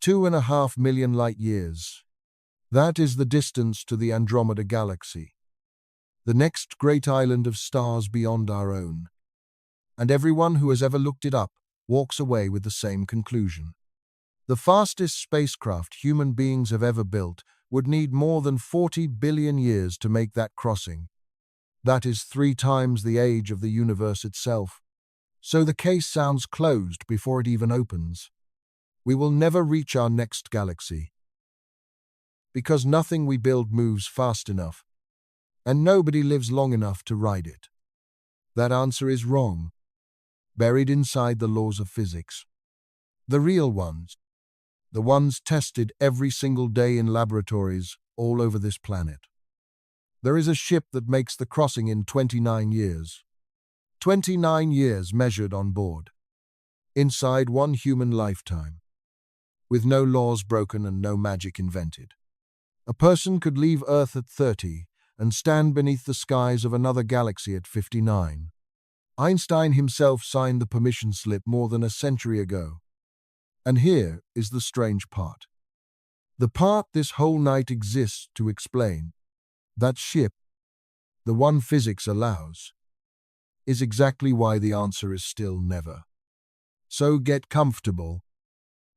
2.5 million light-years. That is the distance to the Andromeda galaxy, the next great island of stars beyond our own. And everyone who has ever looked it up walks away with the same conclusion. The fastest spacecraft human beings have ever built would need more than 40 billion years to make that crossing. That is 3 times the age of the universe itself. So the case sounds closed before it even opens. We will never reach our next galaxy, because nothing we build moves fast enough, and nobody lives long enough to ride it. That answer is wrong, buried inside the laws of physics. The real ones, the ones tested every single day in laboratories all over this planet. There is a ship that makes the crossing in 29 years. 29 years measured on board, inside one human lifetime, with no laws broken and no magic invented. A person could leave Earth at 30 and stand beneath the skies of another galaxy at 59. Einstein himself signed the permission slip more than a century ago. And here is the strange part. The part this whole night exists to explain. That ship, the one physics allows, is exactly why the answer is still never. So get comfortable,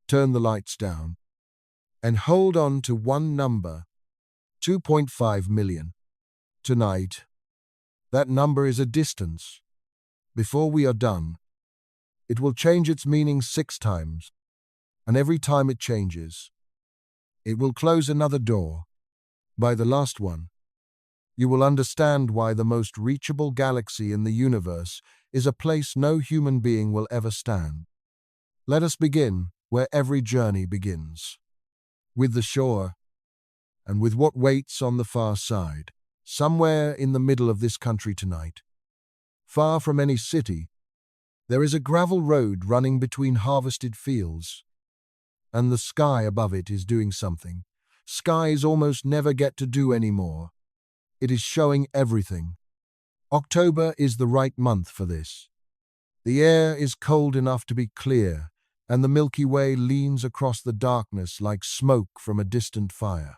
turn the lights down, and hold on to one number, 2.5 million. Tonight, that number is a distance. Before we are done, it will change its meaning 6 times, and every time it changes, it will close another door. By the last one, you will understand why the most reachable galaxy in the universe is a place no human being will ever stand. Let us begin where every journey begins, with the shore, and with what waits on the far side, somewhere in the middle of this country tonight. Far from any city, there is a gravel road running between harvested fields, and the sky above it is doing something skies almost never get to do anymore. It is showing everything. October is the right month for this. The air is cold enough to be clear, and the Milky Way leans across the darkness like smoke from a distant fire.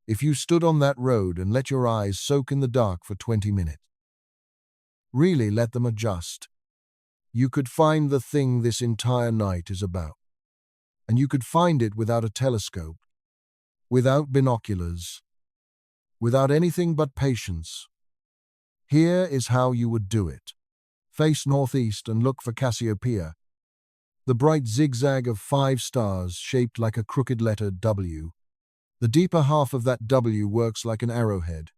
If you stood on that road and let your eyes soak in the dark for 20 minutes, really let them adjust, you could find the thing this entire night is about. And you could find it without a telescope, without binoculars, without anything but patience. Here is how you would do it. Face northeast and look for Cassiopeia, the bright zigzag of 5 stars shaped like a crooked letter W. The deeper half of that W works like an arrowhead.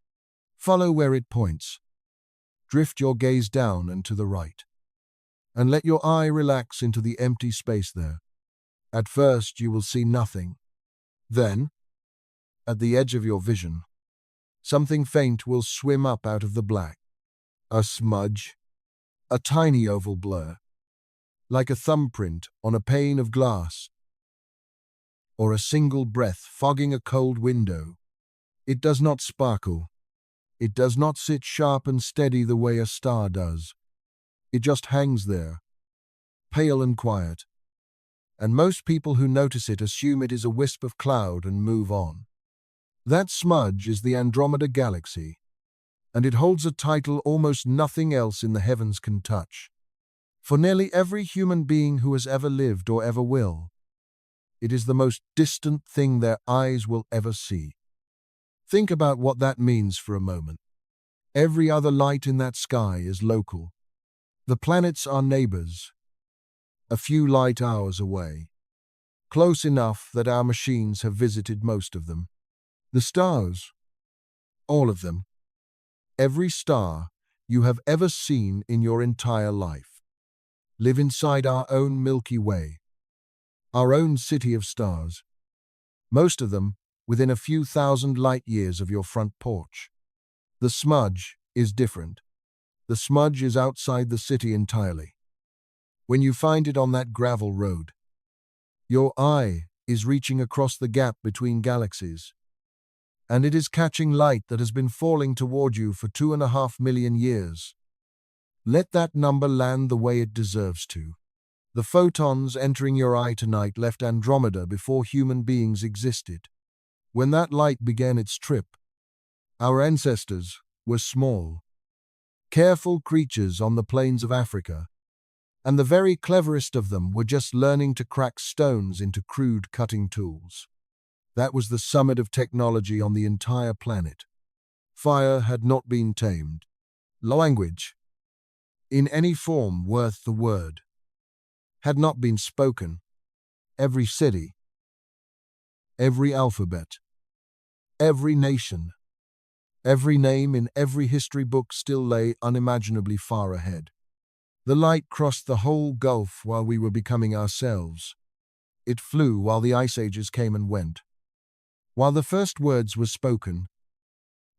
Follow where it points. Drift your gaze down and to the right, and let your eye relax into the empty space there. At first you will see nothing. Then, at the edge of your vision, something faint will swim up out of the black. A smudge, a tiny oval blur, like a thumbprint on a pane of glass, or a single breath fogging a cold window. It does not sparkle. It does not sit sharp and steady the way a star does. It just hangs there, pale and quiet. And most people who notice it assume it is a wisp of cloud and move on. That smudge is the Andromeda galaxy, and it holds a title almost nothing else in the heavens can touch. For nearly every human being who has ever lived or ever will, it is the most distant thing their eyes will ever see. Think about what that means for a moment. Every other light in that sky is local. The planets are neighbors, a few light hours away, close enough that our machines have visited most of them. The stars, all of them, every star you have ever seen in your entire life, live inside our own Milky Way, our own city of stars, most of them within a few thousand light years of your front porch. The smudge is different. The smudge is outside the city entirely. When you find it on that gravel road, your eye is reaching across the gap between galaxies, and it is catching light that has been falling toward you for 2.5 million years. Let that number land the way it deserves to. The photons entering your eye tonight left Andromeda before human beings existed. When that light began its trip, our ancestors were small, careful creatures on the plains of Africa, and the very cleverest of them were just learning to crack stones into crude cutting tools. That was the summit of technology on the entire planet. Fire had not been tamed. Language, in any form worth the word, had not been spoken. Every city, every alphabet, every nation, every name in every history book still lay unimaginably far ahead. The light crossed the whole gulf while we were becoming ourselves. It flew while the ice ages came and went, while the first words were spoken,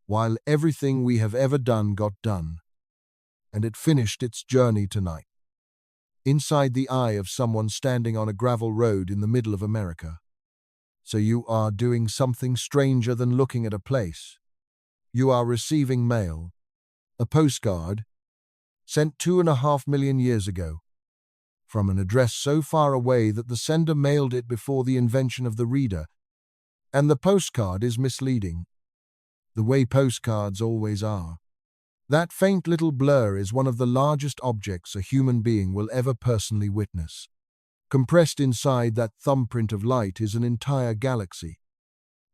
while everything we have ever done got done, and it finished its journey tonight, inside the eye of someone standing on a gravel road in the middle of America. So you are doing something stranger than looking at a place. You are receiving mail, a postcard, sent 2.5 million years ago, from an address so far away that the sender mailed it before the invention of the reader, and the postcard is misleading, the way postcards always are. That faint little blur is one of the largest objects a human being will ever personally witness. Compressed inside that thumbprint of light is an entire galaxy,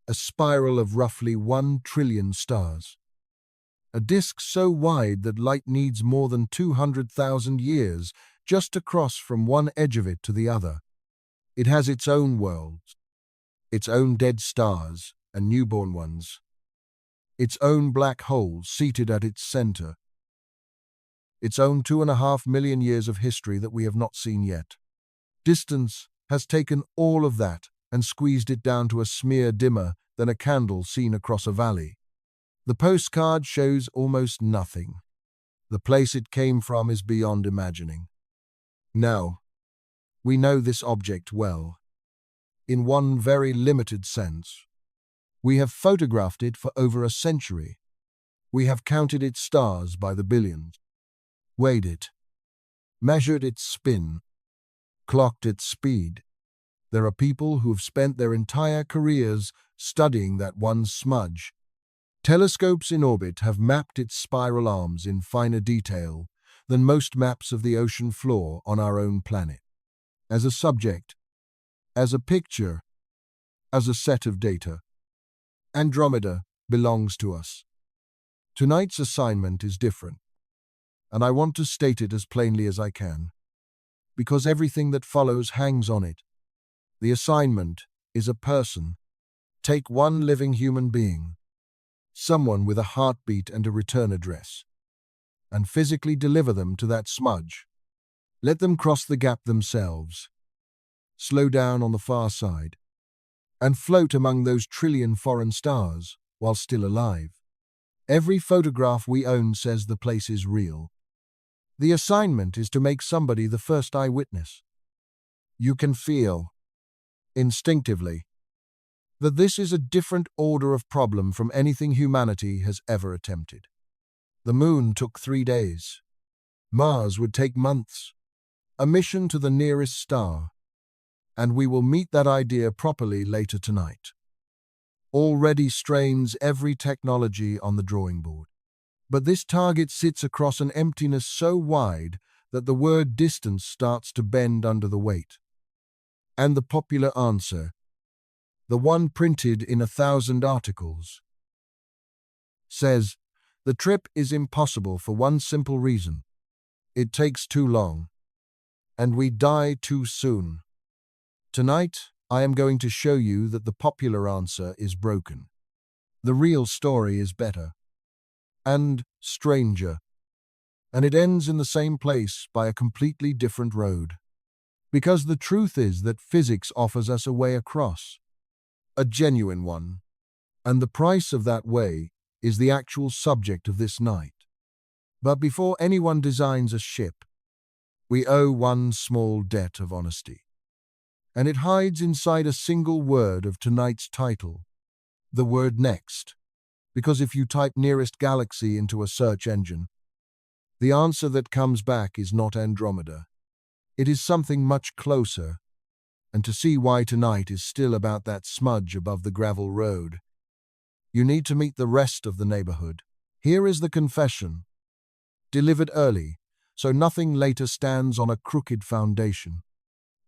a spiral of roughly 1 trillion stars. A disk so wide that light needs more than 200,000 years just to cross from one edge of it to the other. It has its own worlds, its own dead stars and newborn ones, its own black hole seated at its center, its own 2.5 million years of history that we have not seen yet. Distance has taken all of that and squeezed it down to a smear dimmer than a candle seen across a valley. The postcard shows almost nothing. The place it came from is beyond imagining. Now, we know this object well. In one very limited sense. We have photographed it for over a century. We have counted its stars by the billions, weighed it, measured its spin, clocked its speed. There are people who have spent their entire careers studying that one smudge. Telescopes in orbit have mapped its spiral arms in finer detail than most maps of the ocean floor on our own planet. As a subject, as a picture, as a set of data, Andromeda belongs to us. Tonight's assignment is different, and I want to state it as plainly as I can, because everything that follows hangs on it. The assignment is a person. Take one living human being, someone with a heartbeat and a return address, and physically deliver them to that smudge. Let them cross the gap themselves, slow down on the far side, and float among those trillion foreign stars while still alive. Every photograph we own says the place is real. The assignment is to make somebody the first eyewitness. You can feel, instinctively, that this is a different order of problem from anything humanity has ever attempted. The moon took 3 days. Mars would take months. A mission to the nearest star. And we will meet that idea properly later tonight. Already strains every technology on the drawing board. But this target sits across an emptiness so wide that the word distance starts to bend under the weight. And the popular answer, the one printed in 1,000 articles, says, the trip is impossible for one simple reason. It takes too long, and we die too soon. Tonight, I am going to show you that the popular answer is broken. The real story is better and stranger, and it ends in the same place by a completely different road. Because the truth is that physics offers us a way across, a genuine one, and the price of that way is the actual subject of this night. But before anyone designs a ship, we owe one small debt of honesty. And it hides inside a single word of tonight's title, the word next. Because if you type nearest galaxy into a search engine, the answer that comes back is not Andromeda. It is something much closer, and to see why tonight is still about that smudge above the gravel road, you need to meet the rest of the neighborhood. Here is the confession, delivered early, so nothing later stands on a crooked foundation.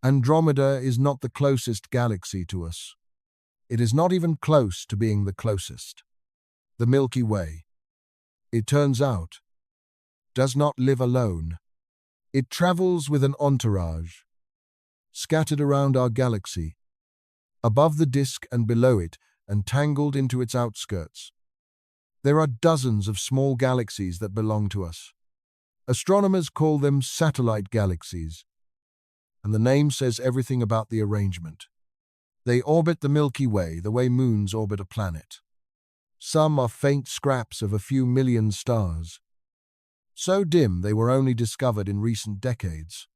Andromeda is not the closest galaxy to us. It is not even close to being the closest. The Milky Way, it turns out, does not live alone. It travels with an entourage, scattered around our galaxy, above the disk and below it, and tangled into its outskirts. There are dozens of small galaxies that belong to us. Astronomers call them satellite galaxies, and the name says everything about the arrangement. They orbit the Milky Way the way moons orbit a planet. Some are faint scraps of a few million stars, so dim they were only discovered in recent decades.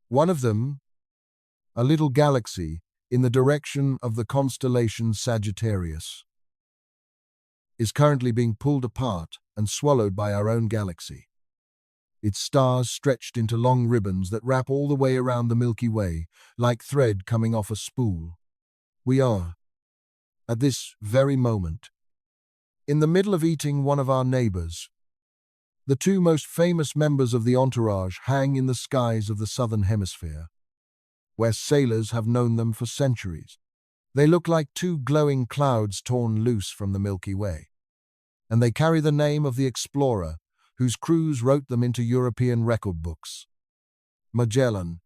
One of them, a little galaxy in the direction of the constellation Sagittarius, is currently being pulled apart and swallowed by our own galaxy. Its stars stretched into long ribbons that wrap all the way around the Milky Way, like thread coming off a spool. We are, at this very moment, in the middle of eating one of our neighbors. The two most famous members of the entourage hang in the skies of the southern hemisphere, where sailors have known them for centuries. They look like two glowing clouds torn loose from the Milky Way, and they carry the name of the explorer whose crews wrote them into European record books. Magellan.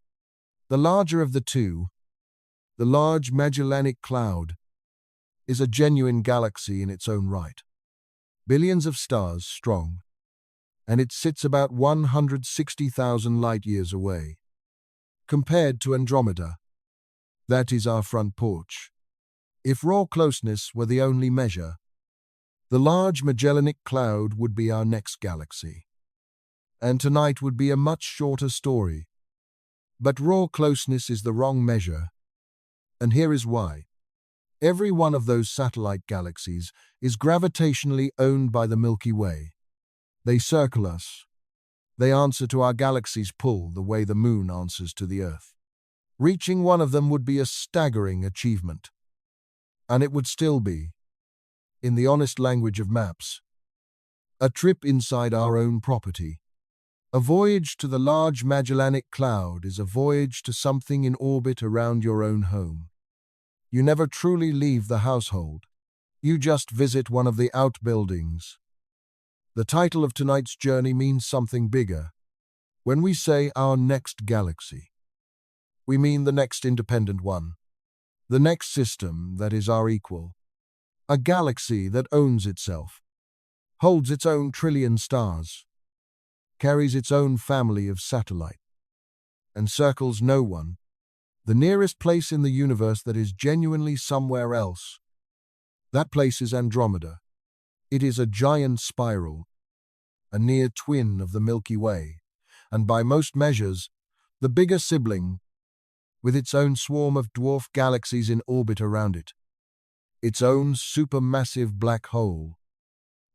The larger of the two, the large Magellanic Cloud, is a genuine galaxy in its own right. Billions of stars strong, and it sits about 160,000 light-years away. Compared to Andromeda, that is our front porch. If raw closeness were the only measure, the large Magellanic Cloud would be our next galaxy. And tonight would be a much shorter story. But raw closeness is the wrong measure, and here is why. Every one of those satellite galaxies is gravitationally owned by the Milky Way. They circle us. They answer to our galaxy's pull the way the moon answers to the Earth. Reaching one of them would be a staggering achievement. And it would still be, in the honest language of maps, a trip inside our own property. A voyage to the large Magellanic Cloud is a voyage to something in orbit around your own home. You never truly leave the household. You just visit one of the outbuildings. The title of tonight's journey means something bigger. When we say our next galaxy, we mean the next independent one, the next system that is our equal. A galaxy that owns itself, holds its own trillion stars, carries its own family of satellites, and circles no one, the nearest place in the universe that is genuinely somewhere else. That place is Andromeda. It is a giant spiral, a near twin of the Milky Way, and by most measures, the bigger sibling, with its own swarm of dwarf galaxies in orbit around it, its own supermassive black hole,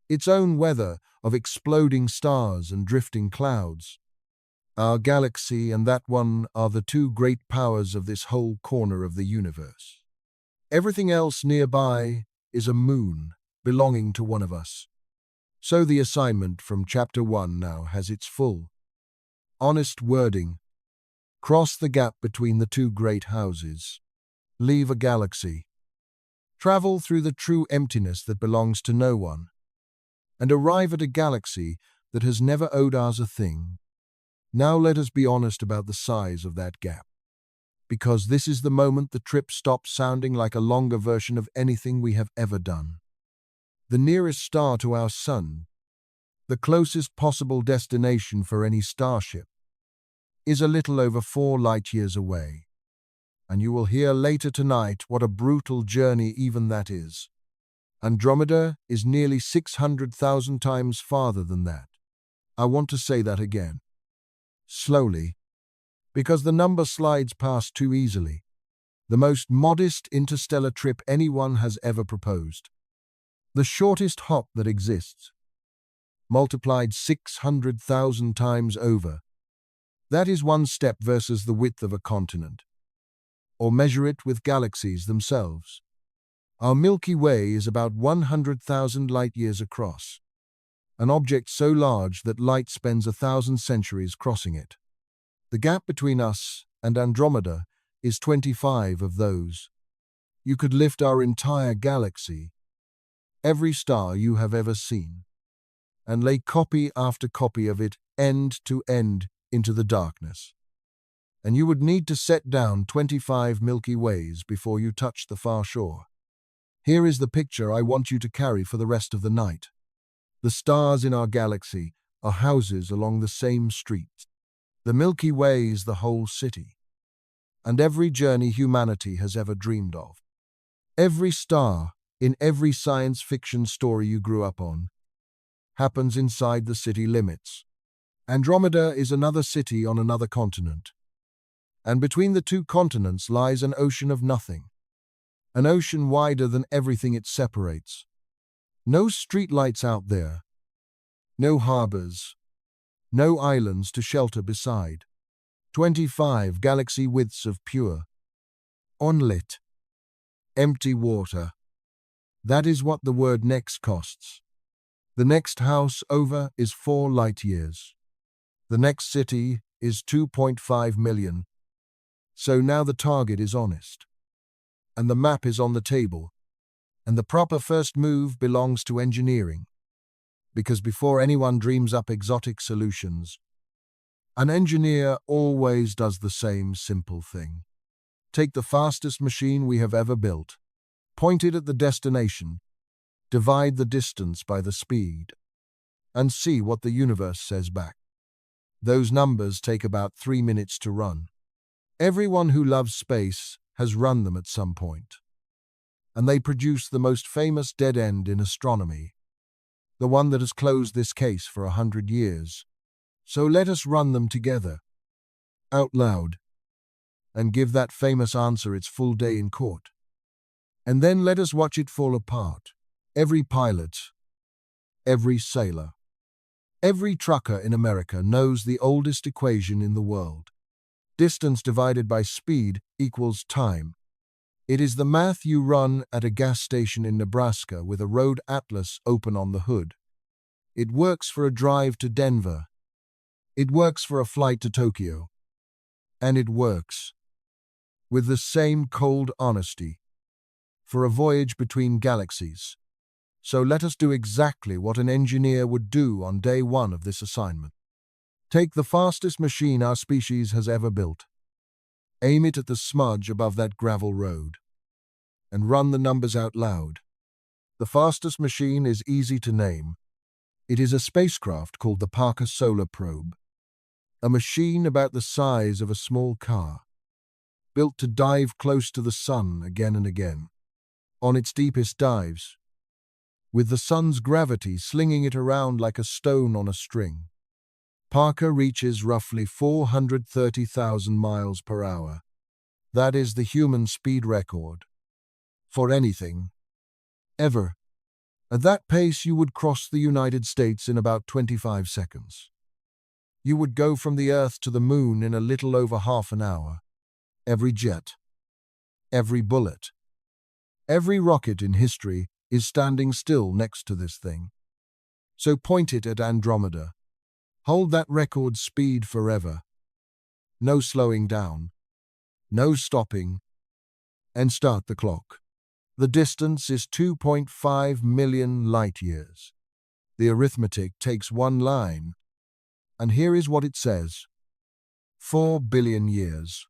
its own weather of exploding stars and drifting clouds. Our galaxy and that one are the two great powers of this whole corner of the universe. Everything else nearby is a moon belonging to one of us. So the assignment from Chapter 1 now has its full, honest wording. Cross the gap between the two great houses. Leave a galaxy. Travel through the true emptiness that belongs to no one, and arrive at a galaxy that has never owed us a thing. Now let us be honest about the size of that gap, because this is the moment the trip stops sounding like a longer version of anything we have ever done. The nearest star to our sun, the closest possible destination for any starship, is a little over 4 light-years away. And you will hear later tonight what a brutal journey even that is. Andromeda is nearly 600,000 times farther than that. I want to say that again, slowly, because the number slides past too easily. The most modest interstellar trip anyone has ever proposed. The shortest hop that exists, multiplied 600,000 times over, That is one step versus the width of a continent. Or measure it with galaxies themselves. Our Milky Way is about 100,000 light-years across, an object so large that light spends 1,000 centuries crossing it. The gap between us and Andromeda is 25 of those. You could lift our entire galaxy, every star you have ever seen, and lay copy after copy of it end to end into the darkness. And you would need to set down 25 Milky Ways before you touch the far shore. Here is the picture I want you to carry for the rest of the night. The stars in our galaxy are houses along the same street. The Milky Way is the whole city, and every journey humanity has ever dreamed of. Every star in every science fiction story you grew up on happens inside the city limits. Andromeda is another city on another continent, and between the two continents lies an ocean of nothing, an ocean wider than everything it separates. No streetlights out there, no harbors, no islands to shelter beside. 25 galaxy widths of pure, unlit, empty water. That is what the word next costs. The next house over is 4 light-years. The next city is 2.5 million. So now the target is honest, and the map is on the table, and the proper first move belongs to engineering. Because before anyone dreams up exotic solutions, an engineer always does the same simple thing. Take the fastest machine we have ever built, point it at the destination, divide the distance by the speed, and see what the universe says back. Those numbers take about 3 minutes to run. Everyone who loves space has run them at some point, and they produce the most famous dead end in astronomy, the one that has closed this case for 100 years. So let us run them together, out loud, and give that famous answer its full day in court. And then let us watch it fall apart. Every pilot, every sailor, every trucker in America knows the oldest equation in the world. Distance divided by speed equals time. It is the math you run at a gas station in Nebraska with a road atlas open on the hood. It works for a drive to Denver. It works for a flight to Tokyo. And it works, with the same cold honesty, for a voyage between galaxies. So let us do exactly what an engineer would do on day 1 of this assignment. Take the fastest machine our species has ever built. Aim it at the smudge above that gravel road, and run the numbers out loud. The fastest machine is easy to name. It is a spacecraft called the Parker Solar Probe, a machine about the size of a small car, built to dive close to the sun again and again. On its deepest dives, with the sun's gravity slinging it around like a stone on a string, Parker reaches roughly 430,000 miles per hour. That is the human speed record for anything, ever. At that pace, you would cross the United States in about 25 seconds. You would go from the Earth to the Moon in a little over half an hour. Every jet, every bullet, every rocket in history is standing still next to this thing. So point it at Andromeda. Hold that record speed forever. No slowing down, no stopping, and start the clock. The distance is 2.5 million light-years. The arithmetic takes one line, and here is what it says. 4 billion years.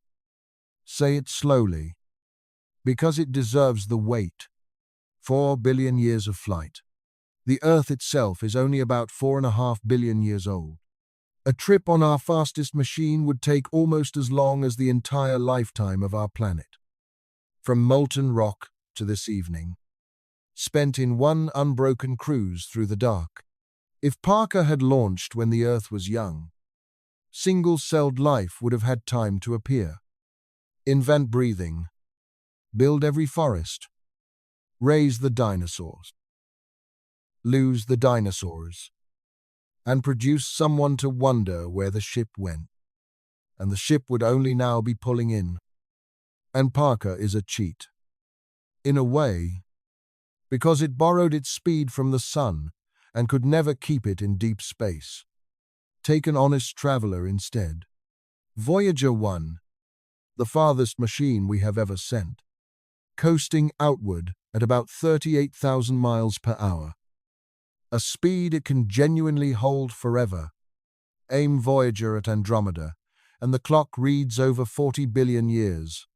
Say it slowly, because it deserves the weight. 4 billion years of flight. The Earth itself is only about 4.5 billion years old. A trip on our fastest machine would take almost as long as the entire lifetime of our planet. From molten rock to this evening, spent in one unbroken cruise through the dark. If Parker had launched when the Earth was young, single-celled life would have had time to appear. Invent breathing, build every forest, raise the dinosaurs, lose the dinosaurs, and produce someone to wonder where the ship went. and the ship would only now be pulling in. And Parker is a cheat. In a way, because it borrowed its speed from the sun and could never keep it in deep space. Take an honest traveler instead. Voyager 1, the farthest machine we have ever sent, coasting outward at about 38,000 miles per hour. A speed it can genuinely hold forever. Aim Voyager at Andromeda, and the clock reads over 40 billion years.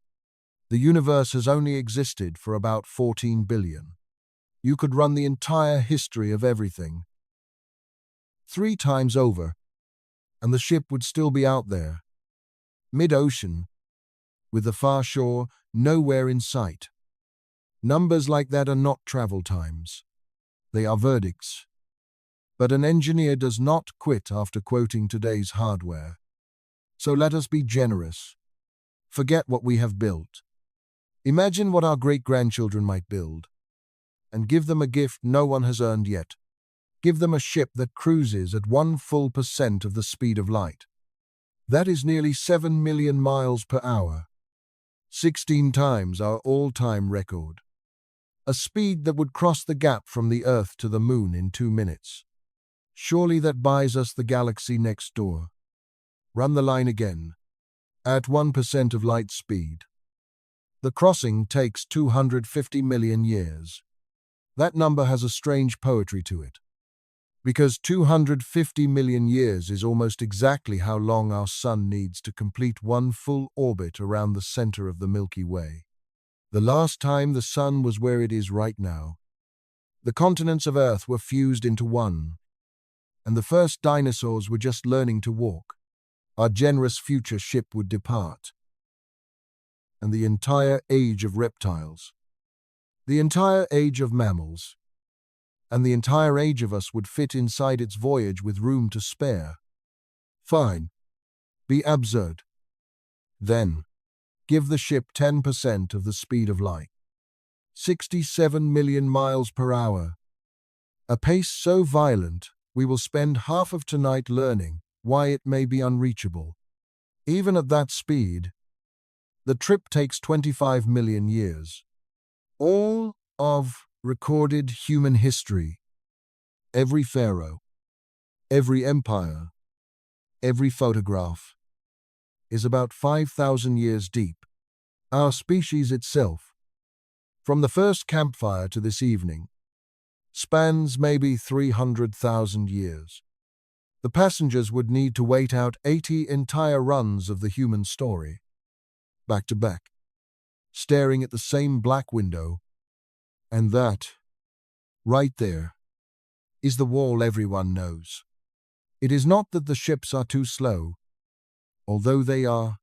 The universe has only existed for about 14 billion. You could run the entire history of everything 3 times over, and the ship would still be out there, mid-ocean, with the far shore nowhere in sight. Numbers like that are not travel times. They are verdicts. But an engineer does not quit after quoting today's hardware. So let us be generous. Forget what we have built. Imagine what our great-grandchildren might build. And give them a gift no one has earned yet. Give them a ship that cruises at 1% of the speed of light. That is nearly 7 million miles per hour. 16 times our all-time record. A speed that would cross the gap from the Earth to the Moon in 2 minutes. Surely that buys us the galaxy next door. Run the line again. At 1% of light speed. The crossing takes 250 million years. That number has a strange poetry to it. Because 250 million years is almost exactly how long our sun needs to complete one full orbit around the center of the Milky Way. The last time the sun was where it is right now, the continents of Earth were fused into one, and the first dinosaurs were just learning to walk. Our generous future ship would depart. And the entire age of reptiles, the entire age of mammals, and the entire age of us would fit inside its voyage with room to spare. Fine. Be absurd. Then, give the ship 10% of the speed of light. 67 million miles per hour. A pace so violent, we will spend half of tonight learning why it may be unreachable. Even at that speed, the trip takes 25 million years. All of recorded human history. Every pharaoh, every empire, every photograph is about 5,000 years deep. Our species itself, from the first campfire to this evening, spans maybe 300,000 years. The passengers would need to wait out 80 entire runs of the human story, back to back, staring at the same black window. And that, right there, is the wall everyone knows. It is not that the ships are too slow, although they are.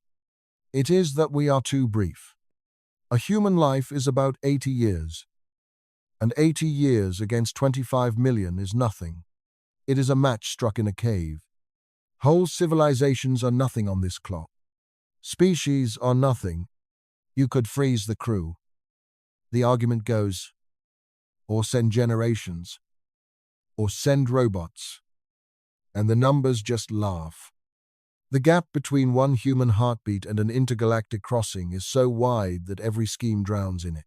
It is that we are too brief. A human life is about 80 years, and 80 years against 25 million is nothing. It is a match struck in a cave. Whole civilizations are nothing on this clock. Species are nothing. You could freeze the crew. The argument goes, or send generations, or send robots, and the numbers just laugh. The gap between one human heartbeat and an intergalactic crossing is so wide that every scheme drowns in it.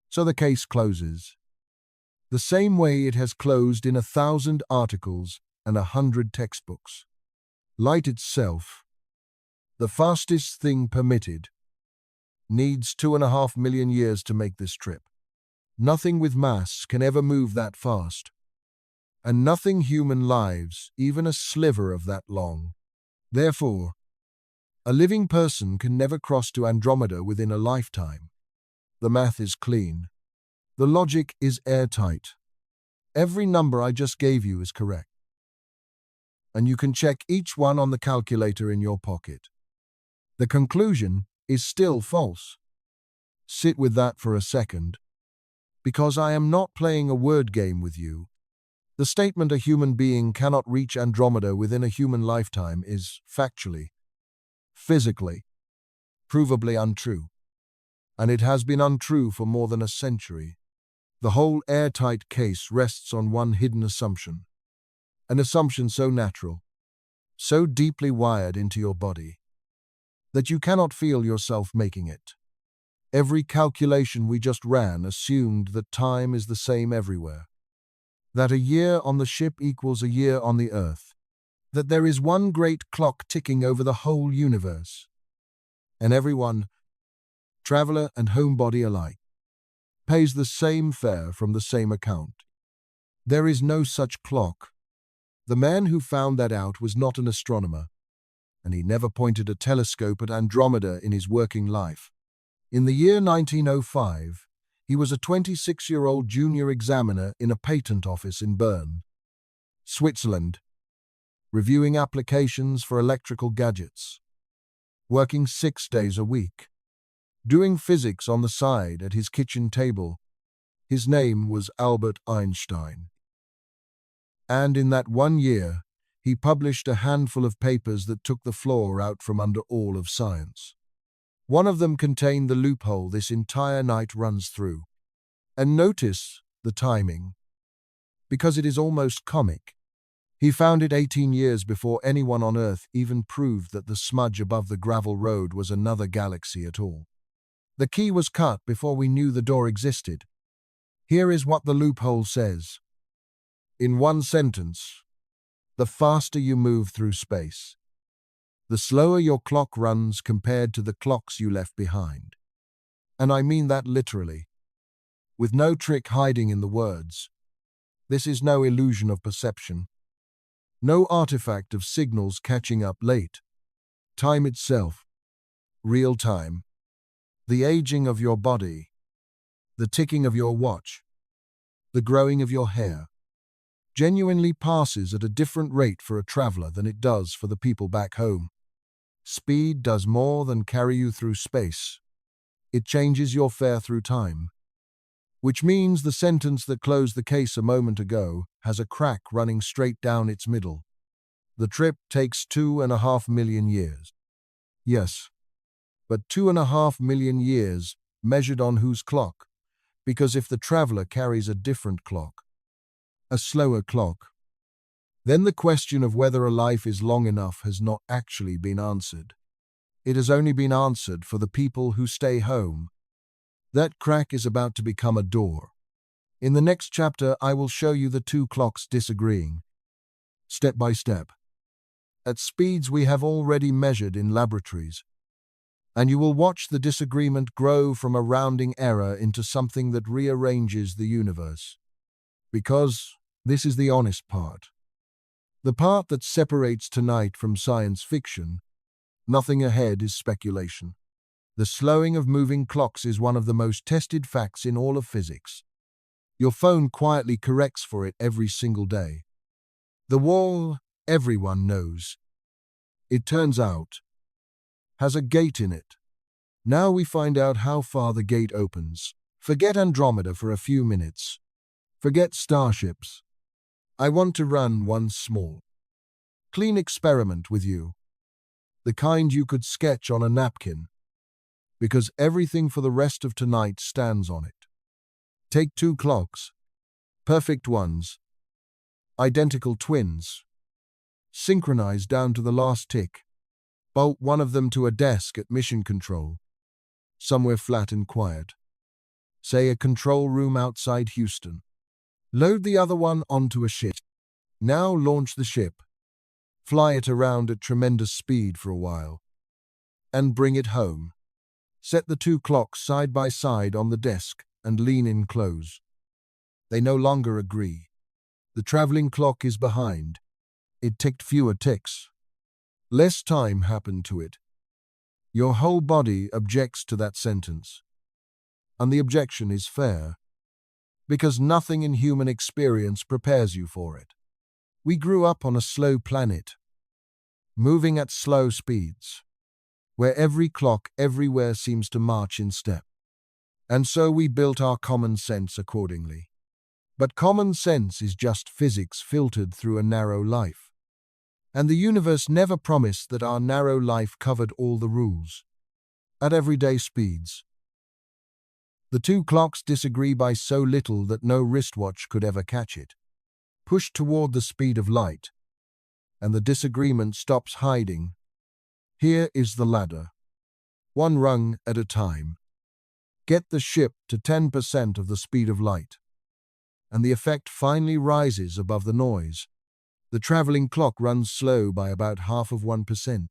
So the case closes, the same way it has closed in 1,000 articles and 100 textbooks. Light itself, the fastest thing permitted, needs 2.5 million years to make this trip. Nothing with mass can ever move that fast, and nothing human lives even a sliver of that long. Therefore, a living person can never cross to Andromeda within a lifetime. The math is clean. The logic is airtight. Every number I just gave you is correct. And you can check each one on the calculator in your pocket. The conclusion is still false. Sit with that for a second. Because I am not playing a word game with you. The statement a human being cannot reach Andromeda within a human lifetime is factually, physically, provably untrue. And it has been untrue for more than a century. The whole airtight case rests on one hidden assumption. An assumption so natural, so deeply wired into your body, that you cannot feel yourself making it. Every calculation we just ran assumed that time is the same everywhere, that a year on the ship equals a year on the Earth, that there is one great clock ticking over the whole universe, and everyone, traveler and homebody alike, pays the same fare from the same account. There is no such clock. The man who found that out was not an astronomer, and he never pointed a telescope at Andromeda in his working life. In the year 1905, he was a 26-year-old junior examiner in a patent office in Bern, Switzerland, reviewing applications for electrical gadgets, working 6 days a week, doing physics on the side at his kitchen table. His name was Albert Einstein. And in that 1 year, he published a handful of papers that took the floor out from under all of science. One of them contained the loophole this entire night runs through. And notice the timing, because it is almost comic. He found it 18 years before anyone on Earth even proved that the smudge above the gravel road was another galaxy at all. The key was cut before we knew the door existed. Here is what the loophole says. In one sentence, the faster you move through space, the slower your clock runs compared to the clocks you left behind. And I mean that literally, with no trick hiding in the words. This is no illusion of perception, no artifact of signals catching up late. Time itself, real time, the aging of your body, the ticking of your watch, the growing of your hair, genuinely passes at a different rate for a traveler than it does for the people back home. Speed does more than carry you through space. It changes your fare through time. Which means the sentence that closed the case a moment ago has a crack running straight down its middle. The trip takes 2.5 million years. Yes, but 2.5 million years measured on whose clock? Because if the traveler carries a different clock, a slower clock, then the question of whether a life is long enough has not actually been answered. It has only been answered for the people who stay home. That crack is about to become a door. In the next chapter, I will show you the two clocks disagreeing, step by step, at speeds we have already measured in laboratories. And you will watch the disagreement grow from a rounding error into something that rearranges the universe. Because this is the honest part. The part that separates tonight from science fiction. Nothing ahead is speculation. The slowing of moving clocks is one of the most tested facts in all of physics. Your phone quietly corrects for it every single day. The wall, everyone knows, it turns out, has a gate in it. Now we find out how far the gate opens. Forget Andromeda for a few minutes. Forget starships. I want to run one small, clean experiment with you. The kind you could sketch on a napkin. Because everything for the rest of tonight stands on it. Take two clocks, perfect ones, identical twins, synchronized down to the last tick. Bolt one of them to a desk at mission control, somewhere flat and quiet. Say a control room outside Houston. Load the other one onto a ship. Now launch the ship. Fly it around at tremendous speed for a while. And bring it home. Set the two clocks side by side on the desk and lean in close. They no longer agree. The traveling clock is behind. It ticked fewer ticks. Less time happened to it. Your whole body objects to that sentence. And the objection is fair. Because nothing in human experience prepares you for it. We grew up on a slow planet, moving at slow speeds, where every clock everywhere seems to march in step. And so we built our common sense accordingly. But common sense is just physics filtered through a narrow life. And the universe never promised that our narrow life covered all the rules. At everyday speeds. The two clocks disagree by so little that no wristwatch could ever catch it. Pushed toward the speed of light, and the disagreement stops hiding. Here is the ladder. one rung at a time. Get the ship to 10% of the speed of light, and the effect finally rises above the noise. The traveling clock runs slow by about half of 1%.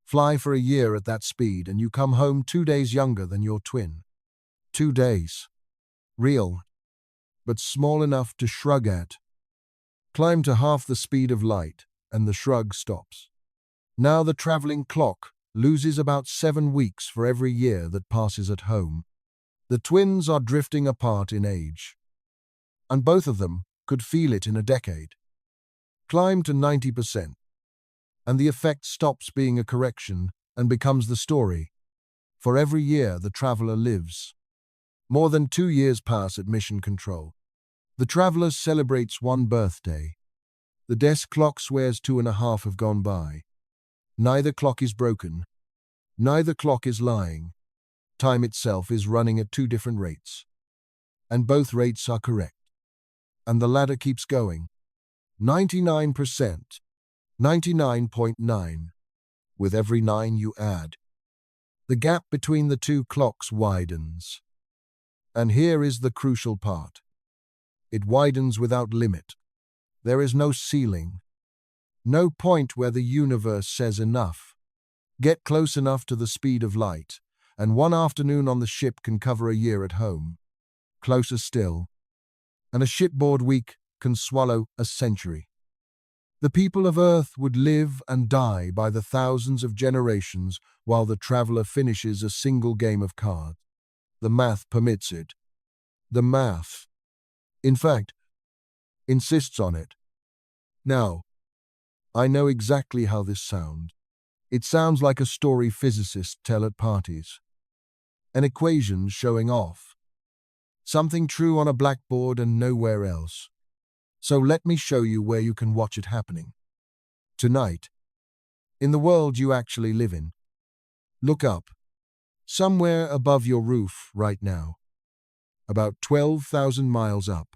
Fly for a year at that speed and you come home 2 days younger than your twin. 2 days. Real, but small enough to shrug at. Climb to half the speed of light and the shrug stops. Now the traveling clock loses about 7 weeks for every year that passes at home. The twins are drifting apart in age, and both of them could feel it in a decade. Climb to 90%, and the effect stops being a correction and becomes the story. For every year the traveler lives. More than 2 years pass at mission control. The traveler celebrates one birthday. The desk clock swears 2.5 have gone by. Neither clock is broken. Neither clock is lying. Time itself is running at 2 different rates. And both rates are correct. And the ladder keeps going. 99%. 99.9. With every 9 you add, the gap between the 2 clocks widens. And here is the crucial part. It widens without limit. There is no ceiling. No point where the universe says enough. Get close enough to the speed of light, and one afternoon on the ship can cover a year at home. Closer still, and a shipboard week can swallow a century. The people of Earth would live and die by the thousands of generations while the traveler finishes a single game of cards. The math permits it. The math, in fact, insists on it. Now, I know exactly how this sounds. It sounds like a story physicists tell at parties. An equation showing off. Something true on a blackboard and nowhere else. So let me show you where you can watch it happening. Tonight, in the world you actually live in. Look up. Somewhere above your roof right now. About 12,000 miles up.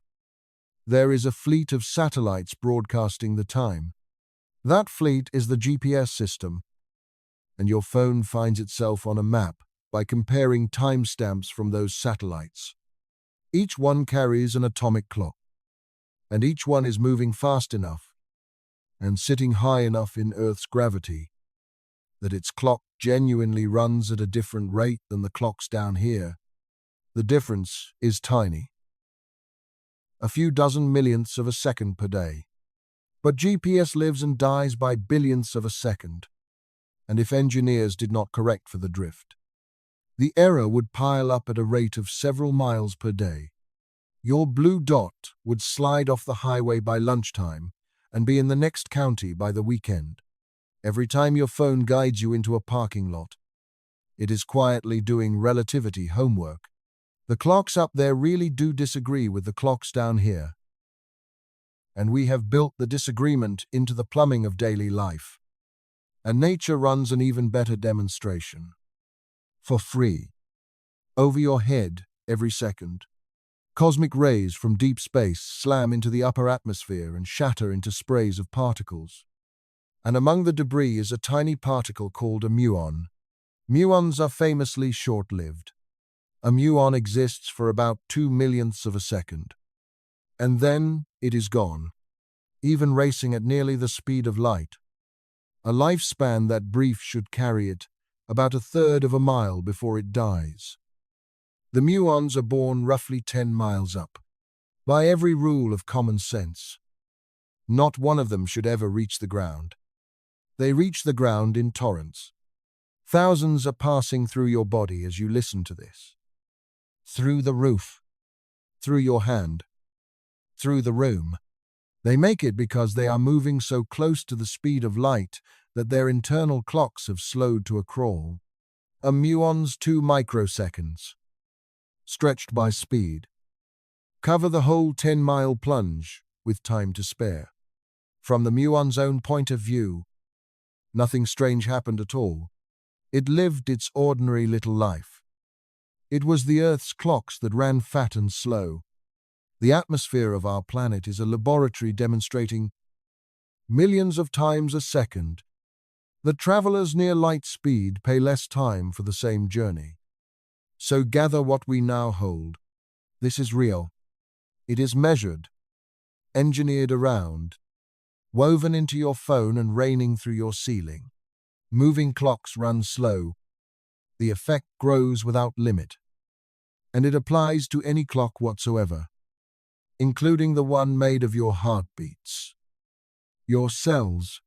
There is a fleet of satellites broadcasting the time. That fleet is the GPS system. And your phone finds itself on a map by comparing timestamps from those satellites. Each one carries an atomic clock. And each one is moving fast enough and sitting high enough in Earth's gravity that its clock genuinely runs at a different rate than the clocks down here. The difference is tiny. A few dozen millionths of a second per day. But GPS lives and dies by billionths of a second. And if engineers did not correct for the drift, the error would pile up at a rate of several miles per day. Your blue dot would slide off the highway by lunchtime and be in the next county by the weekend. Every time your phone guides you into a parking lot, it is quietly doing relativity homework. The clocks up there really do disagree with the clocks down here. And we have built the disagreement into the plumbing of daily life. And nature runs an even better demonstration. For free. Over your head every second. Cosmic rays from deep space slam into the upper atmosphere and shatter into sprays of particles. And among the debris is a tiny particle called a muon. Muons are famously short-lived. A muon exists for about 2 millionths of a second. And then it is gone, even racing at nearly the speed of light. A lifespan that brief should carry it about 1/3 of a mile before it dies. The muons are born roughly 10 miles up. By every rule of common sense, not one of them should ever reach the ground. They reach the ground in torrents. Thousands are passing through your body as you listen to this. Through the roof. Through your hand. Through the room. They make it because they are moving so close to the speed of light that their internal clocks have slowed to a crawl. A muon's 2 microseconds. Stretched by speed. Cover the whole 10-mile plunge with time to spare. From the muon's own point of view, nothing strange happened at all. It lived its ordinary little life. It was the Earth's clocks that ran fat and slow. The atmosphere of our planet is a laboratory demonstrating millions of times a second The travelers near light speed pay less time for the same journey. So gather what we now hold. This is real. It is measured, engineered around, woven into your phone and raining through your ceiling. Moving clocks run slow. The effect grows without limit. And it applies to any clock whatsoever, including the one made of your heartbeats, your cells,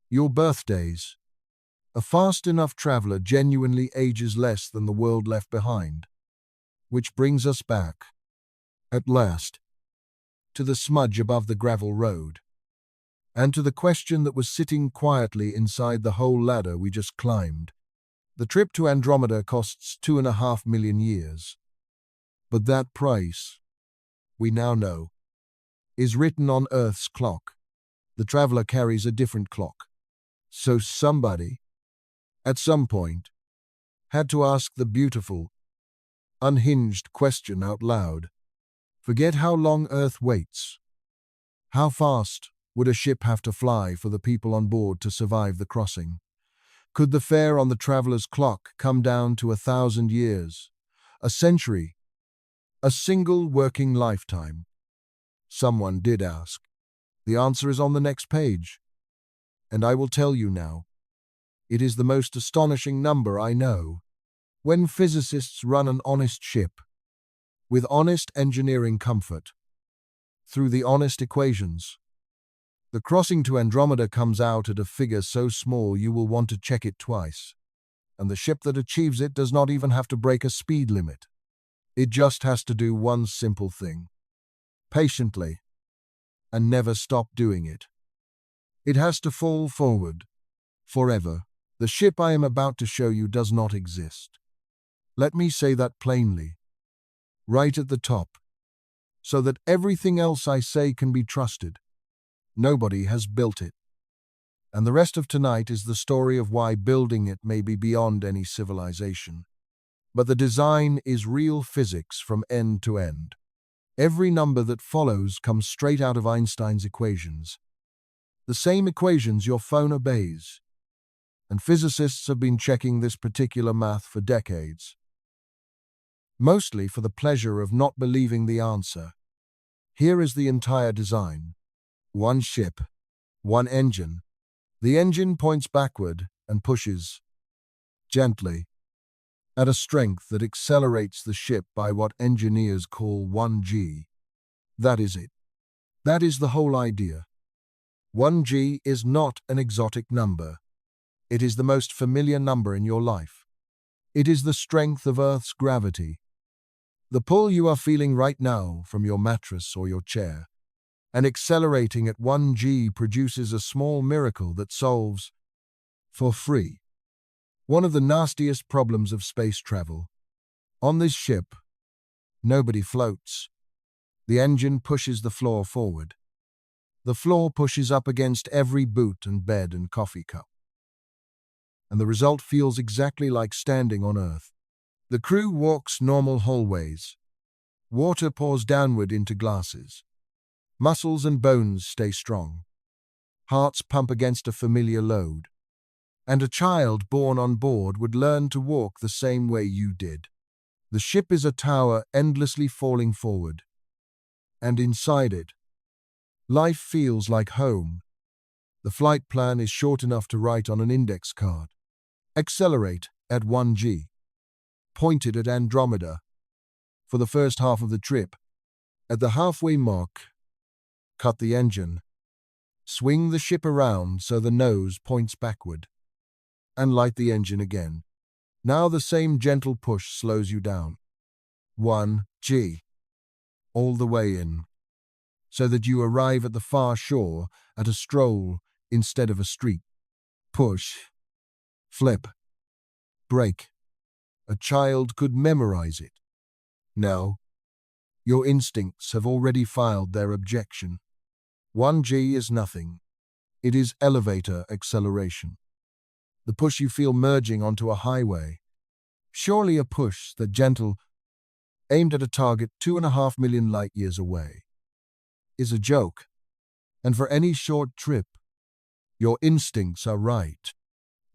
your birthdays. A fast enough traveler genuinely ages less than the world left behind. Which brings us back, at last, to the smudge above the gravel road, and to the question that was sitting quietly inside the whole ladder we just climbed. The trip to Andromeda costs 2.5 million years. But that price, we now know, is written on Earth's clock. The traveler carries a different clock. So somebody, at some point, had to ask the beautiful, unhinged question out loud. Forget how long Earth waits. How fast would a ship have to fly for the people on board to survive the crossing? Could the fare on the traveler's clock come down to 1,000 years, a century, a single working lifetime? Someone did ask. The answer is on the next page. And I will tell you now. It is the most astonishing number I know. When physicists run an honest ship, with honest engineering comfort, through the honest equations, the crossing to Andromeda comes out at a figure so small you will want to check it twice. And the ship that achieves it does not even have to break a speed limit. It just has to do one simple thing. Patiently. And never stop doing it. It has to fall forward. Forever. The ship I am about to show you does not exist. Let me say that plainly. Right at the top. So that everything else I say can be trusted. Nobody has built it. And the rest of tonight is the story of why building it may be beyond any civilization. But the design is real physics from end to end. Every number that follows comes straight out of Einstein's equations. The same equations your phone obeys. And physicists have been checking this particular math for decades. Mostly for the pleasure of not believing the answer. Here is the entire design. One ship, one engine. The engine points backward and pushes, gently, at a strength that accelerates the ship by what engineers call 1G. That is it. That is the whole idea. 1G is not an exotic number. It is the most familiar number in your life. It is the strength of Earth's gravity. The pull you are feeling right now from your mattress or your chair. And accelerating at 1G produces a small miracle that solves, for free, one of the nastiest problems of space travel. On this ship, nobody floats. The engine pushes the floor forward. The floor pushes up against every boot and bed and coffee cup. And the result feels exactly like standing on Earth. The crew walks normal hallways. Water pours downward into glasses. Muscles and bones stay strong. Hearts pump against a familiar load. And a child born on board would learn to walk the same way you did. The ship is a tower endlessly falling forward. And inside it, life feels like home. The flight plan is short enough to write on an index card. Accelerate at 1G. Pointed at Andromeda. For the first half of the trip. At the halfway mark, cut the engine. Swing the ship around so the nose points backward. And light the engine again. Now the same gentle push slows you down. 1G. All the way in. So that you arrive at the far shore at a stroll instead of a street. Push. Flip. Brake. A child could memorize it. No. Your instincts have already filed their objection. 1G is nothing. It is elevator acceleration. The push you feel merging onto a highway. Surely a push that gentle, aimed at a target 2.5 million light years away, is a joke. And for any short trip, your instincts are right.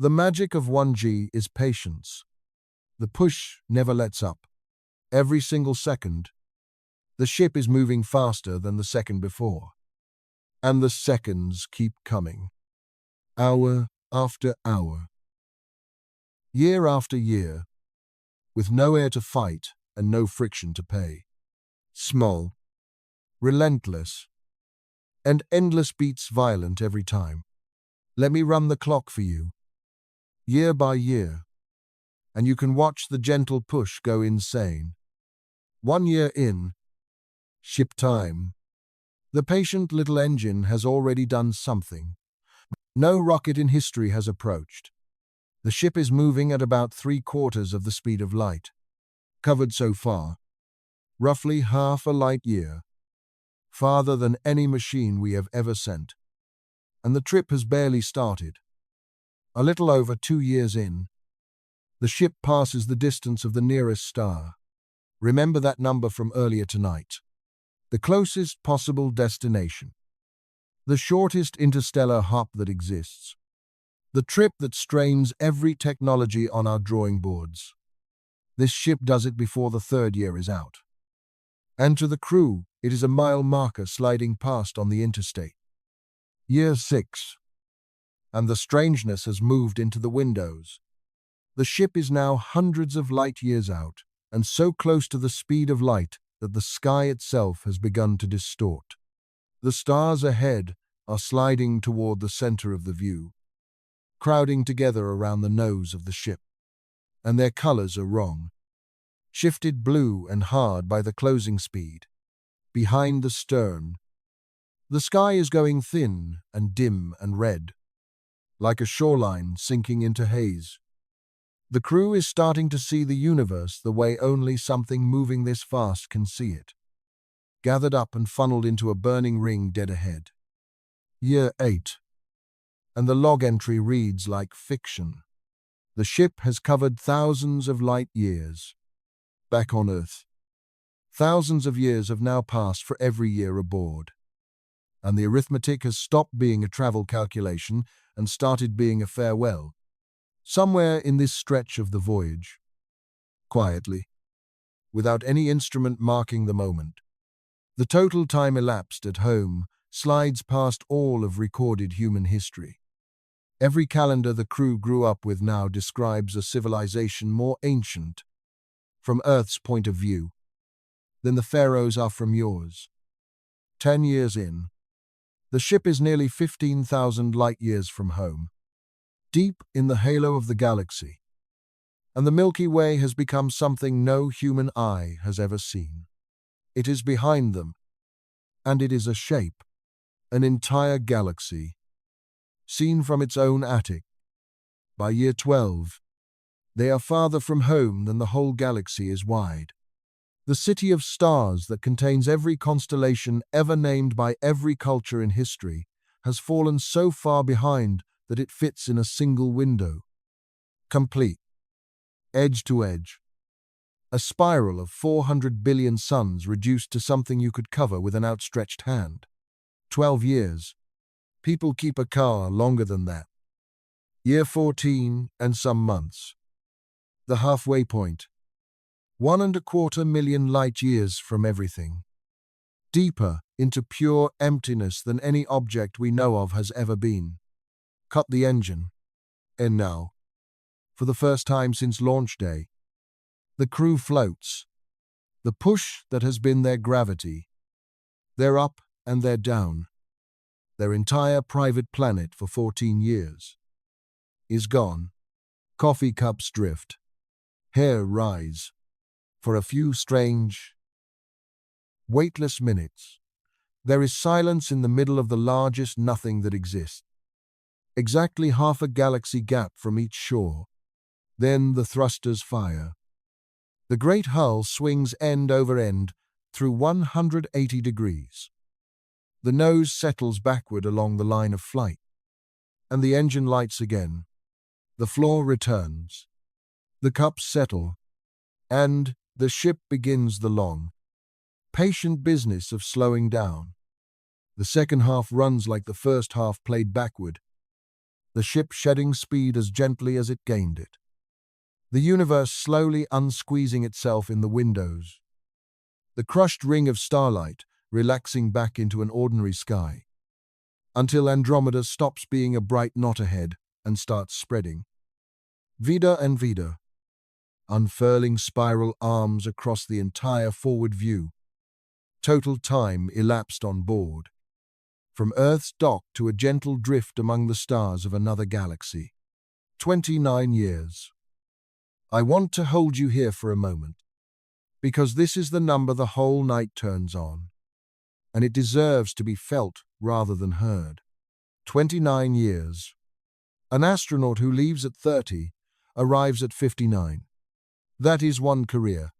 The magic of 1G is patience. The push never lets up. Every single second, the ship is moving faster than the second before. And the seconds keep coming. Hour after hour. Year after year, with no air to fight and no friction to pay. Small, relentless, and endless beats violent every time. Let me run the clock for you, year by year, and you can watch the gentle push go insane. 1 year in, ship time. The patient little engine has already done something. No rocket in history has approached. The ship is moving at about 3/4 of the speed of light. Covered so far, roughly half a light year, farther than any machine we have ever sent. And the trip has barely started. A little over 2 years in, the ship passes the distance of the nearest star. Remember that number from earlier tonight. The closest possible destination. The shortest interstellar hop that exists. The trip that strains every technology on our drawing boards. This ship does it before the 3rd year is out. And to the crew, it is a mile marker sliding past on the interstate. Year 6. And the strangeness has moved into the windows. The ship is now hundreds of light years out, and so close to the speed of light that the sky itself has begun to distort. The stars ahead are sliding toward the center of the view, crowding together around the nose of the ship. And their colors are wrong. Shifted blue and hard by the closing speed. Behind the stern, the sky is going thin and dim and red, like a shoreline sinking into haze. The crew is starting to see the universe the way only something moving this fast can see it. Gathered up and funneled into a burning ring dead ahead. Year 8. And the log entry reads like fiction. The ship has covered thousands of light years. Back on Earth. Thousands of years have now passed for every year aboard. And the arithmetic has stopped being a travel calculation and started being a farewell. Somewhere in this stretch of the voyage, quietly, without any instrument marking the moment, the total time elapsed at home slides past all of recorded human history. Every calendar the crew grew up with now describes a civilization more ancient, from Earth's point of view, than the pharaohs are from yours. 10 years in, the ship is nearly 15,000 light years from home, deep in the halo of the galaxy, and the Milky Way has become something no human eye has ever seen. It is behind them, and it is a shape, an entire galaxy, seen from its own attic. By year 12, they are farther from home than the whole galaxy is wide. The city of stars that contains every constellation ever named by every culture in history has fallen so far behind that it fits in a single window. Complete. Edge to edge. A spiral of 400 billion suns reduced to something you could cover with an outstretched hand. 12 years. People keep a car longer than that. Year 14 and some months. The halfway point. 1.25 million light years from everything. Deeper into pure emptiness than any object we know of has ever been. Cut the engine. And now, for the first time since launch day, the crew floats. The push that has been their gravity. They're up and they're down. Their entire private planet for 14 years is gone. Coffee cups drift. Hair rise. For a few strange, weightless minutes, there is silence in the middle of the largest nothing that exists. Exactly half a galaxy gap from each shore. Then the thrusters fire. The great hull swings end over end through 180 degrees. The nose settles backward along the line of flight, and the engine lights again. The floor returns. The cups settle, and the ship begins the long, patient business of slowing down. The second half runs like the first half played backward. the ship shedding speed as gently as it gained it. The universe slowly unsqueezing itself in the windows. The crushed ring of starlight relaxing back into an ordinary sky. Until Andromeda stops being a bright knot ahead and starts spreading. Vida and Vida, unfurling spiral arms across the entire forward view. Total time elapsed on board. From Earth's dock to a gentle drift among the stars of another galaxy. 29 years. I want to hold you here for a moment, because this is the number the whole night turns on, and it deserves to be felt rather than heard. 29 years. An astronaut who leaves at 30 arrives at 59. That is one career.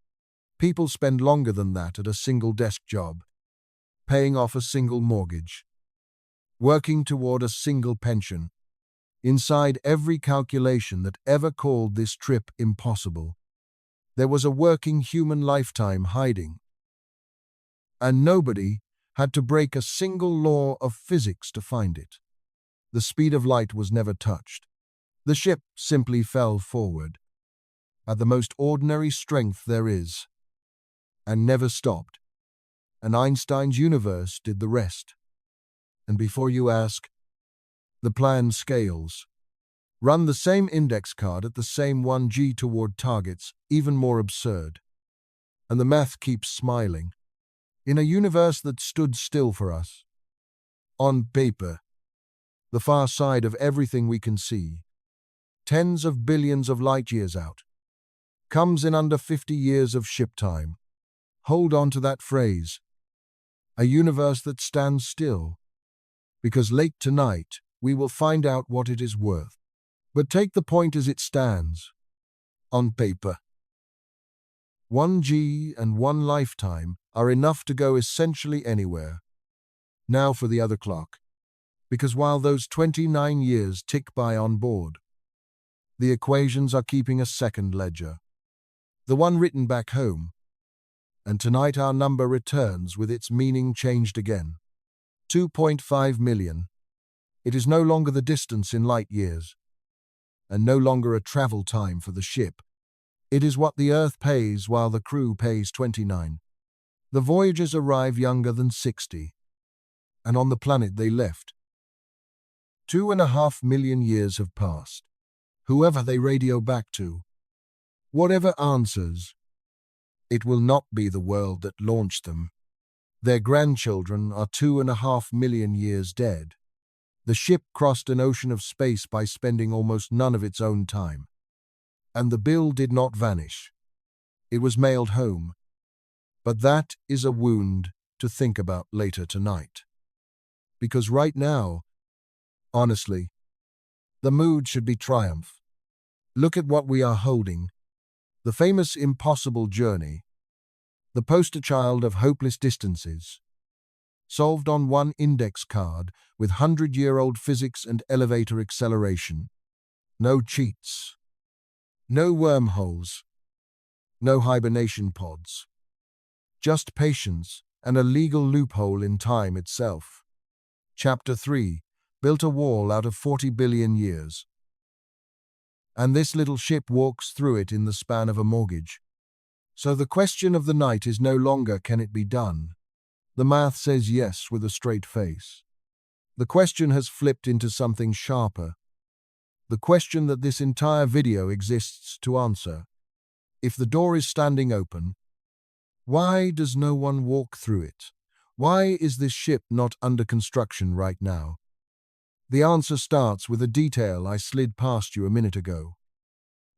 People spend longer than that at a single desk job, paying off a single mortgage, working toward a single pension. Inside every calculation that ever called this trip impossible, there was a working human lifetime hiding. And nobody had to break a single law of physics to find it. The speed of light was never touched. The ship simply fell forward, at the most ordinary strength there is, and never stopped. And Einstein's universe did the rest. And before you ask, the plan scales. Run the same index card at the same 1G toward targets, even more absurd. And the math keeps smiling. In a universe that stood still for us. On paper, the far side of everything we can see, tens of billions of light years out, comes in under 50 years of ship time. Hold on to that phrase. A universe that stands still. Because late tonight, we will find out what it is worth. But take the point as it stands. On paper. 1G and one lifetime are enough to go essentially anywhere. Now for the other clock. Because while those 29 years tick by on board, the equations are keeping a second ledger. The one written back home. And tonight our number returns with its meaning changed again. 2.5 million. It is no longer the distance in light years, and no longer a travel time for the ship. It is what the Earth pays while the crew pays 29. The voyagers arrive younger than 60, and on the planet they left. 2.5 million years have passed. Whoever they radio back to, whatever answers, it will not be the world that launched them. Their grandchildren are 2.5 million years dead. The ship crossed an ocean of space by spending almost none of its own time. And the bill did not vanish. It was mailed home. But that is a wound to think about later tonight. Because right now, honestly, the mood should be triumph. Look at what we are holding. The famous impossible journey. The poster child of hopeless distances. Solved on one index card with 100-year-old physics and elevator acceleration. No cheats. No wormholes. No hibernation pods. Just patience and a legal loophole in time itself. Chapter 3. Built a wall out of 40 billion years. And this little ship walks through it in the span of a mortgage. So the question of the night is no longer can it be done. The math says yes with a straight face. The question has flipped into something sharper. The question that this entire video exists to answer. If the door is standing open, why does no one walk through it? Why is this ship not under construction right now? The answer starts with a detail I slid past you a minute ago.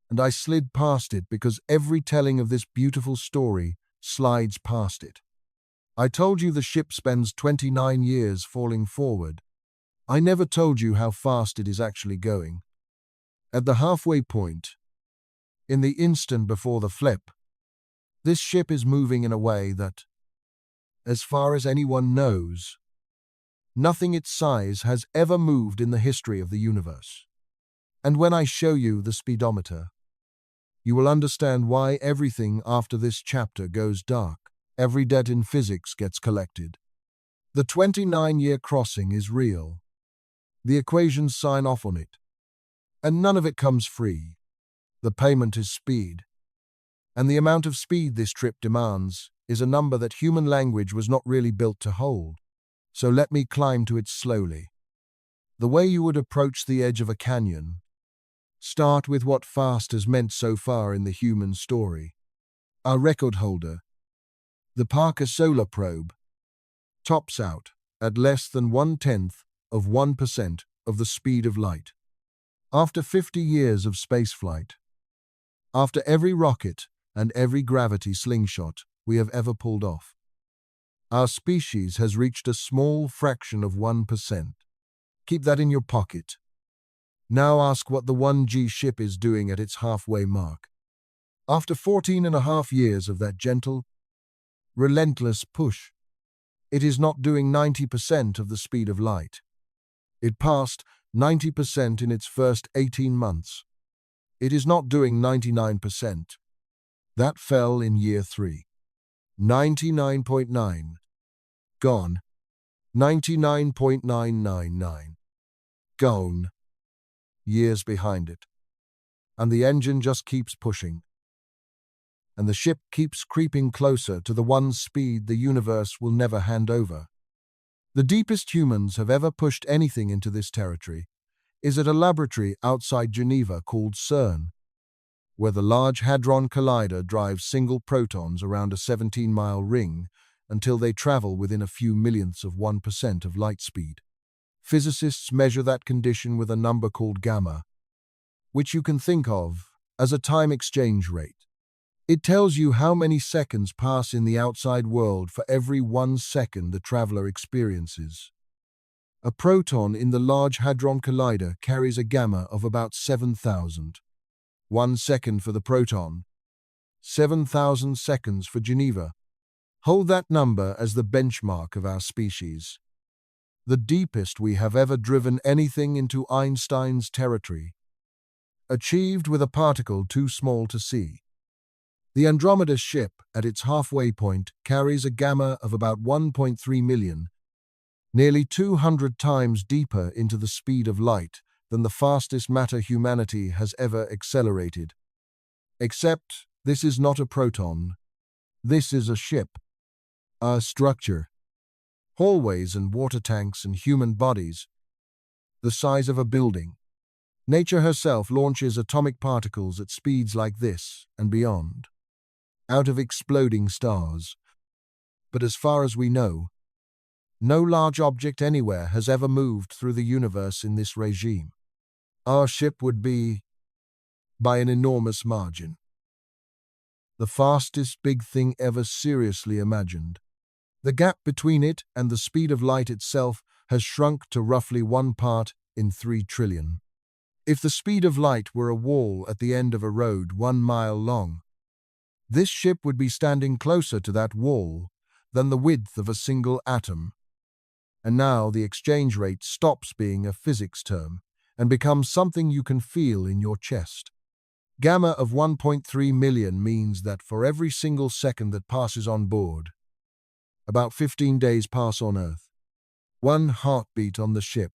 And I slid past it because every telling of this beautiful story slides past it. I told you the ship spends 29 years falling forward. I never told you how fast it is actually going. At the halfway point, in the instant before the flip, this ship is moving in a way that, as far as anyone knows, nothing its size has ever moved in the history of the universe. And when I show you the speedometer, you will understand why everything after this chapter goes dark. Every debt in physics gets collected. The 29-year crossing is real. The equations sign off on it. And none of it comes free. The payment is speed. And the amount of speed this trip demands is a number that human language was not really built to hold. So let me climb to it slowly. The way you would approach the edge of a canyon. Start with what fast has meant so far in the human story. Our record holder, the Parker Solar Probe, tops out at less than 0.1% of the speed of light. After 50 years of spaceflight, after every rocket and every gravity slingshot we have ever pulled off, our species has reached a small fraction of 1%. Keep that in your pocket. Now ask what the 1G ship is doing at its halfway mark. After 14.5 years of that gentle, relentless push, it is not doing 90% of the speed of light. It passed 90% in its first 18 months. It is not doing 99%. That fell in year 3. 99.9. Gone. 99.999. Gone. Years behind it. And the engine just keeps pushing. And the ship keeps creeping closer to the one speed the universe will never hand over. The deepest humans have ever pushed anything into this territory is at a laboratory outside Geneva called CERN, where the Large Hadron Collider drives single protons around a 17-mile ring until they travel within a few millionths of 1% of light speed. Physicists measure that condition with a number called gamma, which you can think of as a time exchange rate. It tells you how many seconds pass in the outside world for every 1 second the traveler experiences. A proton in the Large Hadron Collider carries a gamma of about 7,000. 1 second for the proton, 7,000 seconds for Geneva. Hold that number as the benchmark of our species. The deepest we have ever driven anything into Einstein's territory, achieved with a particle too small to see. The Andromeda ship, at its halfway point, carries a gamma of about 1.3 million, nearly 200 times deeper into the speed of light than the fastest matter humanity has ever accelerated. Except this is not a proton. This is a ship. A structure. Hallways and water tanks and human bodies, the size of a building. Nature herself launches atomic particles at speeds like this and beyond, out of exploding stars. But as far as we know, no large object anywhere has ever moved through the universe in this regime. Our ship would be, by an enormous margin, the fastest big thing ever seriously imagined. The gap between it and the speed of light itself has shrunk to roughly 1 part in 3 trillion. If the speed of light were a wall at the end of a road 1 mile long, this ship would be standing closer to that wall than the width of a single atom. And now the exchange rate stops being a physics term and becomes something you can feel in your chest. Gamma of 1.3 million means that for every single second that passes on board, about 15 days pass on Earth. 1 heartbeat on the ship.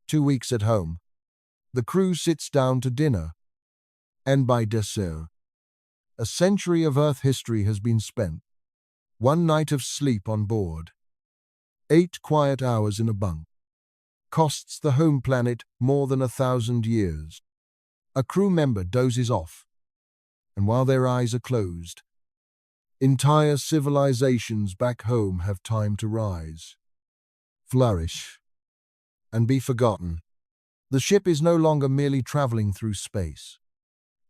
2 weeks at home. The crew sits down to dinner. And by dessert, a century of Earth history has been spent. 1 night of sleep on board. 8 quiet hours in a bunk. Costs the home planet more than 1,000 years. A crew member dozes off, and while their eyes are closed, entire civilizations back home have time to rise, flourish, and be forgotten. The ship is no longer merely traveling through space.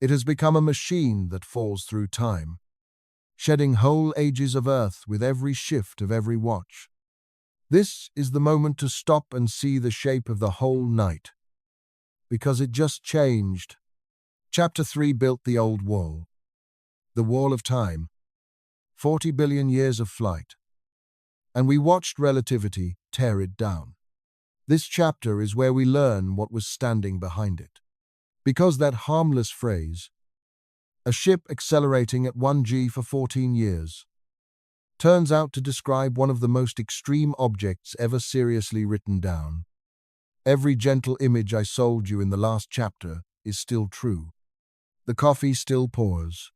It has become a machine that falls through time, shedding whole ages of Earth with every shift of every watch. This is the moment to stop and see the shape of the whole night, because it just changed. Chapter 3 built the old wall. The wall of time. 40 billion years of flight. And we watched relativity tear it down. This chapter is where we learn what was standing behind it. Because that harmless phrase, a ship accelerating at 1G for 14 years, turns out to describe one of the most extreme objects ever seriously written down. Every gentle image I sold you in the last chapter is still true. The coffee still pours.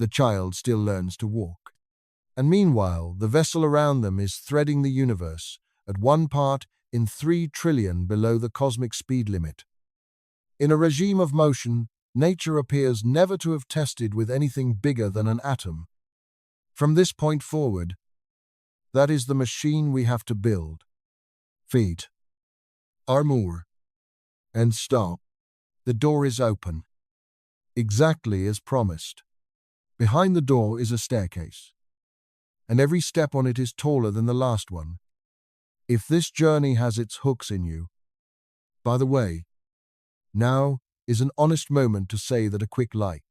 The child still learns to walk. And meanwhile, the vessel around them is threading the universe, at 1 part in 3 trillion below the cosmic speed limit. In a regime of motion, nature appears never to have tested with anything bigger than an atom. From this point forward, that is the machine we have to build. Feet. Armor. And stop. The door is open. Exactly as promised. Behind the door is a staircase. And every step on it is taller than the last one. If this journey has its hooks in you. By the way, now is an honest moment to say that a quick like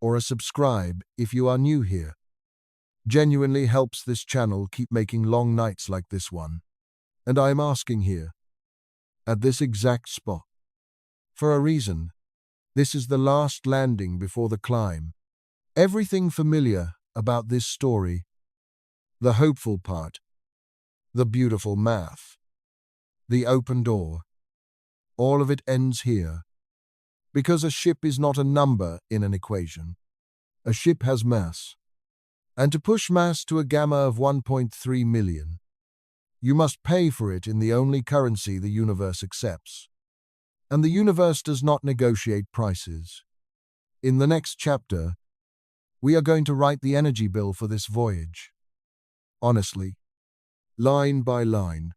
or a subscribe if you are new here genuinely helps this channel keep making long nights like this one. And I am asking here, at this exact spot, for a reason. This is the last landing before the climb. Everything familiar about this story, the hopeful part, the beautiful math, the open door, all of it ends here. Because a ship is not a number in an equation. A ship has mass. And to push mass to a gamma of 1.3 million, you must pay for it in the only currency the universe accepts. And the universe does not negotiate prices. In the next chapter, we are going to write the energy bill for this voyage. Honestly, line by line,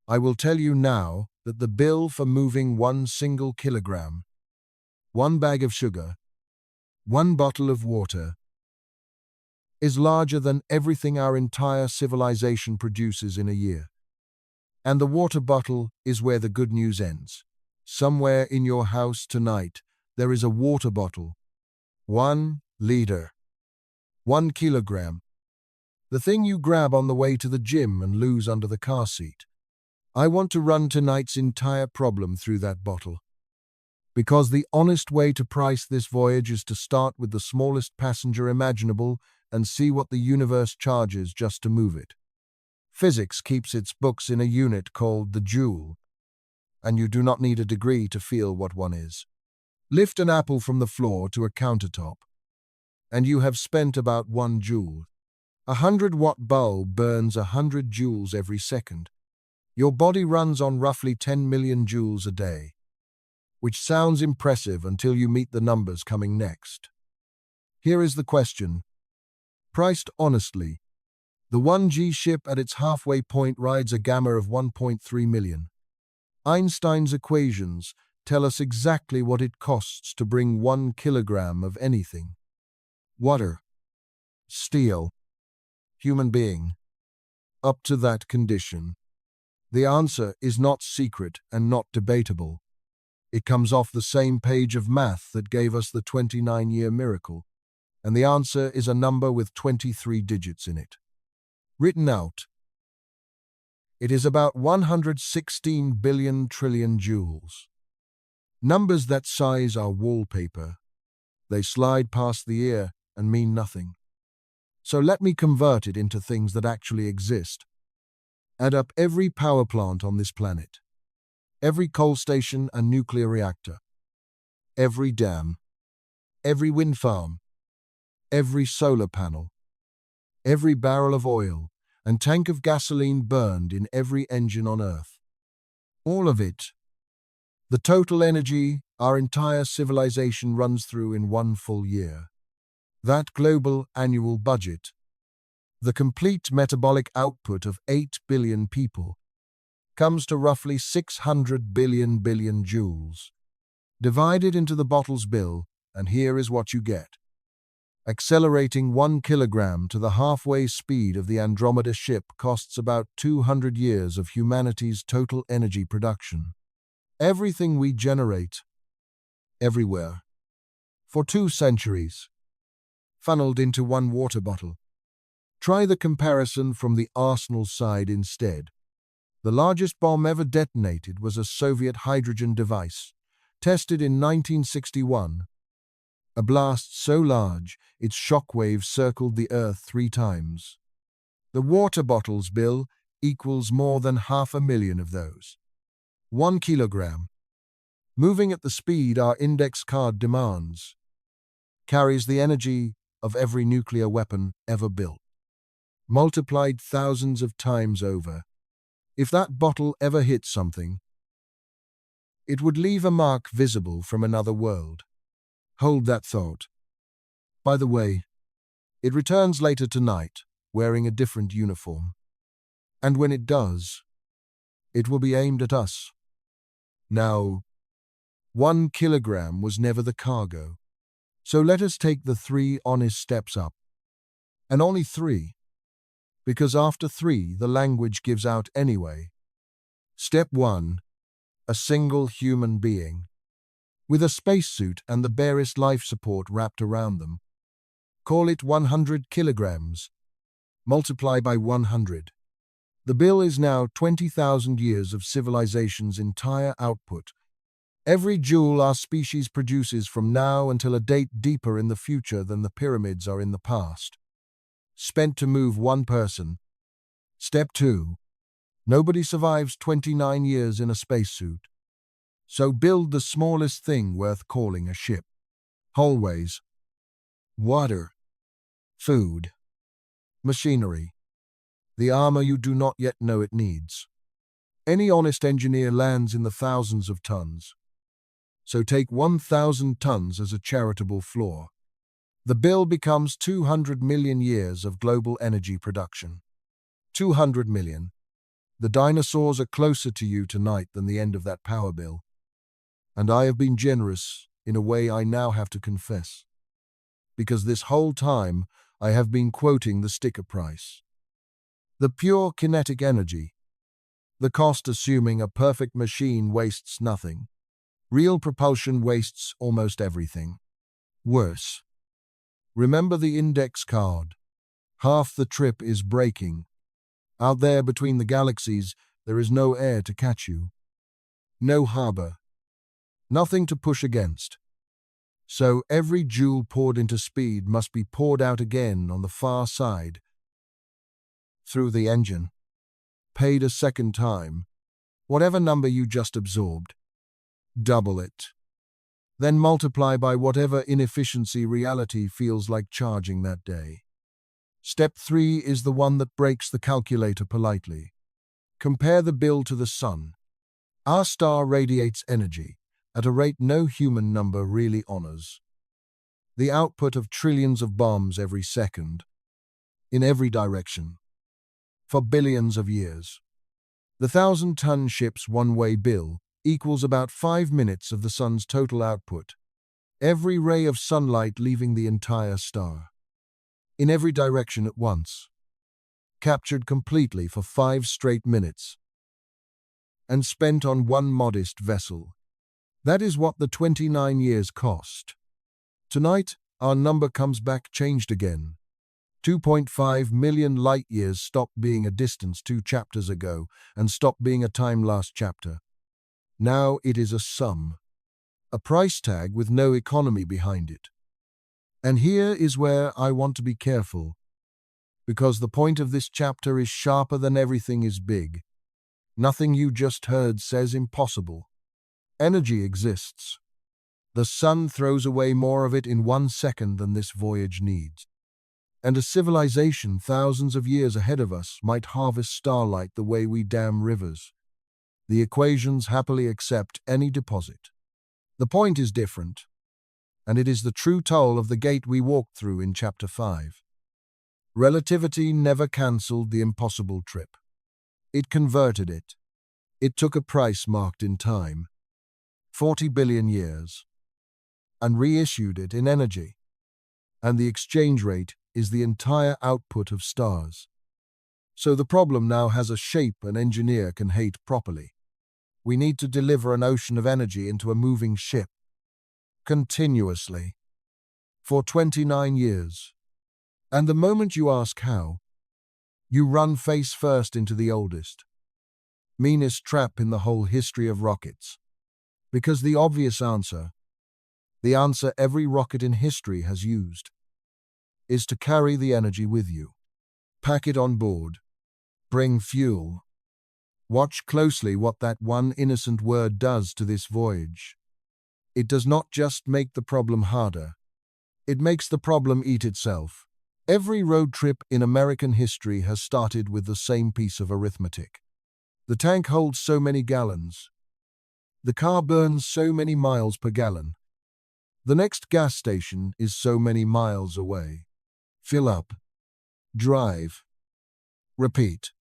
I will tell you now that the bill for moving 1 single kilogram, 1 bag of sugar, 1 bottle of water, is larger than everything our entire civilization produces in a year. And the water bottle is where the good news ends. Somewhere in your house tonight, there is a water bottle. 1 liter. 1 kilogram. The thing you grab on the way to the gym and lose under the car seat. I want to run tonight's entire problem through that bottle. Because the honest way to price this voyage is to start with the smallest passenger imaginable and see what the universe charges just to move it. Physics keeps its books in a unit called the joule, and you do not need a degree to feel what one is. Lift an apple from the floor to a countertop, and you have spent about 1 joule. A 100-watt bulb burns 100 joules every second. Your body runs on roughly 10 million joules a day, which sounds impressive until you meet the numbers coming next. Here is the question. Priced honestly, the 1G ship at its halfway point rides a gamma of 1.3 million. Einstein's equations tell us exactly what it costs to bring 1 kilogram of anything. Water, steel, human being, up to that condition. The answer is not secret and not debatable. It comes off the same page of math that gave us the 29-year miracle, and the answer is a number with 23 digits in it. Written out, it is about 116 billion trillion joules. Numbers that size are wallpaper. They slide past the ear and mean nothing. So let me convert it into things that actually exist. Add up every power plant on this planet, every coal station and nuclear reactor, every dam, every wind farm, every solar panel, every barrel of oil and tank of gasoline burned in every engine on Earth. All of it. The total energy our entire civilization runs through in 1 full year. That global annual budget, the complete metabolic output of 8 billion people, comes to roughly 600 billion joules. Divided into the bottle's bill, and here is what you get. Accelerating 1 kilogram to the halfway speed of the Andromeda ship costs about 200 years of humanity's total energy production. Everything we generate, everywhere, for 2 centuries, funneled into 1 water bottle. Try the comparison from the arsenal side instead. The largest bomb ever detonated was a Soviet hydrogen device, tested in 1961. A blast so large, its shock waves circled the Earth 3 times. The water bottle's bill equals more than 500,000 of those. 1 kilogram, moving at the speed our index card demands, carries the energy of every nuclear weapon ever built, multiplied thousands of times over. If that bottle ever hit something, it would leave a mark visible from another world. Hold that thought. By the way, it returns later tonight, wearing a different uniform. And when it does, it will be aimed at us. Now, 1 kilogram was never the cargo. So let us take the 3 honest steps up. And only 3. Because after 3, the language gives out anyway. Step 1. A single human being, with a spacesuit and the barest life support wrapped around them. Call it 100 kilograms. Multiply by 100. The bill is now 20,000 years of civilization's entire output. Every joule our species produces from now until a date deeper in the future than the pyramids are in the past. Spent to move one person. Step 2. Nobody survives 29 years in a spacesuit. So build the smallest thing worth calling a ship. Hallways, water, food, machinery, the armor you do not yet know it needs. Any honest engineer lands in the thousands of tons. So take 1,000 tons as a charitable floor. The bill becomes 200 million years of global energy production. 200 million. The dinosaurs are closer to you tonight than the end of that power bill. And I have been generous in a way I now have to confess. Because this whole time I have been quoting the sticker price. The pure kinetic energy. The cost assuming a perfect machine wastes nothing. Real propulsion wastes almost everything. Worse. Remember the index card. Half the trip is braking. Out there between the galaxies, there is no air to catch you. No harbor. Nothing to push against. So every joule poured into speed must be poured out again on the far side. Through the engine. Paid a second time. Whatever number you just absorbed. Double it. Then multiply by whatever inefficiency reality feels like charging that day. Step 3 is the one that breaks the calculator politely. Compare the bill to the sun. Our star radiates energy at a rate no human number really honors. The output of trillions of bombs every second, in every direction, for billions of years. The 1,000-ton ship's one-way bill equals about 5 minutes of the sun's total output, every ray of sunlight leaving the entire star. In every direction at once, captured completely for 5 straight minutes, and spent on one modest vessel. That is what the 29 years cost. Tonight, our number comes back changed again. 2.5 million light-years stopped being a distance 2 chapters ago and stopped being a time last chapter. Now it is a sum, a price tag with no economy behind it. And here is where I want to be careful, because the point of this chapter is sharper than everything is big. Nothing you just heard says impossible. Energy exists. The sun throws away more of it in 1 second than this voyage needs. And a civilization thousands of years ahead of us might harvest starlight the way we dam rivers. The equations happily accept any deposit. The point is different. And it is the true toll of the gate we walked through in Chapter 5. Relativity never cancelled the impossible trip. It converted it. It took a price marked in time, 40 billion years, and reissued it in energy. And the exchange rate is the entire output of stars. So the problem now has a shape an engineer can hate properly. We need to deliver an ocean of energy into a moving ship. Continuously. For 29 years. And the moment you ask how, you run face first into the oldest, meanest trap in the whole history of rockets. Because the obvious answer, the answer every rocket in history has used, is to carry the energy with you. Pack it on board. Bring fuel. Watch closely what that one innocent word does to this voyage. It does not just make the problem harder. It makes the problem eat itself. Every road trip in American history has started with the same piece of arithmetic. The tank holds so many gallons. The car burns so many miles per gallon. The next gas station is so many miles away. Fill up, drive, repeat.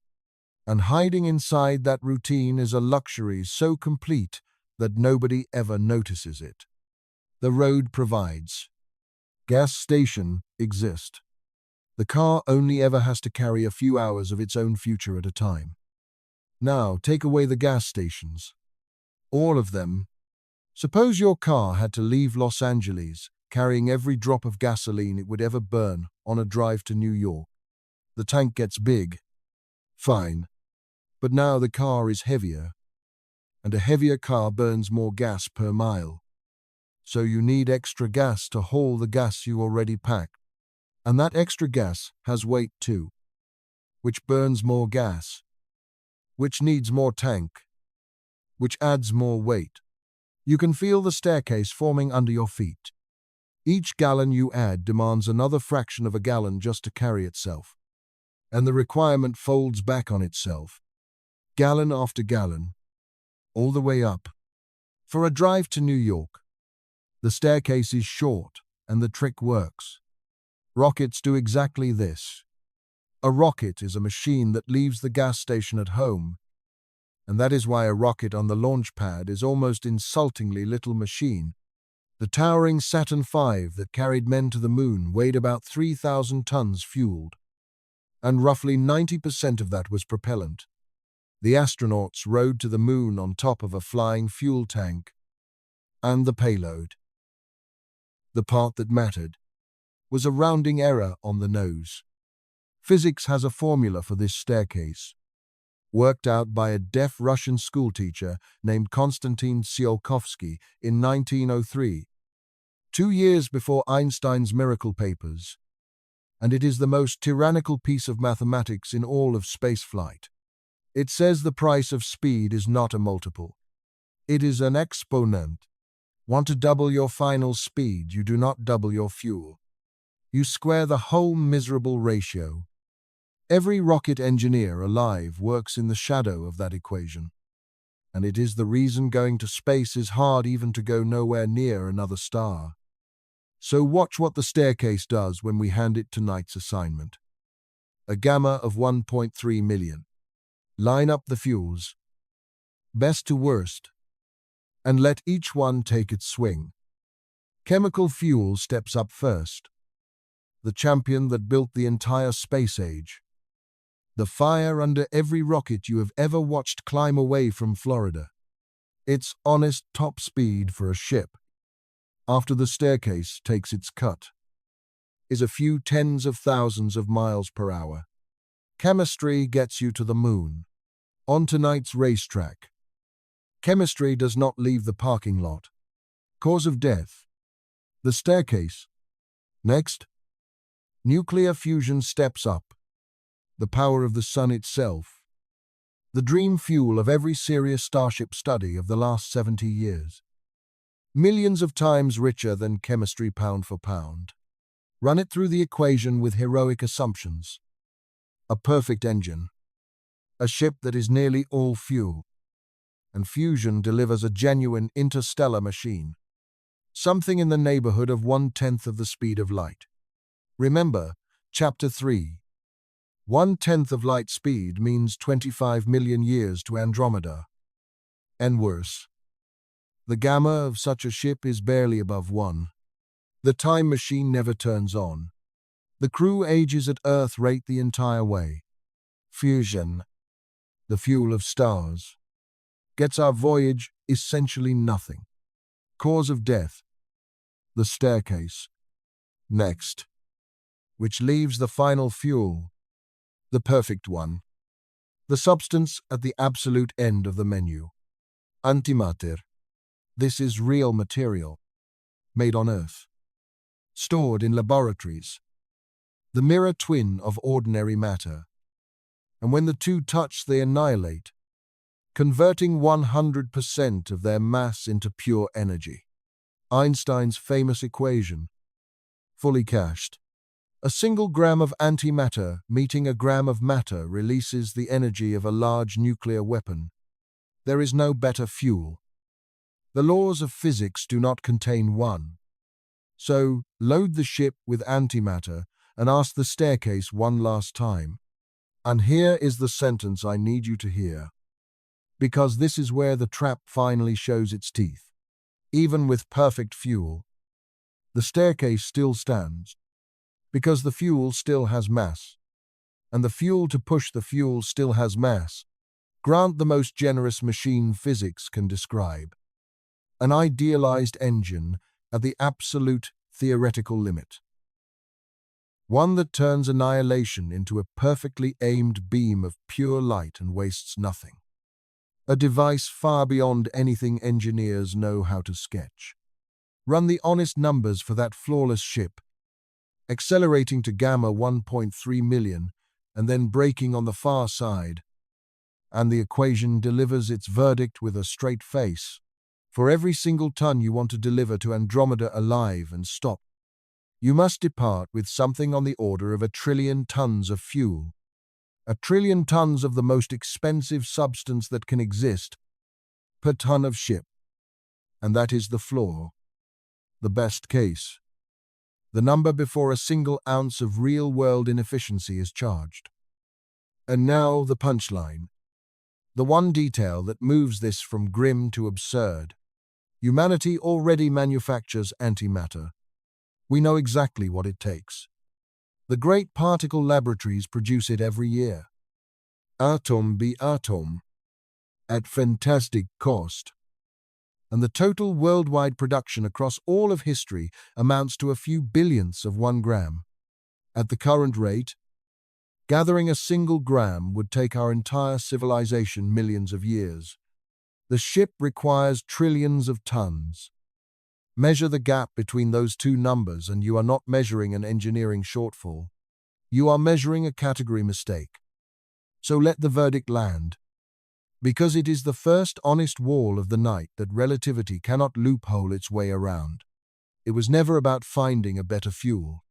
And hiding inside that routine is a luxury so complete that nobody ever notices it. The road provides. Gas station exist. The car only ever has to carry a few hours of its own future at a time. Now, take away the gas stations. All of them. Suppose your car had to leave Los Angeles, carrying every drop of gasoline it would ever burn on a drive to New York. The tank gets big. Fine. But now the car is heavier, and a heavier car burns more gas per mile. So you need extra gas to haul the gas you already packed. And that extra gas has weight too, which burns more gas, which needs more tank, which adds more weight. You can feel the staircase forming under your feet. Each gallon you add demands another fraction of a gallon just to carry itself. And the requirement folds back on itself. Gallon after gallon, all the way up. For a drive to New York, the staircase is short and the trick works. Rockets do exactly this. A rocket is a machine that leaves the gas station at home, and that is why a rocket on the launch pad is almost insultingly little machine. The towering Saturn V that carried men to the moon weighed about 3,000 tons fueled, and roughly 90% of that was propellant. The astronauts rode to the moon on top of a flying fuel tank, and the payload. The part that mattered was a rounding error on the nose. Physics has a formula for this staircase, worked out by a deaf Russian schoolteacher named Konstantin Tsiolkovsky in 1903, 2 years before Einstein's miracle papers, and it is the most tyrannical piece of mathematics in all of spaceflight. It says the price of speed is not a multiple. It is an exponent. Want to double your final speed, you do not double your fuel. You square the whole miserable ratio. Every rocket engineer alive works in the shadow of that equation. And it is the reason going to space is hard even to go nowhere near another star. So watch what the staircase does when we hand it tonight's assignment. A gamma of 1.3 million. Line up the fuels, best to worst, and let each one take its swing. Chemical fuel steps up first. The champion that built the entire space age. The fire under every rocket you have ever watched climb away from Florida. Its honest top speed for a ship, after the staircase takes its cut, is a few tens of thousands of miles per hour. Chemistry gets you to the moon. On tonight's racetrack, chemistry does not leave the parking lot. Cause of death, the staircase. Next, nuclear fusion steps up. The power of the sun itself. The dream fuel of every serious starship study of the last 70 years. Millions of times richer than chemistry pound for pound. Run it through the equation with heroic assumptions. A perfect engine. A ship that is nearly all fuel. And fusion delivers a genuine interstellar machine. Something in the neighborhood of 1/10 of the speed of light. Remember, Chapter 3. 1/10 of light speed means 25 million years to Andromeda. And worse. The gamma of such a ship is barely above 1. The time machine never turns on. The crew ages at Earth rate the entire way. Fusion, the fuel of stars, gets our voyage essentially nothing. Cause of death, the staircase. Next, which leaves the final fuel, the perfect one, the substance at the absolute end of the menu. Antimatter. This is real material, made on Earth, stored in laboratories, the mirror twin of ordinary matter. And when the two touch, they annihilate. converting 100% of their mass into pure energy. Einstein's famous equation, fully cached. A single gram of antimatter meeting a gram of matter releases the energy of a large nuclear weapon. There is no better fuel. The laws of physics do not contain one. So, load the ship with antimatter and ask the staircase one last time. And here is the sentence I need you to hear. Because this is where the trap finally shows its teeth. Even with perfect fuel, the staircase still stands. Because the fuel still has mass. And the fuel to push the fuel still has mass. Grant the most generous machine physics can describe. An idealized engine at the absolute theoretical limit. One that turns annihilation into a perfectly aimed beam of pure light and wastes nothing. A device far beyond anything engineers know how to sketch. Run the honest numbers for that flawless ship, accelerating to gamma 1.3 million and then braking on the far side, and the equation delivers its verdict with a straight face. For every single ton you want to deliver to Andromeda alive and stop, you must depart with something on the order of 1 trillion tons of fuel. 1 trillion tons of the most expensive substance that can exist per ton of ship. And that is the floor, the best case. The number before a single ounce of real-world inefficiency is charged. And now the punchline. The one detail that moves this from grim to absurd. Humanity already manufactures antimatter. We know exactly what it takes. The great particle laboratories produce it every year. Atom by atom. At fantastic cost. And the total worldwide production across all of history amounts to a few billionths of 1 gram. At the current rate, gathering a single gram would take our entire civilization millions of years. The ship requires trillions of tons. Measure the gap between those two numbers and you are not measuring an engineering shortfall. You are measuring a category mistake. So let the verdict land. Because it is the first honest wall of the night that relativity cannot loophole its way around. It was never about finding a better fuel.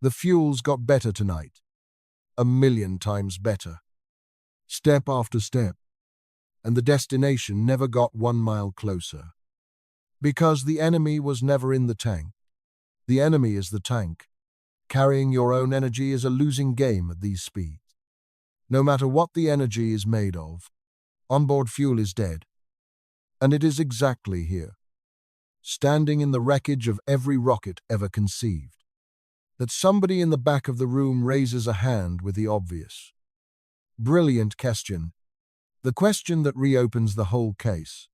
The fuels got better tonight. 1,000,000 times better. Step after step. And the destination never got 1 mile closer. Because the enemy was never in the tank. The enemy is the tank. Carrying your own energy is a losing game at these speeds. No matter what the energy is made of, onboard fuel is dead. And it is exactly here, standing in the wreckage of every rocket ever conceived, that somebody in the back of the room raises a hand with the obvious. Brilliant question. The question that reopens the whole case.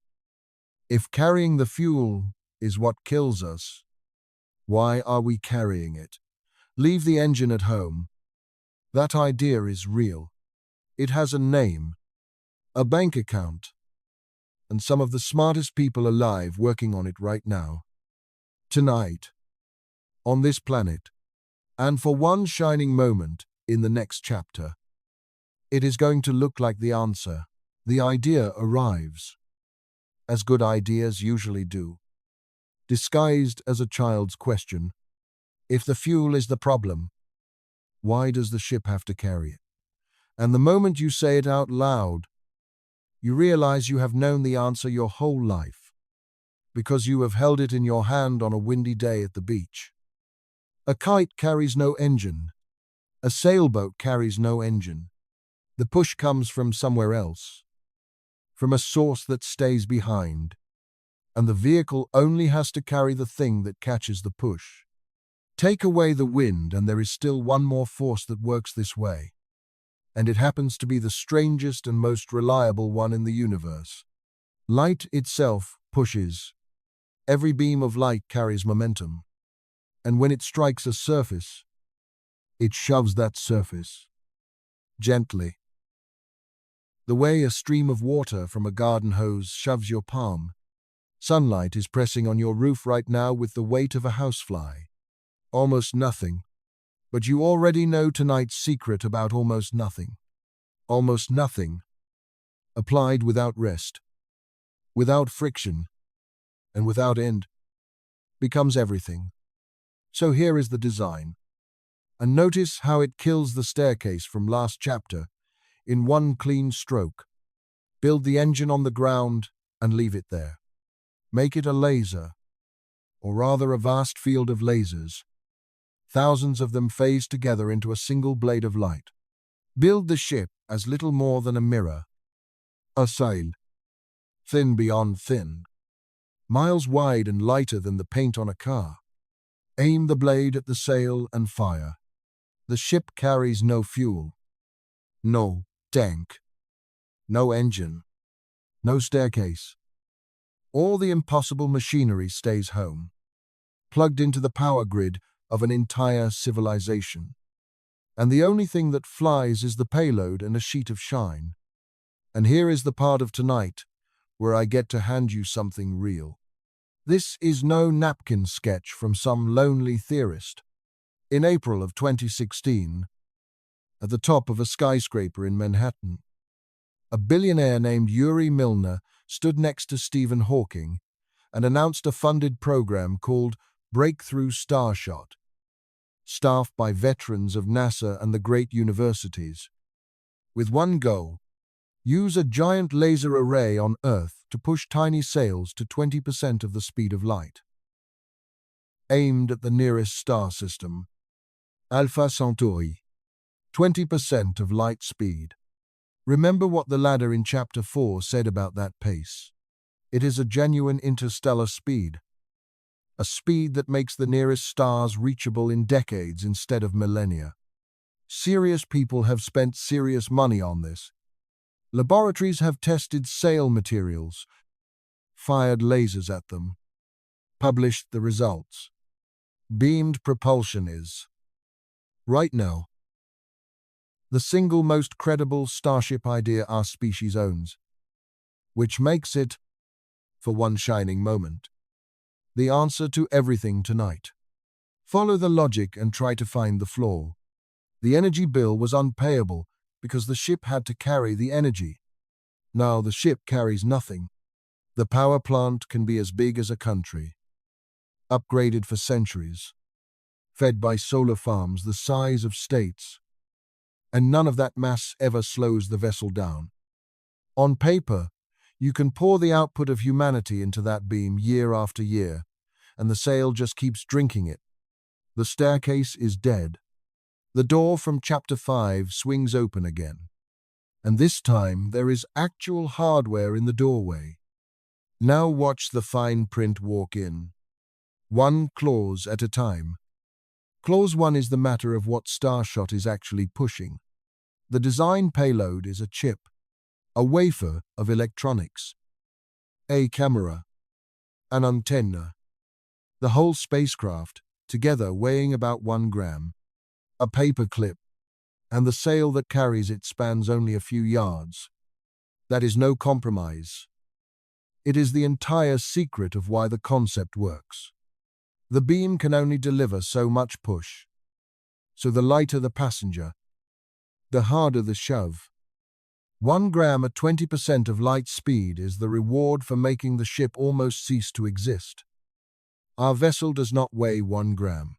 If carrying the fuel is what kills us, why are we carrying it? Leave the engine at home. That idea is real. It has a name, a bank account, and some of the smartest people alive working on it right now. Tonight, on this planet, and for one shining moment in the next chapter, it is going to look like the answer. The idea arrives, as good ideas usually do, disguised as a child's question. If the fuel is the problem, why does the ship have to carry it? And the moment you say it out loud, you realize you have known the answer your whole life, because you have held it in your hand on a windy day at the beach. A kite carries no engine. A sailboat carries no engine. The push comes from somewhere else, from a source that stays behind, and the vehicle only has to carry the thing that catches the push. Take away the wind and there is still one more force that works this way, and it happens to be the strangest and most reliable one in the universe. Light itself pushes. Every beam of light carries momentum, and when it strikes a surface, it shoves that surface gently. The way a stream of water from a garden hose shoves your palm. Sunlight is pressing on your roof right now with the weight of a housefly. Almost nothing. But you already know tonight's secret about almost nothing. Almost nothing. applied without rest, without friction, and without end, becomes everything. So here is the design. And notice how it kills the staircase from last chapter in one clean stroke. Build the engine on the ground and leave it there. Make it a laser, or rather a vast field of lasers. Thousands of them phase together into a single blade of light. Build the ship as little more than a mirror, a sail, thin beyond thin, miles wide and lighter than the paint on a car. Aim the blade at the sail and fire. The ship carries no fuel, no tank, no engine, no staircase. All the impossible machinery stays home, plugged into the power grid of an entire civilization. And the only thing that flies is the payload and a sheet of shine. And here is the part of tonight where I get to hand you something real. This is no napkin sketch from some lonely theorist. In April of 2016, at the top of a skyscraper in Manhattan, a billionaire named Yuri Milner stood next to Stephen Hawking and announced a funded program called Breakthrough Starshot, staffed by veterans of NASA and the great universities, with one goal: use a giant laser array on Earth to push tiny sails to 20% of the speed of light. Aimed at the nearest star system, Alpha Centauri, 20% of light speed. Remember what the ladder in Chapter 4 said about that pace. It is a genuine interstellar speed, a speed that makes the nearest stars reachable in decades instead of millennia. Serious people have spent serious money on this. Laboratories have tested sail materials, fired lasers at them, published the results. Beamed propulsion is, right now, the single most credible starship idea our species owns, which makes it, for one shining moment, the answer to everything tonight. Follow the logic and try to find the flaw. The energy bill was unpayable because the ship had to carry the energy. Now the ship carries nothing. The power plant can be as big as a country, upgraded for centuries, fed by solar farms the size of states, and none of that mass ever slows the vessel down. On paper, you can pour the output of humanity into that beam year after year, and the sail just keeps drinking it. The staircase is dead. The door from Chapter 5 swings open again, and this time there is actual hardware in the doorway. Now watch the fine print walk in, one clause at a time. Clause 1 is the matter of what Starshot is actually pushing. The design payload is a chip, a wafer of electronics, a camera, an antenna, the whole spacecraft, together weighing about 1 gram, a paper clip, and the sail that carries it spans only a few yards. That is no compromise. It is the entire secret of why the concept works. The beam can only deliver so much push, so the lighter the passenger, the harder the shove. 1 gram at 20% of light speed is the reward for making the ship almost cease to exist. Our vessel does not weigh 1 gram.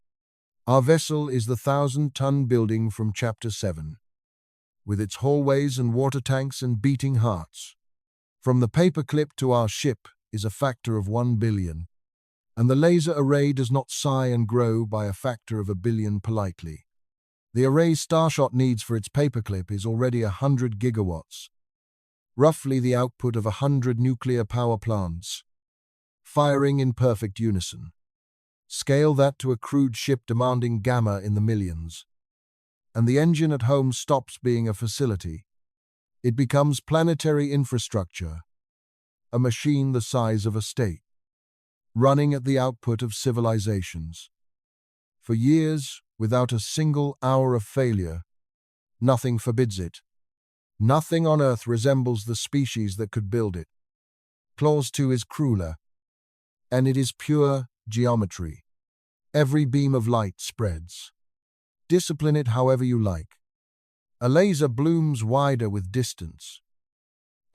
Our vessel is the 1,000-ton building from Chapter 7, with its hallways and water tanks and beating hearts. From the paperclip to our ship is a factor of 1 billion, and the laser array does not sigh and grow by a factor of 1 billion politely. The array Starshot needs for its paperclip is already 100 gigawatts, roughly the output of 100 nuclear power plants, firing in perfect unison. Scale that to a crude ship demanding gamma in the millions, and the engine at home stops being a facility. It becomes planetary infrastructure, a machine the size of a state, running at the output of civilizations. For years, without a single hour of failure, nothing forbids it. Nothing on Earth resembles the species that could build it. Clause 2 is crueler, and it is pure geometry. Every beam of light spreads. Discipline it however you like. A laser blooms wider with distance.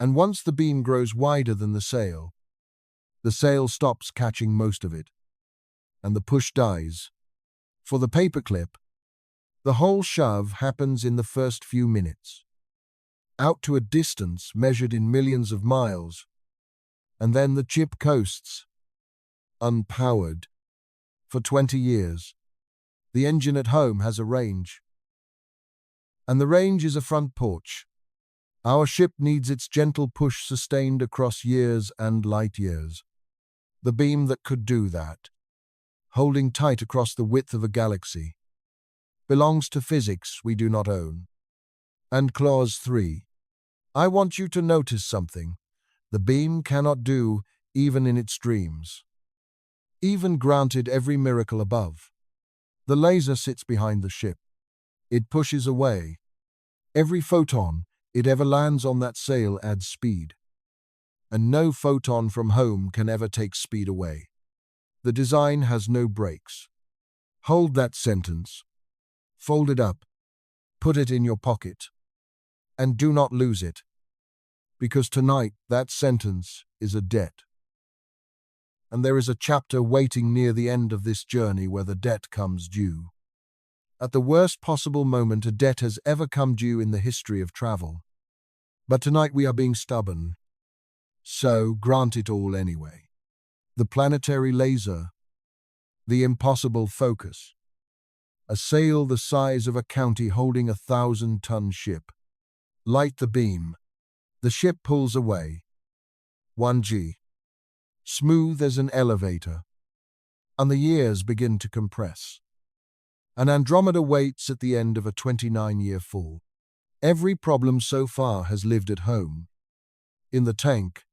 And once the beam grows wider than the sail stops catching most of it, and the push dies. For the paperclip, the whole shove happens in the first few minutes, out to a distance measured in millions of miles, and then the ship coasts, unpowered, for 20 years. The engine at home has a range, and the range is a front porch. Our ship needs its gentle push sustained across years and light years. The beam that could do that, holding tight across the width of a galaxy, belongs to physics we do not own. And Clause 3. I want you to notice something the beam cannot do even in its dreams. Even granted every miracle above. The laser sits behind the ship. It pushes away. Every photon it ever lands on that sail adds speed. And no photon from home can ever take speed away. The design has no brakes. Hold that sentence. Fold it up. Put it in your pocket. And do not lose it. Because tonight that sentence is a debt. And there is a chapter waiting near the end of this journey where the debt comes due. At the worst possible moment a debt has ever come due in the history of travel. But tonight we are being stubborn. So grant it all anyway. The planetary laser. The impossible focus. A sail the size of a county holding a 1,000-ton ship. Light the beam. The ship pulls away. 1G. Smooth as an elevator. And the years begin to compress. And Andromeda waits at the end of a 29-year fall. Every problem so far has lived at home. In the tank.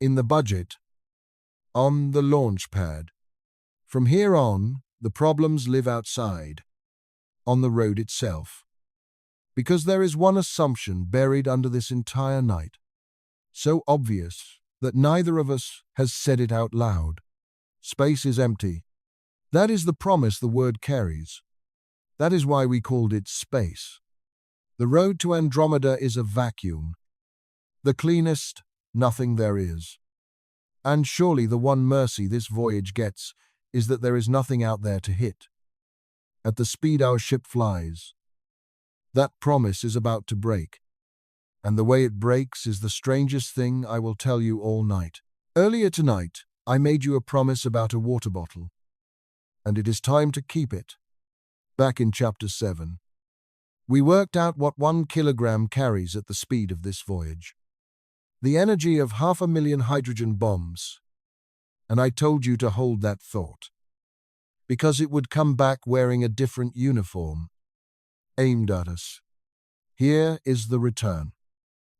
In the budget. On the launch pad. From here on, the problems live outside. On the road itself. Because there is one assumption buried under this entire night. So obvious that neither of us has said it out loud. Space is empty. That is the promise the word carries. That is why we called it space. The road to Andromeda is a vacuum. The cleanest nothing there is. And surely the one mercy this voyage gets is that there is nothing out there to hit. At the speed our ship flies, that promise is about to break. And the way it breaks is the strangest thing I will tell you all night. Earlier tonight, I made you a promise about a water bottle. And it is time to keep it. Back in Chapter 7. We worked out what 1 kilogram carries at the speed of this voyage. The energy of 500,000 hydrogen bombs. And I told you to hold that thought. Because it would come back wearing a different uniform. Aimed at us. Here is the return.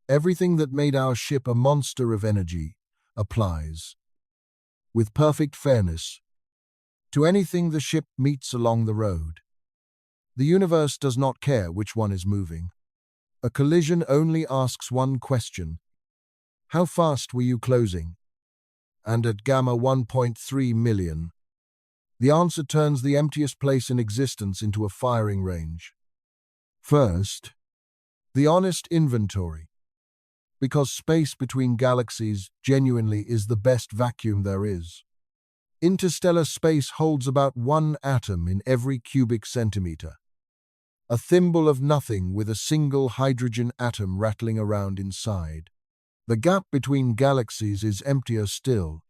Everything that made our ship a monster of energy applies, with perfect fairness, to anything the ship meets along the road. The universe does not care which one is moving. A collision only asks one question. How fast were you closing? And at gamma 1.3 million. The answer turns the emptiest place in existence into a firing range. First, the honest inventory. Because space between galaxies genuinely is the best vacuum there is. Interstellar space holds about 1 atom in every cubic centimeter. A thimble of nothing with a single hydrogen atom rattling around inside. The gap between galaxies is emptier still,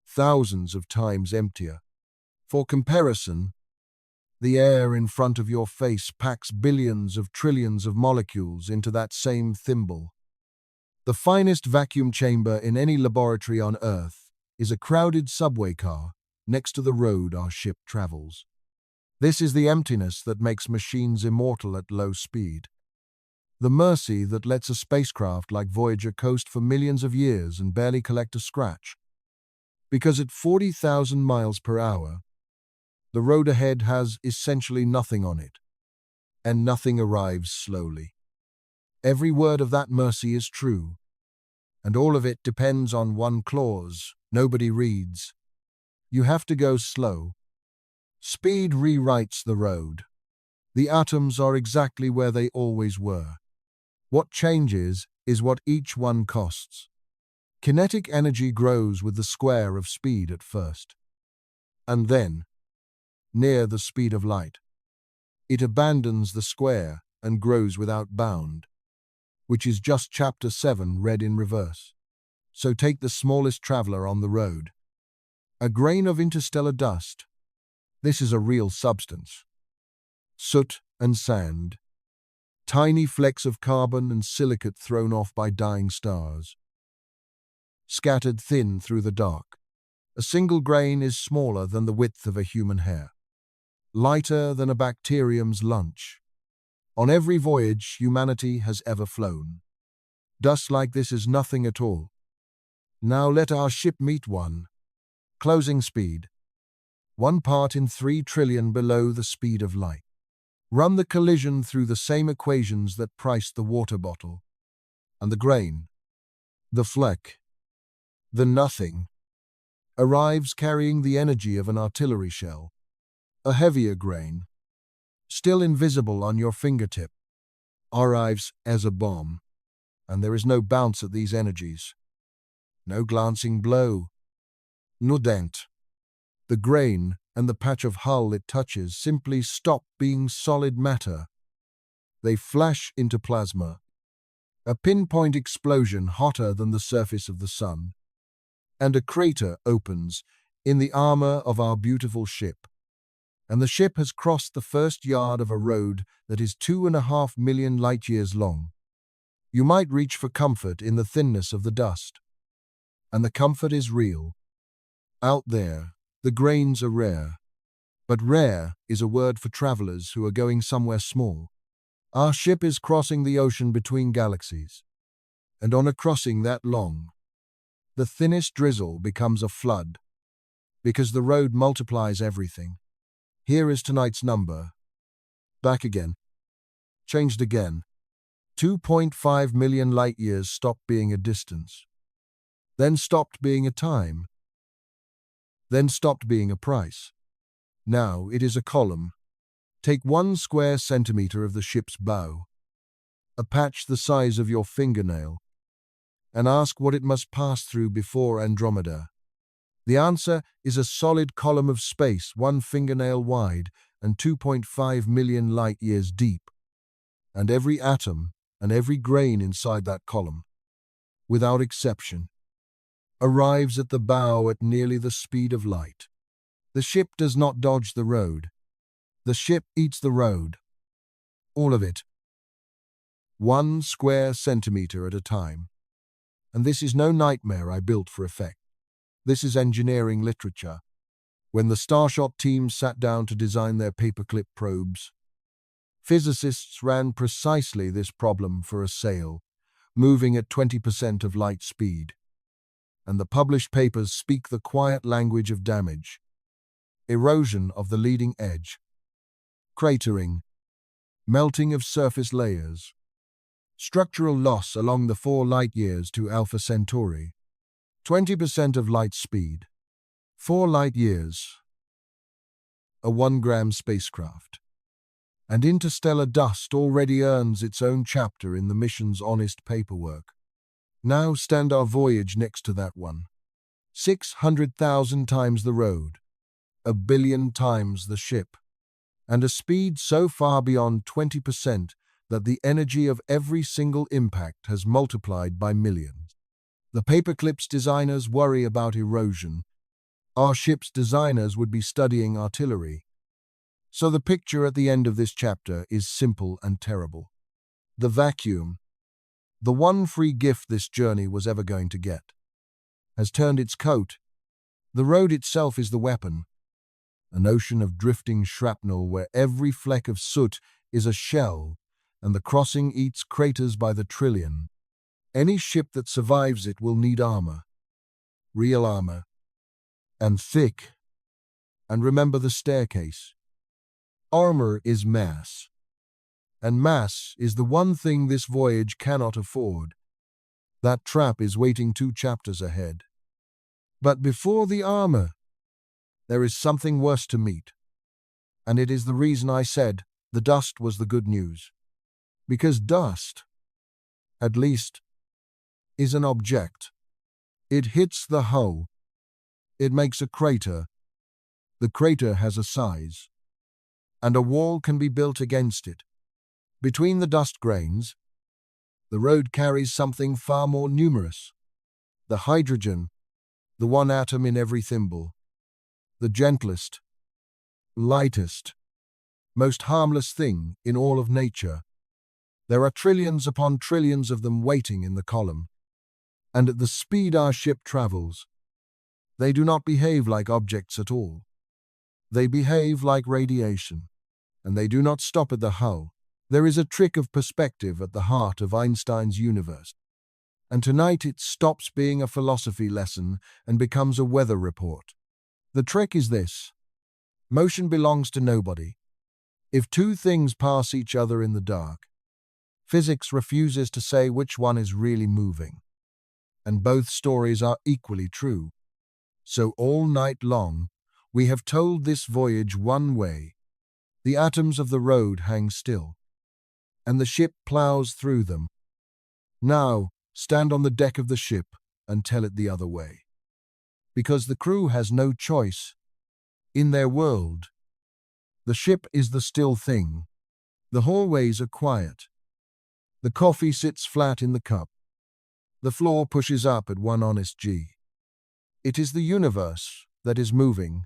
thousands of times emptier. For comparison, the air in front of your face packs billions of trillions of molecules into that same thimble. The finest vacuum chamber in any laboratory on Earth is a crowded subway car next to the road our ship travels. This is the emptiness that makes machines immortal at low speed. The mercy that lets a spacecraft like Voyager coast for millions of years and barely collect a scratch. Because at 40,000 miles per hour, the road ahead has essentially nothing on it, and nothing arrives slowly. Every word of that mercy is true, and all of it depends on one clause nobody reads. You have to go slow. Speed rewrites the road. The atoms are exactly where they always were. What changes is what each one costs. Kinetic energy grows with the square of speed at first, and then, near the speed of light, it abandons the square and grows without bound, which is just chapter 7 read in reverse. So take the smallest traveler on the road. A grain of interstellar dust. This is a real substance. Soot and sand. Tiny flecks of carbon and silicate thrown off by dying stars. Scattered thin through the dark. A single grain is smaller than the width of a human hair. Lighter than a bacterium's lunch. On every voyage humanity has ever flown. Dust like this is nothing at all. Now let our ship meet one. Closing speed. 1 part in 3 trillion below the speed of light. Run the collision through the same equations that priced the water bottle. And the grain, the fleck, the nothing, arrives carrying the energy of an artillery shell. A heavier grain, still invisible on your fingertip, arrives as a bomb. And there is no bounce at these energies. No glancing blow. No dent. The grain and the patch of hull it touches simply stop being solid matter. They flash into plasma. A pinpoint explosion hotter than the surface of the sun. And a crater opens in the armor of our beautiful ship. And the ship has crossed the first yard of a road that is 2.5 million light-years long. You might reach for comfort in the thinness of the dust. And the comfort is real. Out there, the grains are rare. But rare is a word for travelers who are going somewhere small. Our ship is crossing the ocean between galaxies. And on a crossing that long, the thinnest drizzle becomes a flood. Because the road multiplies everything. Here is tonight's number. Back again. Changed again. 2.5 million light-years stopped being a distance. Then stopped being a time. Then stopped being a price. Now it is a column. Take 1 square centimeter of the ship's bow, a patch the size of your fingernail, and ask what it must pass through before Andromeda. The answer is a solid column of space 1 fingernail wide and 2.5 million light-years deep, and every atom and every grain inside that column, without exception, arrives at the bow at nearly the speed of light. The ship does not dodge the road. The ship eats the road. All of it. 1 square centimeter at a time. And this is no nightmare I built for effect. This is engineering literature. When the Starshot team sat down to design their paperclip probes, physicists ran precisely this problem for a sail, moving at 20% of light speed. And the published papers speak the quiet language of damage. Erosion of the leading edge. Cratering. Melting of surface layers. Structural loss along the 4 light-years to Alpha Centauri. 20% of light speed. 4 light-years. A 1-gram spacecraft. And interstellar dust already earns its own chapter in the mission's honest paperwork. Now stand our voyage next to that one. 600,000 times the road. 1 billion times the ship. And a speed so far beyond 20% that the energy of every single impact has multiplied by millions. The paperclip's designers worry about erosion. Our ship's designers would be studying artillery. So the picture at the end of this chapter is simple and terrible. The vacuum, the one free gift this journey was ever going to get, has turned its coat. The road itself is the weapon. An ocean of drifting shrapnel where every fleck of soot is a shell and the crossing eats craters by the trillion. Any ship that survives it will need armor. Real armor. And thick. And remember the staircase. Armor is mass. And mass is the one thing this voyage cannot afford. That trap is waiting 2 chapters ahead. But before the armor, there is something worse to meet. And it is the reason I said the dust was the good news. Because dust at least, is an object. It hits the hull. It makes a crater. The crater has a size, and a wall can be built against it. Between the dust grains, the road carries something far more numerous. The hydrogen, the one atom in every thimble. The gentlest, lightest, most harmless thing in all of nature. There are trillions upon trillions of them waiting in the column. And at the speed our ship travels, they do not behave like objects at all. They behave like radiation, and they do not stop at the hull. There is a trick of perspective at the heart of Einstein's universe. And tonight it stops being a philosophy lesson and becomes a weather report. The trick is this: motion belongs to nobody. If two things pass each other in the dark, physics refuses to say which one is really moving. And both stories are equally true. So all night long, we have told this voyage one way. The atoms of the road hang still, and the ship plows through them. Now, stand on the deck of the ship and tell it the other way. Because the crew has no choice. In their world, the ship is the still thing. The hallways are quiet. The coffee sits flat in the cup. The floor pushes up at one honest G. It is the universe that is moving,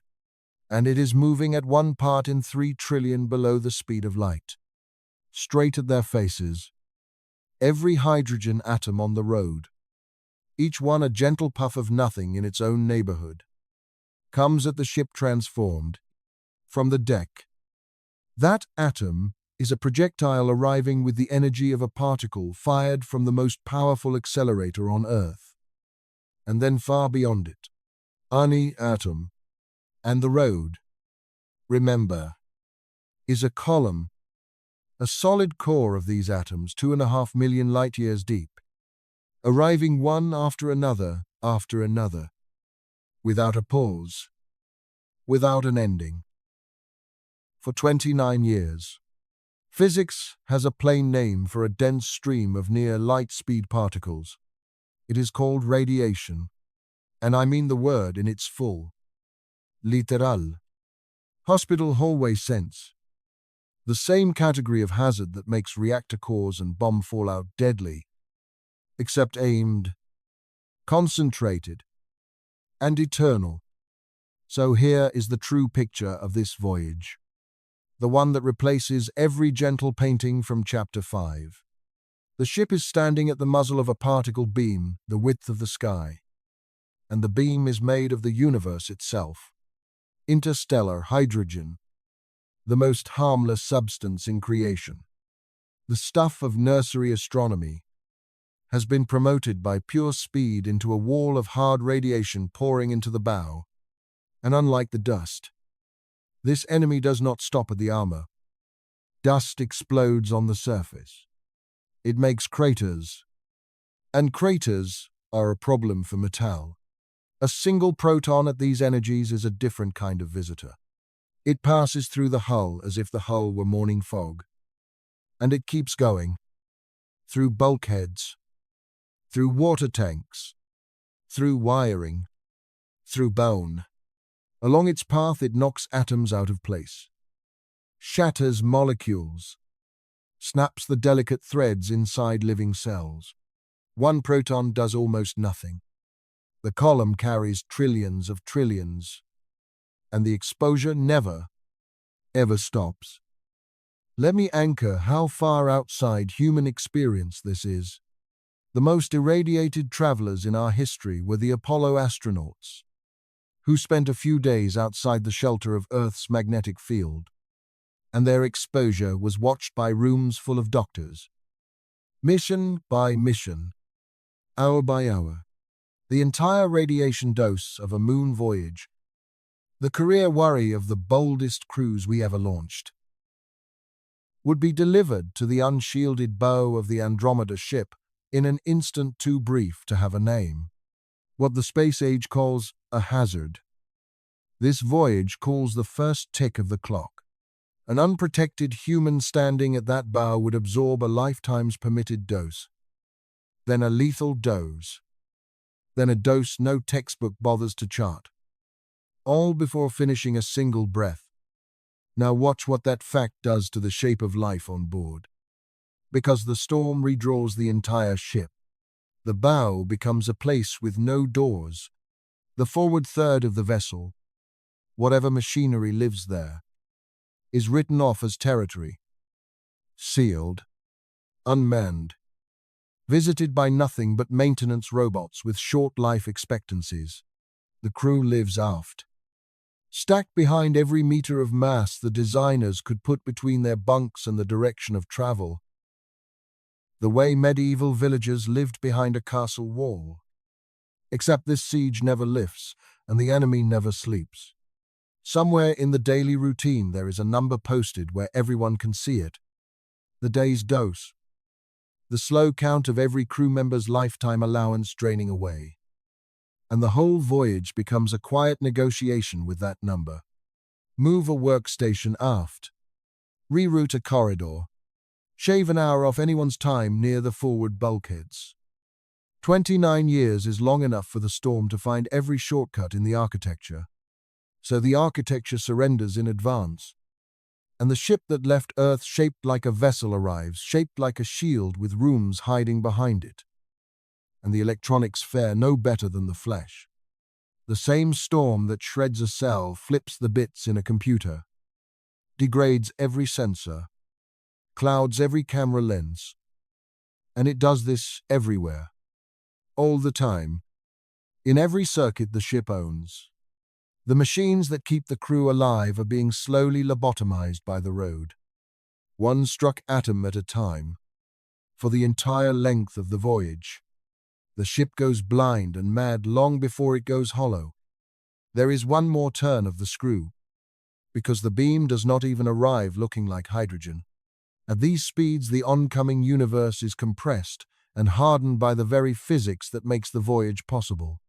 and it is moving at 1 part in 3 trillion below the speed of light. Straight at their faces, every hydrogen atom on the road, each one a gentle puff of nothing in its own neighborhood, comes at the ship transformed, from the deck. That atom is a projectile arriving with the energy of a particle fired from the most powerful accelerator on Earth. And then far beyond it, any atom, and the road, remember, is a column, a solid core of these atoms 2.5 million light-years deep, arriving one after another, without a pause, without an ending. For 29 years, physics has a plain name for a dense stream of near light-speed particles. It is called radiation, and I mean the word in its full, literal, hospital hallway sense. The same category of hazard that makes reactor cores and bomb fallout deadly, except aimed, concentrated, and eternal. So here is the true picture of this voyage, the one that replaces every gentle painting from Chapter 5. The ship is standing at the muzzle of a particle beam the width of the sky, and the beam is made of the universe itself. Interstellar hydrogen, the most harmless substance in creation. The stuff of nursery astronomy has been promoted by pure speed into a wall of hard radiation pouring into the bow, and unlike the dust, this enemy does not stop at the armor. Dust explodes on the surface. It makes craters, and craters are a problem for metal. A single proton at these energies is a different kind of visitor. It passes through the hull as if the hull were morning fog. And it keeps going, through bulkheads, through water tanks, through wiring, through bone. Along its path it knocks atoms out of place, shatters molecules, snaps the delicate threads inside living cells. One proton does almost nothing. The column carries trillions of trillions, and the exposure never, ever stops. Let me anchor how far outside human experience this is. The most irradiated travelers in our history were the Apollo astronauts, who spent a few days outside the shelter of Earth's magnetic field, and their exposure was watched by rooms full of doctors. Mission by mission, hour by hour, the entire radiation dose of a moon voyage, the career worry of the boldest cruise we ever launched, would be delivered to the unshielded bow of the Andromeda ship in an instant too brief to have a name. What the space age calls a hazard, this voyage calls the first tick of the clock. An unprotected human standing at that bow would absorb a lifetime's permitted dose. then a lethal dose, then a dose no textbook bothers to chart, all before finishing a single breath. Now watch what that fact does to the shape of life on board. Because the storm redraws the entire ship. The bow becomes a place with no doors. The forward third of the vessel, whatever machinery lives there, is written off as territory, sealed, unmanned, visited by nothing but maintenance robots with short life expectancies. The crew lives aft. Stacked behind every meter of mass the designers could put between their bunks and the direction of travel. The way medieval villagers lived behind a castle wall. Except this siege never lifts, and the enemy never sleeps. Somewhere in the daily routine there is a number posted where everyone can see it. The day's dose. The slow count of every crew member's lifetime allowance draining away. And the whole voyage becomes a quiet negotiation with that number. Move a workstation aft. Reroute a corridor. Shave an hour off anyone's time near the forward bulkheads. 29 years is long enough for the storm to find every shortcut in the architecture. So the architecture surrenders in advance. And the ship that left Earth shaped like a vessel arrives, shaped like a shield with rooms hiding behind it. And the electronics fare no better than the flesh. The same storm that shreds a cell, flips the bits in a computer, degrades every sensor, clouds every camera lens. And it does this everywhere, all the time, in every circuit the ship owns. The machines that keep the crew alive are being slowly lobotomized by the road, one struck atom at a time, for the entire length of the voyage. The ship goes blind and mad long before it goes hollow. There is one more turn of the screw, because the beam does not even arrive looking like hydrogen. At these speeds, the oncoming universe is compressed and hardened by the very physics that makes the voyage possible.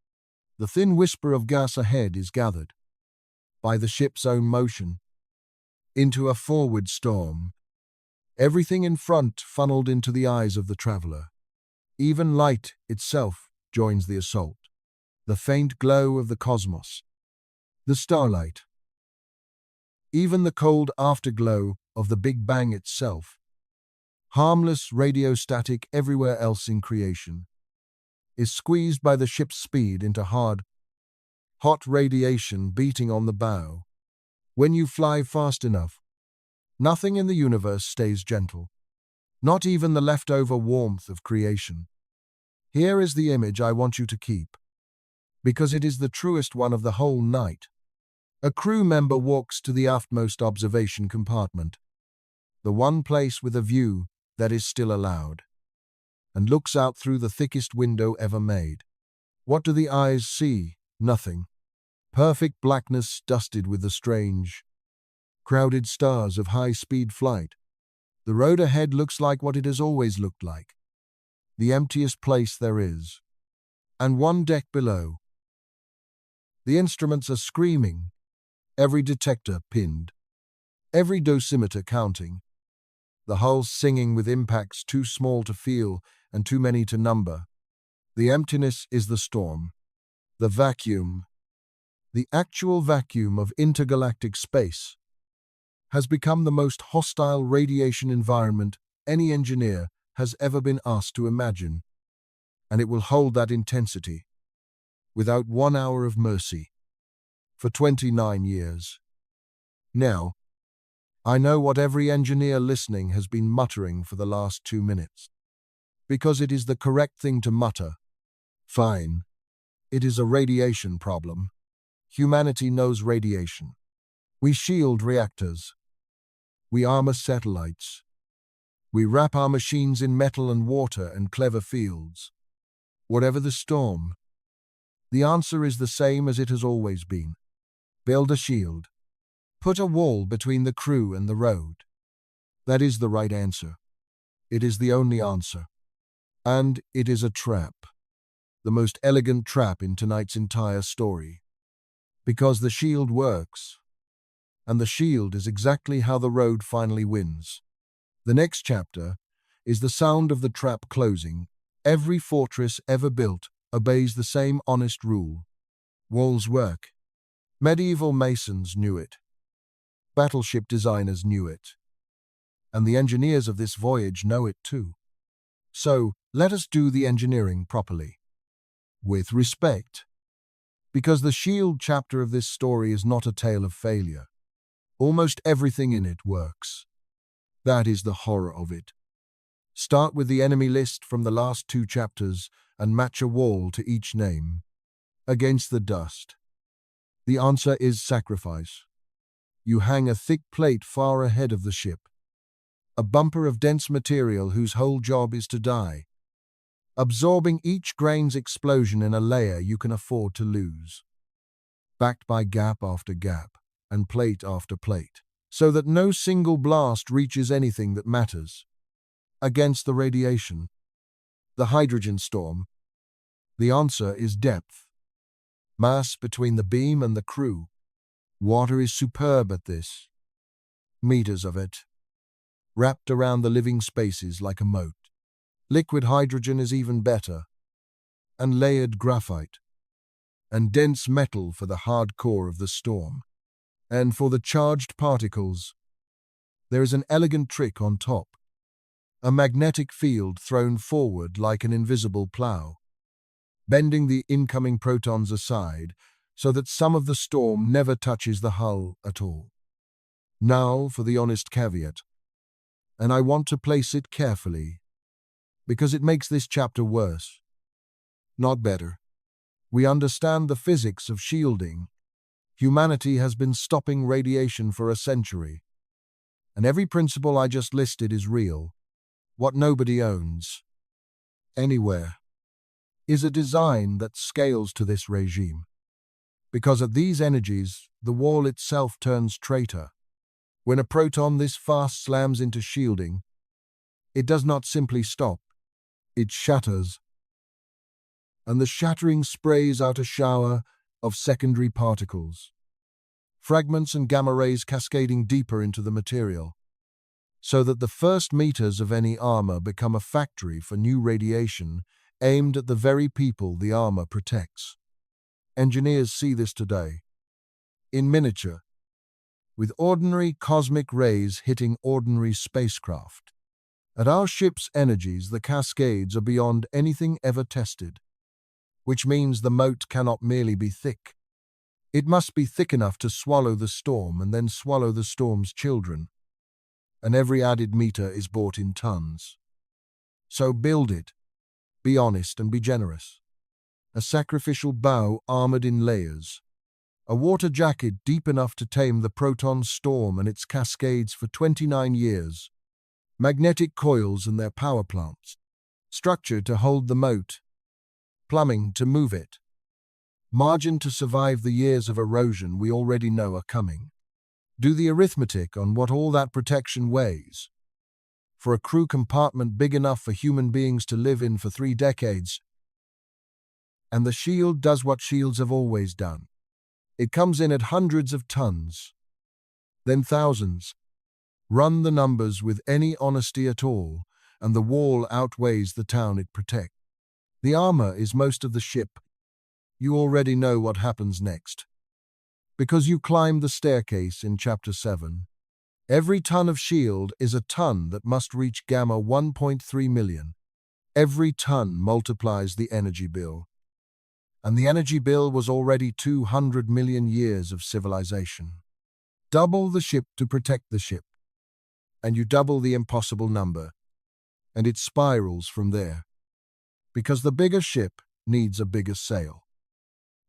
The thin whisper of gas ahead is gathered, by the ship's own motion, into a forward storm. Everything in front funneled into the eyes of the traveler. Even light itself joins the assault. The faint glow of the cosmos, the starlight, even the cold afterglow of the Big Bang itself, harmless radiostatic everywhere else in creation, is squeezed by the ship's speed into hard, hot radiation beating on the bow. When you fly fast enough, nothing in the universe stays gentle, not even the leftover warmth of creation. Here is the image I want you to keep, because it is the truest one of the whole night. A crew member walks to the aftmost observation compartment, the one place with a view that is still allowed, and looks out through the thickest window ever made. What do the eyes see? Nothing. Perfect blackness dusted with the strange, crowded stars of high-speed flight. The road ahead looks like what it has always looked like, the emptiest place there is, and one deck below. The instruments are screaming, every detector pinned, every dosimeter counting, the hull singing with impacts too small to feel and too many to number. The emptiness is the storm, the vacuum, the actual vacuum of intergalactic space, has become the most hostile radiation environment any engineer has ever been asked to imagine, and it will hold that intensity, without 1 hour of mercy, for 29 years. Now, I know what every engineer listening has been muttering for the last 2 minutes, because it is the correct thing to mutter. Fine. It is a radiation problem. Humanity knows radiation. We shield reactors. We armor satellites. We wrap our machines in metal and water and clever fields. Whatever the storm, the answer is the same as it has always been. Build a shield. Put a wall between the crew and the road. That is the right answer. It is the only answer. And it is a trap. The most elegant trap in tonight's entire story. Because the shield works. And the shield is exactly how the road finally wins. The next chapter is the sound of the trap closing, Every fortress ever built obeys the same honest rule. Walls work. Medieval masons knew it. Battleship designers knew it. And the engineers of this voyage know it too. So, let us do the engineering properly. With respect. Because the shield chapter of this story is not a tale of failure. Almost everything in it works. That is the horror of it. Start with the enemy list from the last 2 chapters and match a wall to each name. Against the dust. The answer is sacrifice. You hang a thick plate far ahead of the ship. A bumper of dense material whose whole job is to die, absorbing each grain's explosion in a layer you can afford to lose. Backed by gap after gap and plate after plate, so that no single blast reaches anything that matters. Against the radiation, the hydrogen storm, the answer is depth. Mass between the beam and the crew. Water is superb at this. Meters of it, wrapped around the living spaces like a moat. Liquid hydrogen is even better, and layered graphite, and dense metal for the hard core of the storm. And for the charged particles, there is an elegant trick on top. A magnetic field thrown forward like an invisible plow, bending the incoming protons aside so that some of the storm never touches the hull at all. Now for the honest caveat, and I want to place it carefully, because it makes this chapter worse, not better. We understand the physics of shielding. Humanity has been stopping radiation for a century, and every principle I just listed is real. What nobody owns, anywhere, is a design that scales to this regime. Because at these energies, the wall itself turns traitor. When a proton this fast slams into shielding, it does not simply stop, it shatters. And the shattering sprays out a shower of secondary particles, fragments and gamma rays cascading deeper into the material, so that the first meters of any armor become a factory for new radiation aimed at the very people the armor protects. Engineers see this today, in miniature, with ordinary cosmic rays hitting ordinary spacecraft. At our ship's energies, the cascades are beyond anything ever tested, which means the moat cannot merely be thick. It must be thick enough to swallow the storm and then swallow the storm's children. And every added meter is bought in tons. So build it, be honest and be generous. A sacrificial bow armored in layers, a water jacket deep enough to tame the proton storm and its cascades for 29 years, magnetic coils and their power plants, structure to hold the moat, plumbing to move it, margin to survive the years of erosion we already know are coming. Do the arithmetic on what all that protection weighs. For a crew compartment big enough for human beings to live in for 3 decades. And the shield does what shields have always done. It comes in at hundreds of tons, then thousands. Run the numbers with any honesty at all, and the wall outweighs the town it protects. The armor is most of the ship. You already know what happens next, because you climbed the staircase in Chapter 7. Every ton of shield is a ton that must reach gamma 1.3 million. Every ton multiplies the energy bill. And the energy bill was already 200 million years of civilization. Double the ship to protect the ship, and you double the impossible number, and it spirals from there. Because the bigger ship needs a bigger sail,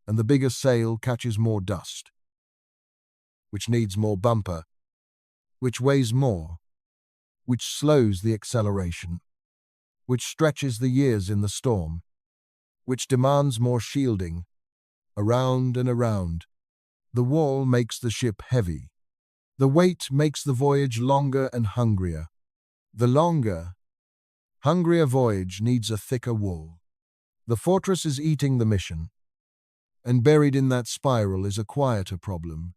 and the bigger sail catches more dust, which needs more bumper, which weighs more, which slows the acceleration, which stretches the years in the storm, which demands more shielding, around and around. The wall makes the ship heavy. The weight makes the voyage longer and hungrier. The longer, hungrier voyage needs a thicker wall. The fortress is eating the mission, and buried in that spiral is a quieter problem,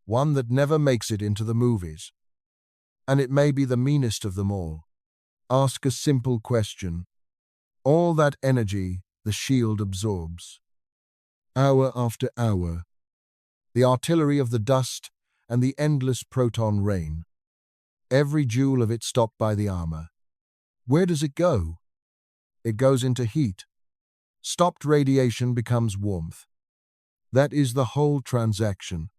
one that never makes it into the movies. And it may be the meanest of them all. Ask a simple question. All that energy the shield absorbs. Hour after hour, the artillery of the dust and the endless proton rain. Every joule of it stopped by the armor. Where does it go? It goes into heat. Stopped radiation becomes warmth. That is the whole transaction.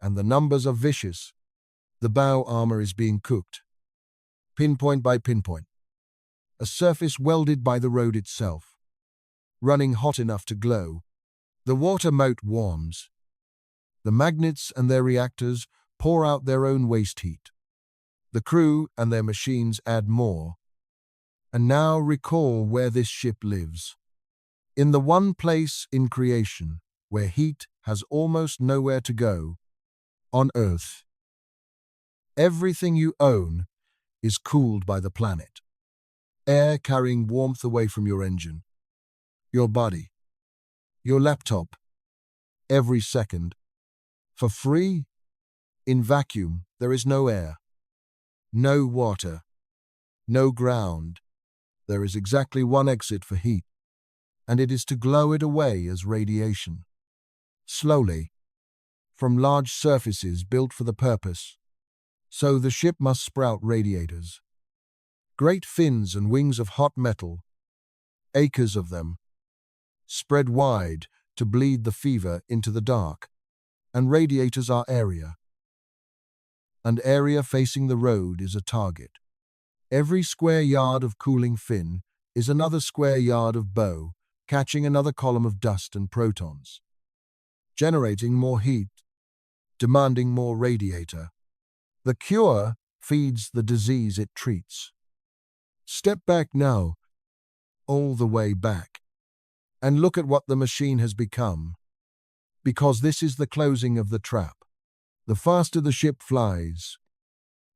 And the numbers are vicious. The bow armor is being cooked, pinpoint by pinpoint. A surface welded by the road itself, running hot enough to glow. The water moat warms. The magnets and their reactors pour out their own waste heat. The crew and their machines add more. And now recall where this ship lives. In the one place in creation where heat has almost nowhere to go, on Earth. Everything you own is cooled by the planet. Air carrying warmth away from your engine, your body, your laptop, every second. For free? In vacuum, there is no air, no water, no ground. There is exactly one exit for heat, and it is to glow it away as radiation. Slowly, from large surfaces built for the purpose. So the ship must sprout radiators. Great fins and wings of hot metal, acres of them, spread wide to bleed the fever into the dark. And radiators are area. And area facing the road is a target. Every square yard of cooling fin is another square yard of bow, catching another column of dust and protons. Generating more heat, demanding more radiator. The cure feeds the disease it treats. Step back now, all the way back, and look at what the machine has become. Because this is the closing of the trap. The faster the ship flies,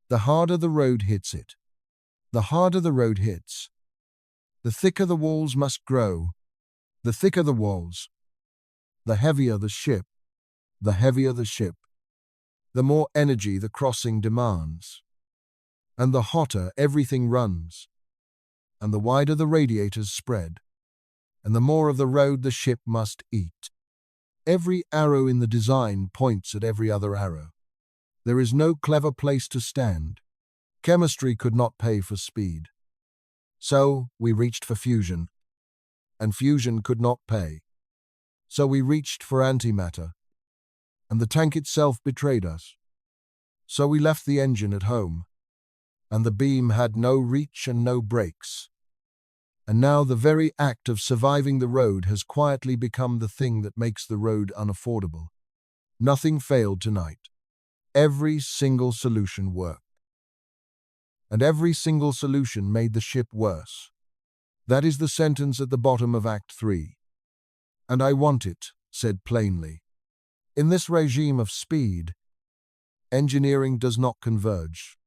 the harder the road hits it. The harder the road hits, the thicker the walls must grow. The thicker the walls, the heavier the ship. The heavier the ship, the more energy the crossing demands. And the hotter everything runs. And the wider the radiators spread, and the more of the road the ship must eat. Every arrow in the design points at every other arrow. There is no clever place to stand. Chemistry could not pay for speed. So we reached for fusion, and fusion could not pay. So we reached for antimatter, and the tank itself betrayed us. So we left the engine at home, and the beam had no reach and no brakes. And now the very act of surviving the road has quietly become the thing that makes the road unaffordable. Nothing failed tonight. Every single solution worked. And every single solution made the ship worse. That is the sentence at the bottom of Act 3. And I want it, said plainly. In this regime of speed, engineering does not converge.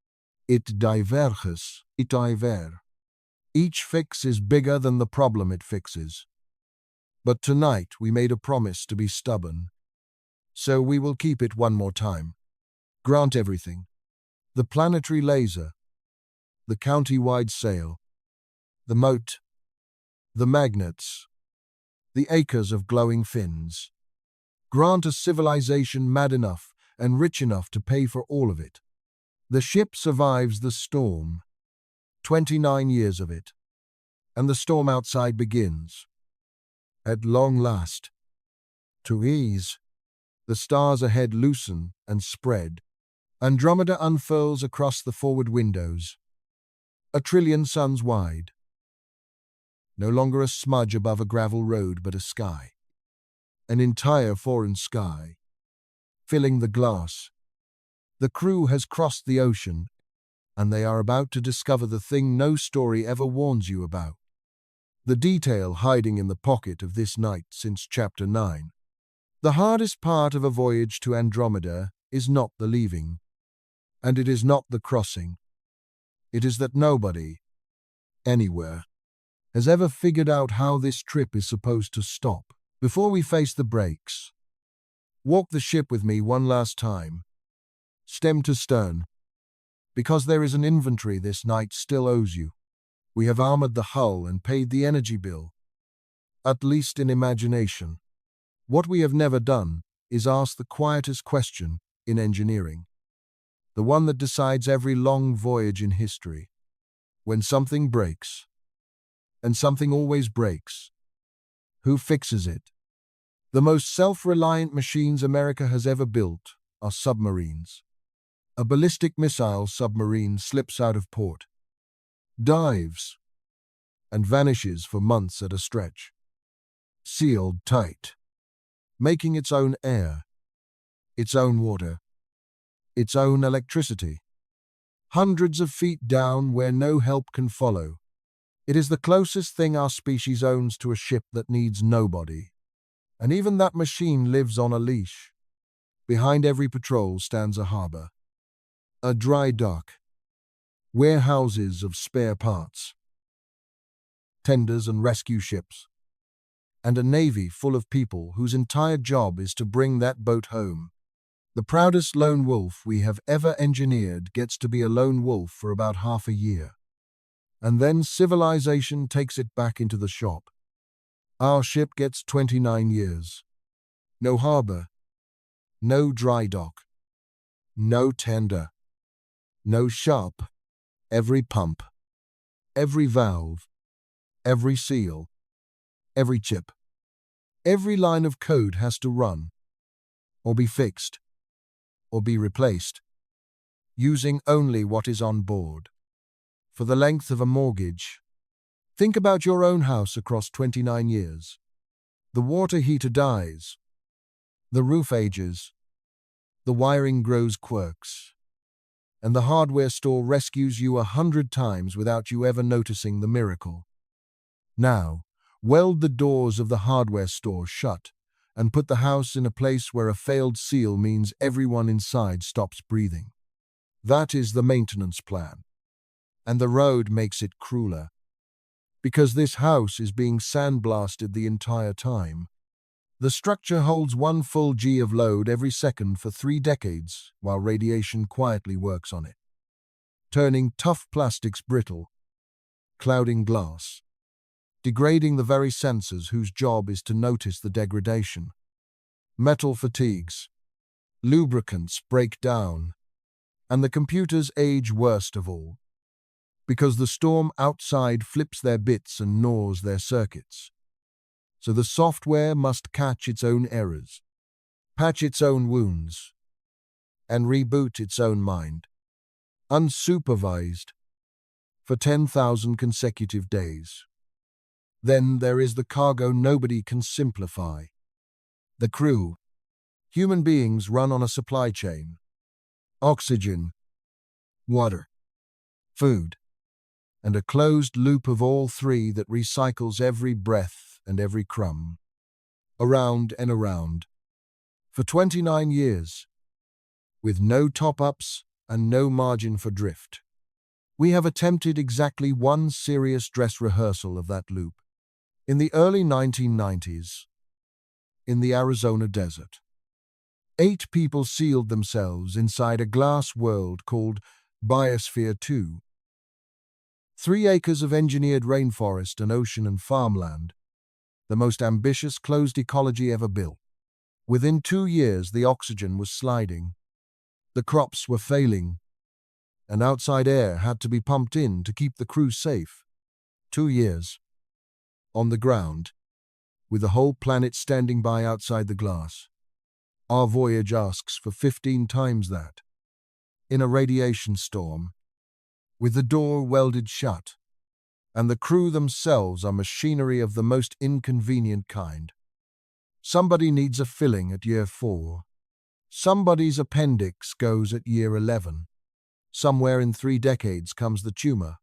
It diverges, it diverges. Each fix is bigger than the problem it fixes. But tonight we made a promise to be stubborn. So we will keep it one more time. Grant everything. The planetary laser, the county-wide sail, the moat, the magnets, the acres of glowing fins. Grant a civilization mad enough and rich enough to pay for all of it. The ship survives the storm, 29 years of it, and the storm outside begins. At long last, to ease, the stars ahead loosen and spread. Andromeda unfurls across the forward windows, 1 trillion suns wide. No longer a smudge above a gravel road, but a sky. An entire foreign sky, filling the glass. The crew has crossed the ocean, and they are about to discover the thing no story ever warns you about. The detail hiding in the pocket of this night since Chapter 9. The hardest part of a voyage to Andromeda is not the leaving, and it is not the crossing. It is that nobody, anywhere, has ever figured out how this trip is supposed to stop. Before we face the brakes, walk the ship with me one last time, stem to stern, because there is an inventory this night still owes you. We have armored the hull and paid the energy bill, at least in imagination. What we have never done is ask the quietest question in engineering, the one that decides every long voyage in history. When something breaks, and something always breaks, who fixes it? The most self-reliant machines America has ever built are submarines. A ballistic missile submarine slips out of port, dives, and vanishes for months at a stretch, sealed tight, making its own air, its own water, its own electricity, hundreds of feet down where no help can follow. It is the closest thing our species owns to a ship that needs nobody. And even that machine lives on a leash. Behind every patrol stands a harbor, a dry dock, warehouses of spare parts, tenders and rescue ships, and a navy full of people whose entire job is to bring that boat home. The proudest lone wolf we have ever engineered gets to be a lone wolf for about half a year. And then civilization takes it back into the shop. Our ship gets 29 years. No harbor, no dry dock, no tender, no shop. Every pump, every valve, every seal, every chip, every line of code has to run, or be fixed, or be replaced, using only what is on board. For the length of a mortgage, think about your own house across 29 years. The water heater dies, the roof ages, the wiring grows quirks, and the hardware store rescues you 100 times without you ever noticing the miracle. Now, weld the doors of the hardware store shut and put the house in a place where a failed seal means everyone inside stops breathing. That is the maintenance plan. And the road makes it crueler, because this house is being sandblasted the entire time. The structure holds 1 full G of load every second for 3 decades while radiation quietly works on it, turning tough plastics brittle, clouding glass, degrading the very sensors whose job is to notice the degradation. Metal fatigues, lubricants break down, and the computers age worst of all, because the storm outside flips their bits and gnaws their circuits. So the software must catch its own errors, patch its own wounds, and reboot its own mind, unsupervised, for 10,000 consecutive days. Then there is the cargo nobody can simplify. The crew. Human beings run on a supply chain. Oxygen, water, food, and a closed loop of all three that recycles every breath and every crumb, around and around, for 29 years, with no top-ups and no margin for drift. We have attempted exactly one serious dress rehearsal of that loop, in the early 1990s, in the Arizona desert. 8 people sealed themselves inside a glass world called Biosphere 2. 3 acres of engineered rainforest and ocean and farmland, the most ambitious closed ecology ever built. Within 2 years, the oxygen was sliding, the crops were failing, and outside air had to be pumped in to keep the crew safe. 2 years, on the ground, with the whole planet standing by outside the glass. Our voyage asks for 15 times that. In a radiation storm, with the door welded shut, and the crew themselves are machinery of the most inconvenient kind. Somebody needs a filling at year 4. Somebody's appendix goes at year 11. Somewhere in 3 decades comes the tumor,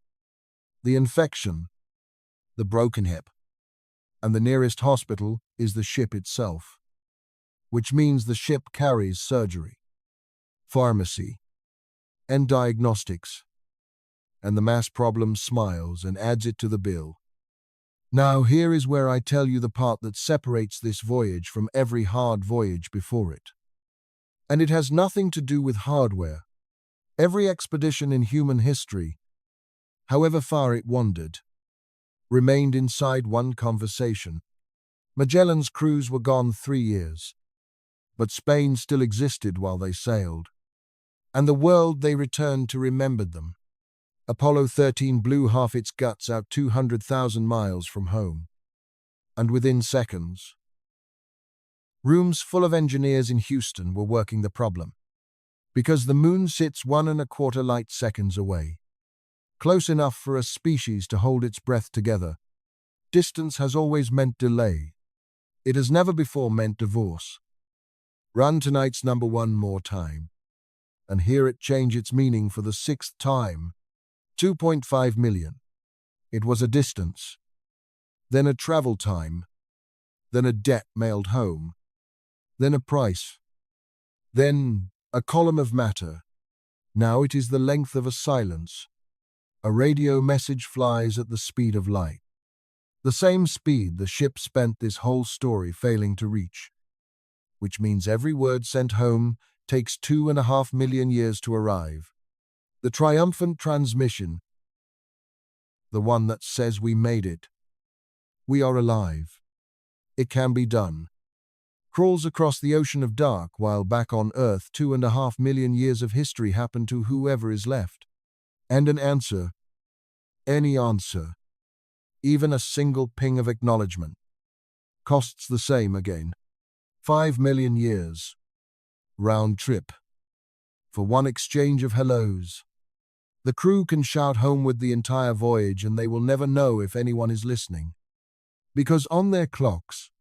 the infection, the broken hip, and the nearest hospital is the ship itself, which means the ship carries surgery, pharmacy, and diagnostics, and the mass problem smiles and adds it to the bill. Now here is where I tell you the part that separates this voyage from every hard voyage before it. And it has nothing to do with hardware. Every expedition in human history however far it wandered, remained inside one conversation. Magellan's crews were gone 3 years, but Spain still existed while they sailed, and the world they returned to remembered them. Apollo 13 blew half its guts out 200,000 miles from home, and within seconds, rooms full of engineers in Houston were working the problem. Because the moon sits 1.25 light seconds away, close enough for a species to hold its breath together, distance has always meant delay. It has never before meant divorce. Run tonight's number 1 more time, and hear it change its meaning for the 6th time. 2.5 million. It was a distance, then a travel time, then a debt mailed home, then a price, then a column of matter. Now it is the length of a silence. A radio message flies at the speed of light. The same speed the ship spent this whole story failing to reach, which means every word sent home takes 2.5 million years to arrive. The triumphant transmission, the one that says we made it, we are alive, it can be done, crawls across the ocean of dark while back on Earth 2.5 million years of history happen to whoever is left. And an answer, any answer, even a single ping of acknowledgement, costs the same again. 5 million years, round trip, for one exchange of hellos. The crew can shout homeward the entire voyage and they will never know if anyone is listening, because on their clocks,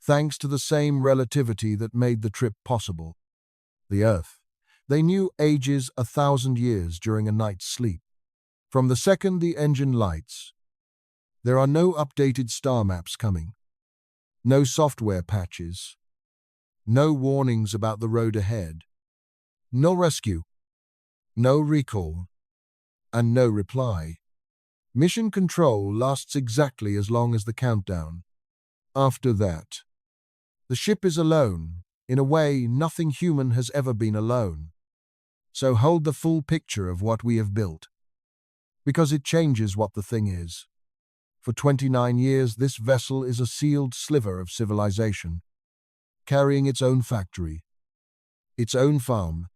thanks to the same relativity that made the trip possible, the Earth, they knew ages 1,000 years during a night's sleep. From the second the engine lights, there are no updated star maps coming, no software patches, no warnings about the road ahead, no rescue, no recall, and no reply. Mission control lasts exactly as long as the countdown. After that, the ship is alone. In a way, nothing human has ever been alone. So hold the full picture of what we have built, because it changes what the thing is. For 29 years, this vessel is a sealed sliver of civilization, carrying its own factory, its own farm,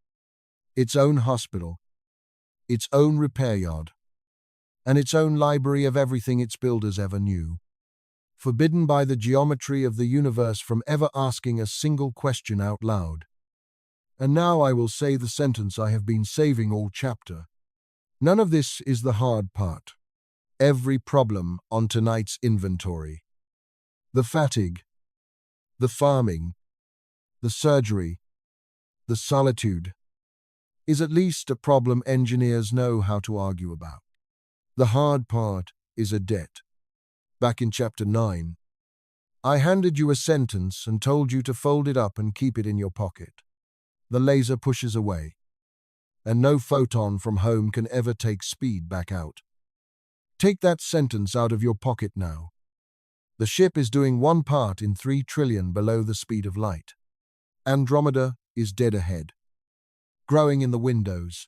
its own hospital, its own repair yard, and its own library of everything its builders ever knew, forbidden by the geometry of the universe from ever asking a single question out loud. And now I will say the sentence I have been saving all chapter. None of this is the hard part. Every problem on tonight's inventory, the fatigue, the farming, the surgery, the solitude, is at least a problem engineers know how to argue about. The hard part is a debt. Back in chapter 9, I handed you a sentence and told you to fold it up and keep it in your pocket. The laser pushes away, and no photon from home can ever take speed back out. Take that sentence out of your pocket now. The ship is doing 1 part in 3 trillion below the speed of light. Andromeda is dead ahead, growing in the windows,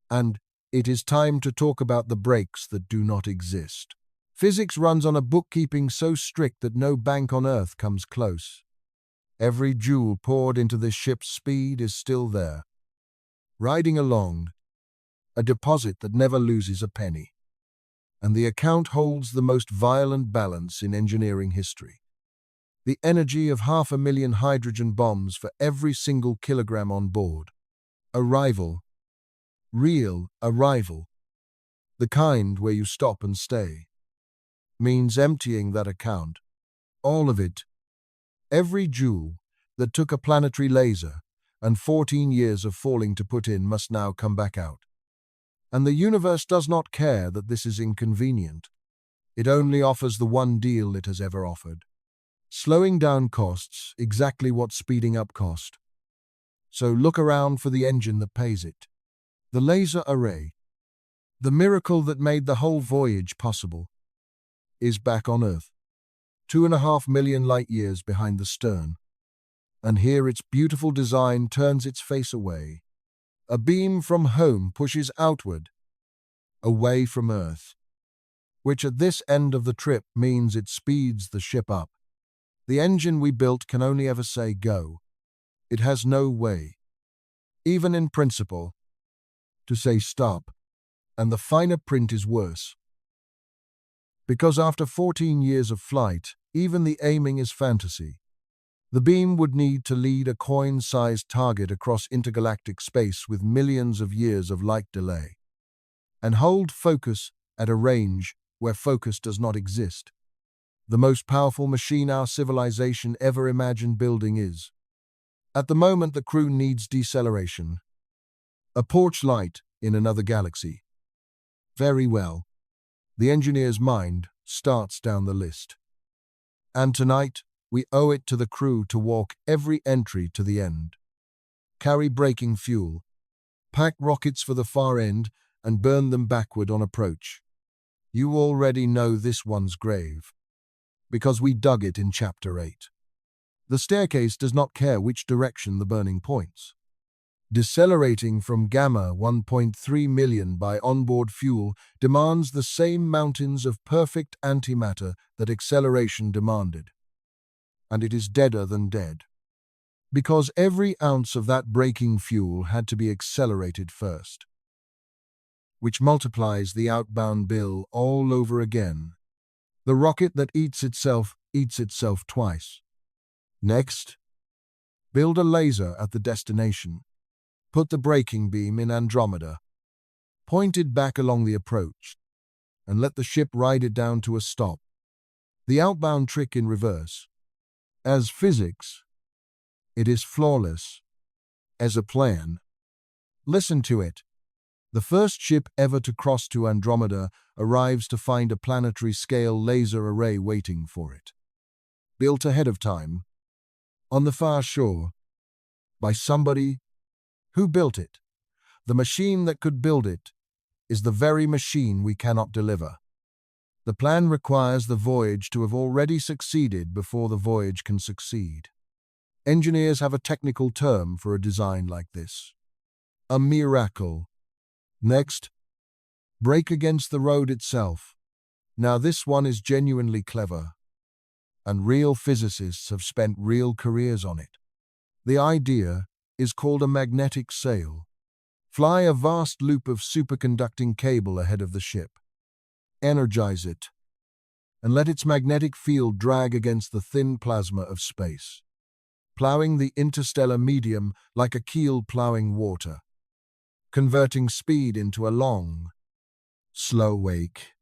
and it is time to talk about the brakes that do not exist. Physics runs on a bookkeeping so strict that no bank on Earth comes close. Every joule poured into this ship's speed is still there, riding along, a deposit that never loses a penny. And the account holds the most violent balance in engineering history. The energy of 500,000 hydrogen bombs for every single kilogram on board. Arrival. Real arrival. The kind where you stop and stay. Means emptying that account. All of it. Every joule that took a planetary laser and 14 years of falling to put in must now come back out. And the universe does not care that this is inconvenient. It only offers the one deal it has ever offered. Slowing down costs exactly what speeding up cost. So look around for the engine that pays it. The laser array, the miracle that made the whole voyage possible, is back on Earth, 2.5 million light years behind the stern. And here its beautiful design turns its face away. A beam from home pushes outward, away from Earth, which at this end of the trip means it speeds the ship up. The engine we built can only ever say go. It has no way, even in principle, to say stop, and the finer print is worse. Because after 14 years of flight, even the aiming is fantasy. The beam would need to lead a coin-sized target across intergalactic space with millions of years of light delay, and hold focus at a range where focus does not exist. The most powerful machine our civilization ever imagined building is. At the moment, the crew needs deceleration. A porch light in another galaxy. Very well. The engineer's mind starts down the list. And tonight, we owe it to the crew to walk every entry to the end. Carry braking fuel, pack rockets for the far end, and burn them backward on approach. You already know this one's grave, because we dug it in Chapter 8. The staircase does not care which direction the burning points. Decelerating from Gamma 1.3 million by onboard fuel demands the same mountains of perfect antimatter that acceleration demanded. And it is deader than dead, because every ounce of that braking fuel had to be accelerated first, which multiplies the outbound bill all over again. The rocket that eats itself twice. Next, build a laser at the destination. Put the braking beam in Andromeda, point it back along the approach, and let the ship ride it down to a stop. The outbound trick in reverse. As physics, it is flawless. As a plan, listen to it. The first ship ever to cross to Andromeda arrives to find a planetary-scale laser array waiting for it. Built ahead of time, on the far shore, by somebody who built it. The machine that could build it is the very machine we cannot deliver. The plan requires the voyage to have already succeeded before the voyage can succeed. Engineers have a technical term for a design like this. A miracle. Next, brake against the road itself. Now this one is genuinely clever, and real physicists have spent real careers on it. The idea is called a magnetic sail. Fly a vast loop of superconducting cable ahead of the ship. Energize it, and let its magnetic field drag against the thin plasma of space, plowing the interstellar medium like a keel plowing water, converting speed into a long, slow wake.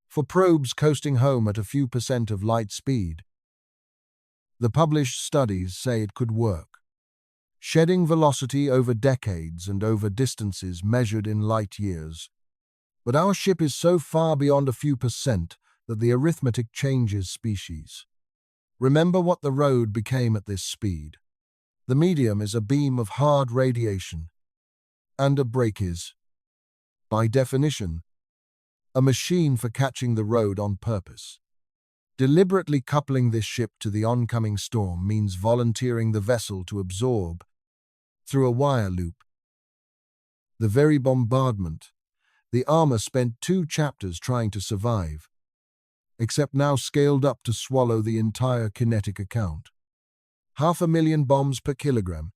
For probes coasting home at a few % of light speed, the published studies say it could work, shedding velocity over decades and over distances measured in light years. But our ship is so far beyond a few % that the arithmetic changes species. Remember what the road became at this speed. The medium is a beam of hard radiation, and a brake is, by definition, a machine for catching the road on purpose. Deliberately coupling this ship to the oncoming storm means volunteering the vessel to absorb, through a wire loop, the very bombardment the armor spent 2 chapters trying to survive, except now scaled up to swallow the entire kinetic account. 500,000 bombs per kilogram.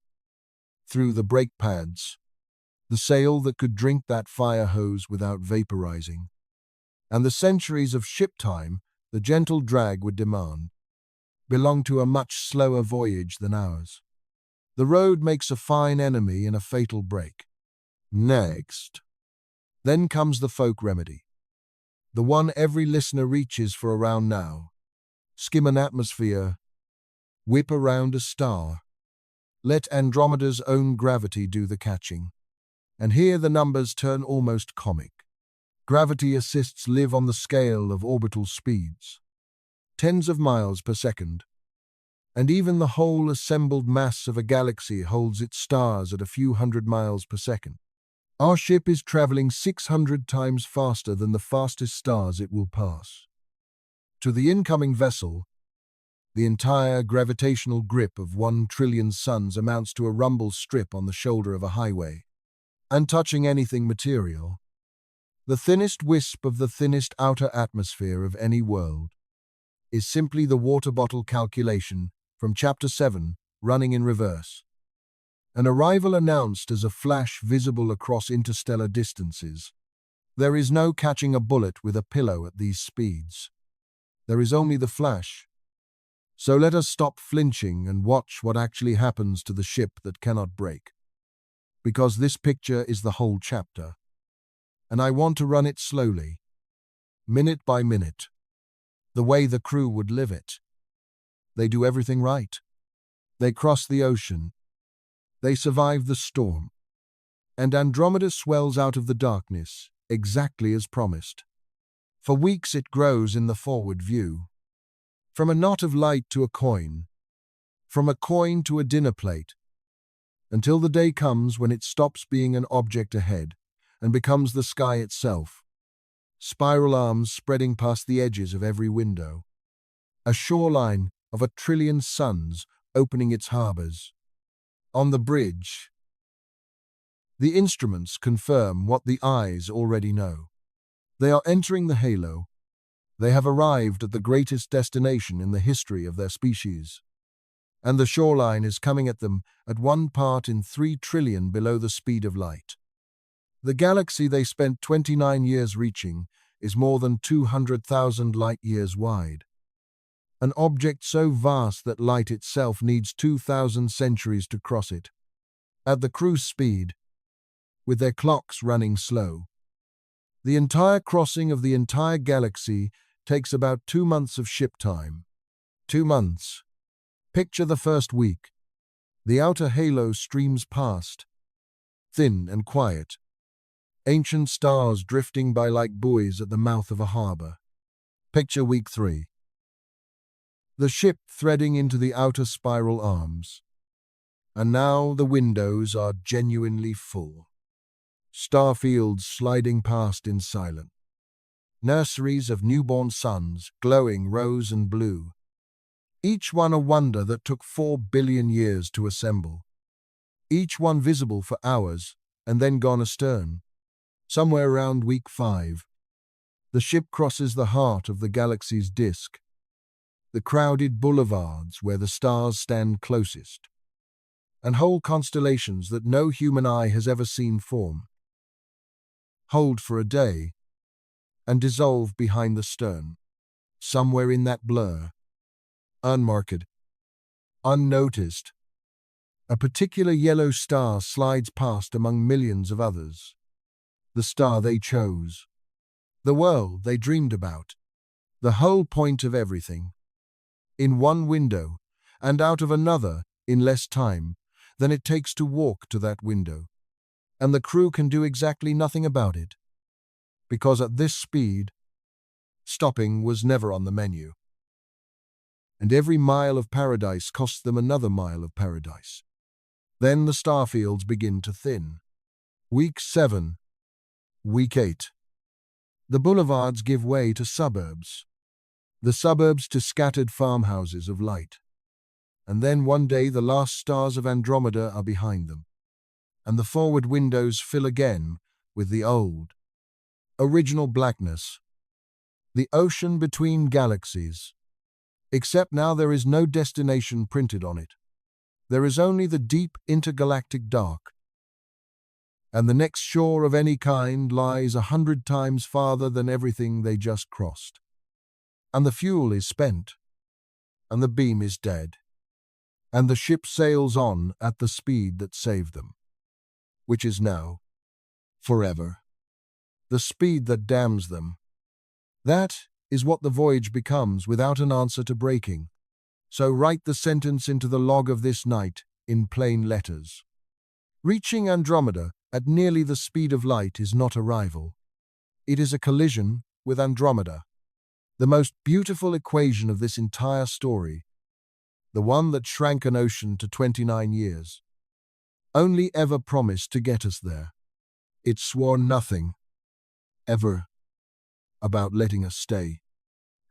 Through the brake pads, the sail that could drink that fire hose without vaporizing, and the centuries of ship time the gentle drag would demand, belong to a much slower voyage than ours. The road makes a fine enemy in a fatal break. Next, then comes the folk remedy, the one every listener reaches for around now. Skim an atmosphere, whip around a star, let Andromeda's own gravity do the catching. And here the numbers turn almost comic. Gravity assists live on the scale of orbital speeds, tens of miles per second, and even the whole assembled mass of a galaxy holds its stars at a few hundred miles per second. Our ship is traveling 600 times faster than the fastest stars it will pass. To the incoming vessel, the entire gravitational grip of 1 trillion suns amounts to a rumble strip on the shoulder of a highway. And touching anything material, The thinnest wisp of the thinnest outer atmosphere of any world is simply the water bottle calculation from Chapter 7, running in reverse. An arrival announced as a flash visible across interstellar distances. There is no catching a bullet with a pillow at these speeds. There is only the flash. So let us stop flinching and watch what actually happens to the ship that cannot break. Because this picture is the whole chapter. And I want to run it slowly, minute by minute, the way the crew would live it. They do everything right. They cross the ocean. They survive the storm. And Andromeda swells out of the darkness, exactly as promised. For weeks it grows in the forward view. From a knot of light to a coin. From a coin to a dinner plate. Until the day comes when it stops being an object ahead and becomes the sky itself. Spiral arms spreading past the edges of every window. A shoreline of 1,000,000,000,000 suns opening its harbors. On the bridge, the instruments confirm what the eyes already know. They are entering the halo. They have arrived at the greatest destination in the history of their species. And the shoreline is coming at them at 1 part in 3 trillion below the speed of light. The galaxy they spent 29 years reaching is more than 200,000 light-years wide. An object so vast that light itself needs 2,000 centuries to cross it. At the cruise speed, with their clocks running slow, the entire crossing of the entire galaxy takes about 2 months of ship time. 2 months. Picture the first week. The outer halo streams past, thin and quiet. Ancient stars drifting by like buoys at the mouth of a harbor. Picture week 3. The ship threading into the outer spiral arms. And now the windows are genuinely full. Star fields sliding past in silence. Nurseries of newborn suns glowing rose and blue. Each one a wonder that took 4 billion years to assemble. Each one visible for hours and then gone astern. Somewhere around week 5, the ship crosses the heart of the galaxy's disk. The crowded boulevards where the stars stand closest, and whole constellations that no human eye has ever seen form, hold for a day, and dissolve behind the stern, somewhere in that blur, unmarked, unnoticed. A particular yellow star slides past among millions of others. The star they chose, the world they dreamed about, the whole point of everything. In one window, and out of another in less time than it takes to walk to that window. And the crew can do exactly nothing about it. Because at this speed, stopping was never on the menu. And every mile of paradise costs them another mile of paradise. Then the star fields begin to thin. Week 7. Week 8. The boulevards give way to suburbs. The suburbs to scattered farmhouses of light. And then one day the last stars of Andromeda are behind them. And the forward windows fill again with the old, original blackness. The ocean between galaxies. Except now there is no destination printed on it. There is only the deep intergalactic dark. And the next shore of any kind lies 100 times farther than everything they just crossed. And the fuel is spent, and the beam is dead, and the ship sails on at the speed that saved them, which is now, forever, the speed that damns them. That is what the voyage becomes without an answer to breaking. So write the sentence into the log of this night in plain letters. Reaching Andromeda at nearly the speed of light is not arrival. It is a collision with Andromeda. The most beautiful equation of this entire story, the one that shrank an ocean to 29 years, only ever promised to get us there. It swore nothing, ever, about letting us stay.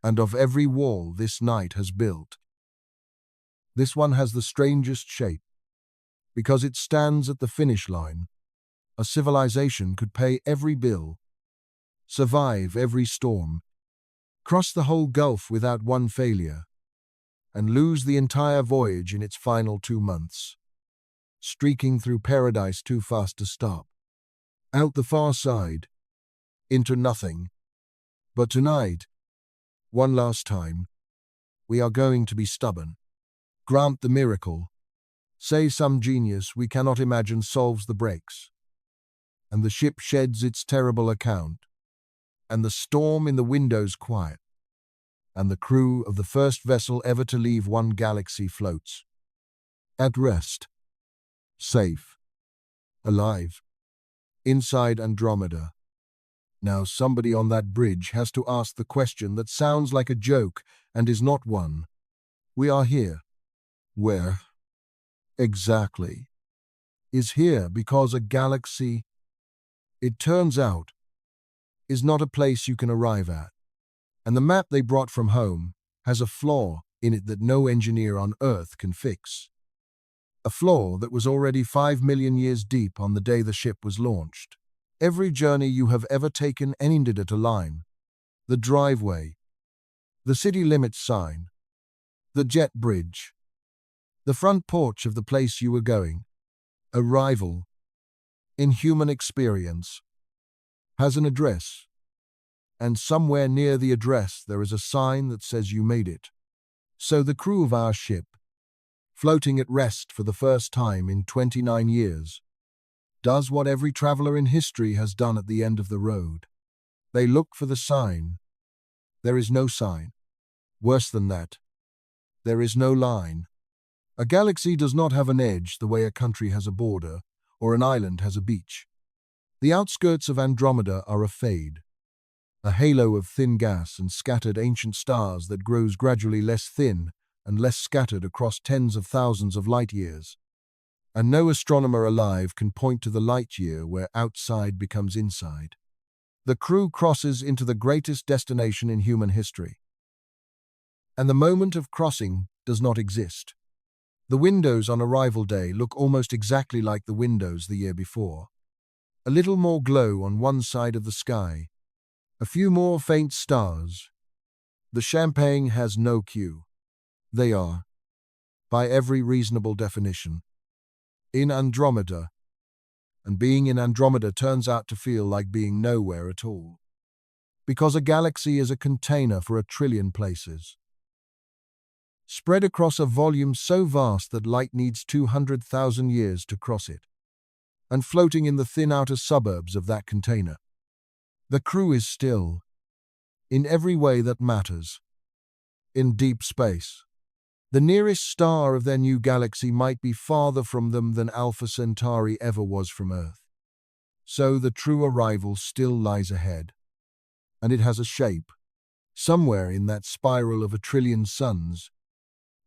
And of every wall this night has built, this one has the strangest shape, because it stands at the finish line. A civilization could pay every bill, survive every storm, cross the whole Gulf without one failure, and lose the entire voyage in its final 2 months, streaking through paradise too fast to stop. Out the far side, into nothing. But tonight, one last time, we are going to be stubborn. Grant the miracle. Say some genius we cannot imagine solves the breaks. And the ship sheds its terrible account, and the storm in the windows quiet, and the crew of the first vessel ever to leave one galaxy floats. At rest. Safe. Alive. Inside Andromeda. Now somebody on that bridge has to ask the question that sounds like a joke and is not one. We are here. Where? Exactly. Is here because a galaxy, it turns out, is not a place you can arrive at. And the map they brought from home has a flaw in it that no engineer on Earth can fix. A flaw that was already 5 million years deep on the day the ship was launched. Every journey you have ever taken ended at a line. The driveway, the city limits sign, the jet bridge, the front porch of the place you were going. Arrival, in human experience, has an address, and somewhere near the address there is a sign that says you made it. So the crew of our ship, floating at rest for the first time in 29 years, does what every traveler in history has done at the end of the road. They look for the sign. There is no sign. Worse than that, there is no line. A galaxy does not have an edge the way a country has a border, or an island has a beach. The outskirts of Andromeda are a fade, a halo of thin gas and scattered ancient stars that grows gradually less thin and less scattered across tens of thousands of light years. And no astronomer alive can point to the light year where outside becomes inside. The crew crosses into the greatest destination in human history. And the moment of crossing does not exist. The windows on arrival day look almost exactly like the windows the year before. A little more glow on one side of the sky, a few more faint stars. The champagne has no cue. They are, by every reasonable definition, in Andromeda, and being in Andromeda turns out to feel like being nowhere at all. Because a galaxy is a container for 1 trillion places, spread across a volume so vast that light needs 200,000 years to cross it, and floating in the thin outer suburbs of that container. The crew is still, in every way that matters, in deep space. The nearest star of their new galaxy might be farther from them than Alpha Centauri ever was from Earth. So the true arrival still lies ahead, and it has a shape. Somewhere in that spiral of 1 trillion suns,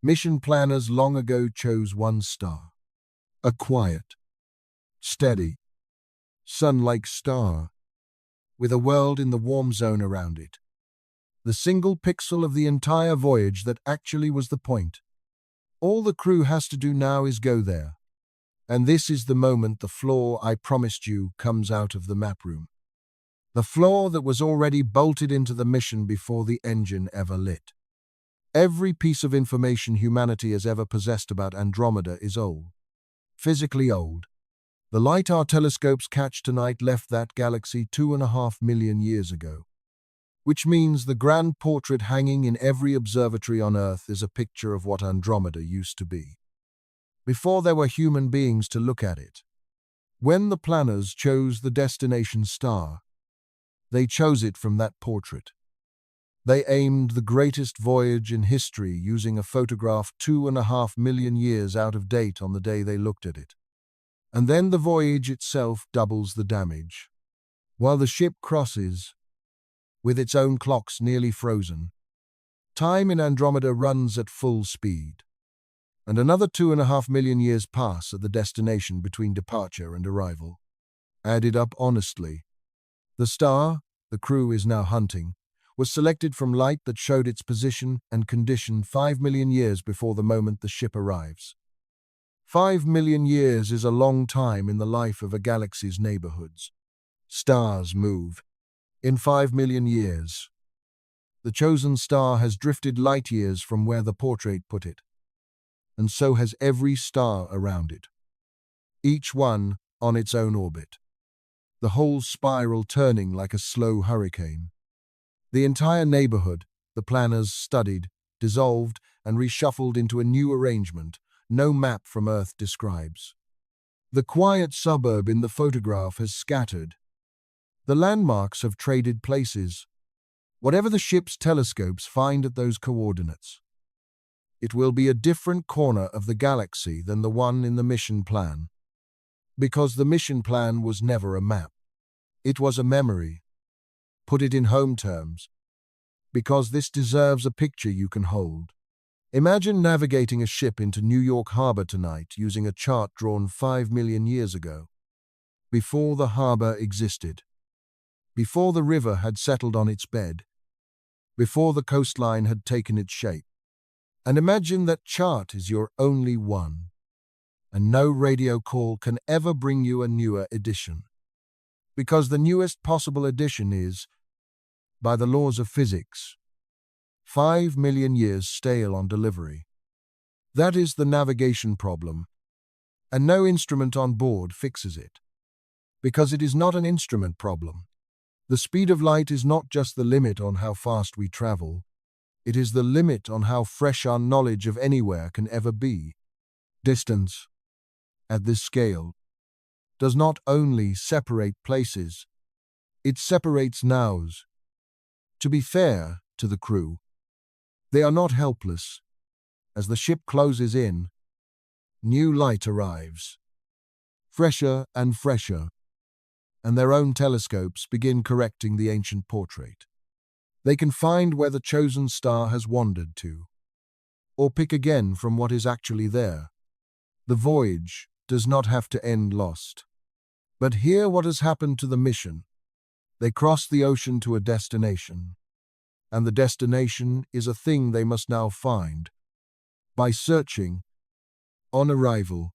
mission planners long ago chose one star. A quiet, steady, sun-like star, with a world in the warm zone around it. The single pixel of the entire voyage that actually was the point. All the crew has to do now is go there. And this is the moment the flaw I promised you comes out of the map room. The flaw that was already bolted into the mission before the engine ever lit. Every piece of information humanity has ever possessed about Andromeda is old. Physically old. The light our telescopes catch tonight left that galaxy 2.5 million years ago. Which means the grand portrait hanging in every observatory on Earth is a picture of what Andromeda used to be. Before there were human beings to look at it. When the planners chose the destination star, they chose it from that portrait. They aimed the greatest voyage in history using a photograph 2.5 million years out of date on the day they looked at it. And then the voyage itself doubles the damage. While the ship crosses, with its own clocks nearly frozen, time in Andromeda runs at full speed, and another 2.5 million years pass at the destination between departure and arrival. Added up honestly, the star the crew is now hunting was selected from light that showed its position and condition 5 million years before the moment the ship arrives. 5 million years is a long time in the life of a galaxy's neighborhoods. Stars move, In 5 million years, the chosen star has drifted light years from where the portrait put it, and so has every star around it, each one on its own orbit, the whole spiral turning like a slow hurricane. The entire neighborhood, the planners studied, dissolved, and reshuffled into a new arrangement no map from Earth describes. The quiet suburb in the photograph has scattered. The landmarks have traded places. Whatever the ship's telescopes find at those coordinates, it will be a different corner of the galaxy than the one in the mission plan. Because the mission plan was never a map. It was a memory. Put it in home terms. Because this deserves a picture you can hold. Imagine navigating a ship into New York Harbor tonight using a chart drawn 5 million years ago. Before the harbor existed. Before the river had settled on its bed. Before the coastline had taken its shape. And imagine that chart is your only one. And no radio call can ever bring you a newer edition. Because the newest possible edition is, by the laws of physics, 5 million years stale on delivery. That is the navigation problem, and no instrument on board fixes it. Because it is not an instrument problem. The speed of light is not just the limit on how fast we travel, it is the limit on how fresh our knowledge of anywhere can ever be. Distance, at this scale, does not only separate places, it separates nows. To be fair to the crew, they are not helpless. As the ship closes in, new light arrives, fresher and fresher, and their own telescopes begin correcting the ancient portrait. They can find where the chosen star has wandered to, or pick again from what is actually there. The voyage does not have to end lost. But hear what has happened to the mission. They cross the ocean to a destination, and the destination is a thing they must now find. By searching, on arrival,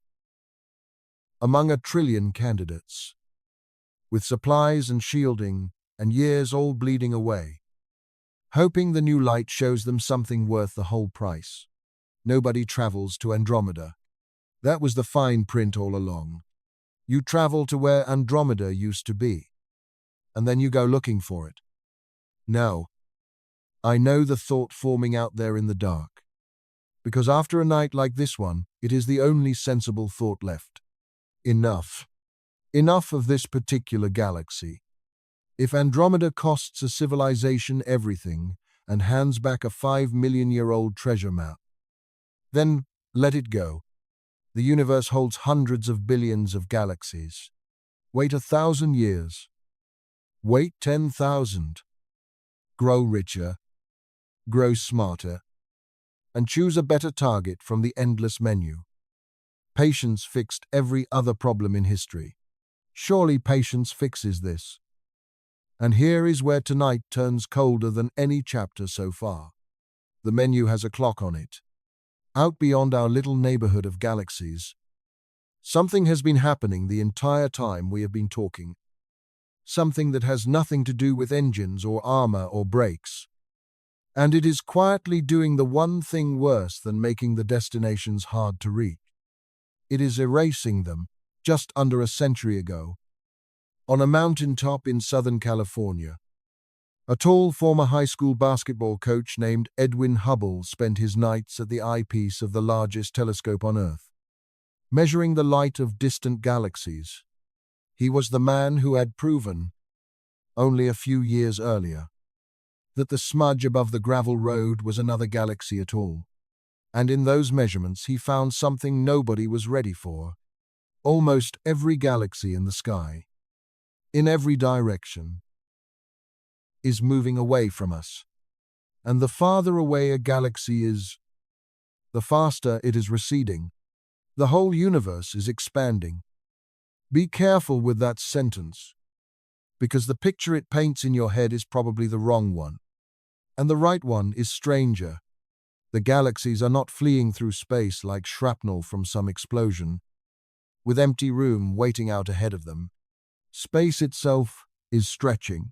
among a trillion candidates, with supplies and shielding and years all bleeding away, hoping the new light shows them something worth the whole price. Nobody travels to Andromeda. That was the fine print all along. You travel to where Andromeda used to be, and then you go looking for it. No, I know the thought forming out there in the dark, because after a night like this one, it is the only sensible thought left. Enough. Enough of this particular galaxy. If Andromeda costs a civilization everything and hands back a 5 million-year-old treasure map, then let it go. The universe holds hundreds of billions of galaxies. Wait 1,000 years. Wait 10,000. Grow richer. Grow smarter. And choose a better target from the endless menu. Patience fixed every other problem in history. Surely patience fixes this. And here is where tonight turns colder than any chapter so far. The menu has a clock on it. Out beyond our little neighborhood of galaxies, something has been happening the entire time we have been talking. Something that has nothing to do with engines or armor or brakes. And it is quietly doing the one thing worse than making the destinations hard to reach. It is erasing them just under a century ago. On a mountaintop in Southern California, a tall former high school basketball coach named Edwin Hubble spent his nights at the eyepiece of the largest telescope on Earth, measuring the light of distant galaxies. He was the man who had proven, only a few years earlier, that the smudge above the gravel road was another galaxy at all. And in those measurements he found something nobody was ready for. Almost every galaxy in the sky, in every direction, is moving away from us. And the farther away a galaxy is, the faster it is receding. The whole universe is expanding. Be careful with that sentence, because the picture it paints in your head is probably the wrong one. And the right one is stranger. The galaxies are not fleeing through space like shrapnel from some explosion, with empty room waiting out ahead of them. Space itself is stretching.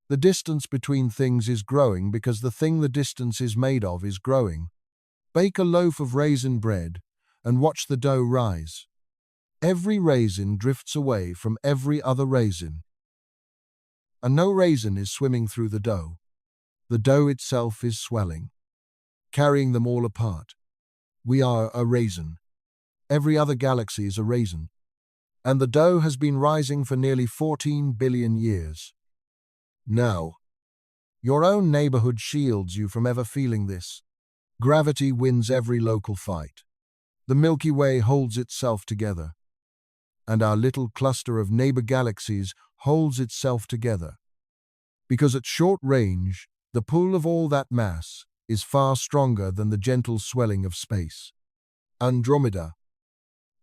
The distance between things is growing because the thing the distance is made of is growing. Bake a loaf of raisin bread and watch the dough rise. Every raisin drifts away from every other raisin. And no raisin is swimming through the dough. The dough itself is swelling, carrying them all apart. We are a raisin. Every other galaxy is a raisin. And the dough has been rising for nearly 14 billion years. Now, your own neighborhood shields you from ever feeling this. Gravity wins every local fight. The Milky Way holds itself together. And our little cluster of neighbor galaxies holds itself together. Because at short range, the pull of all that mass is far stronger than the gentle swelling of space. Andromeda,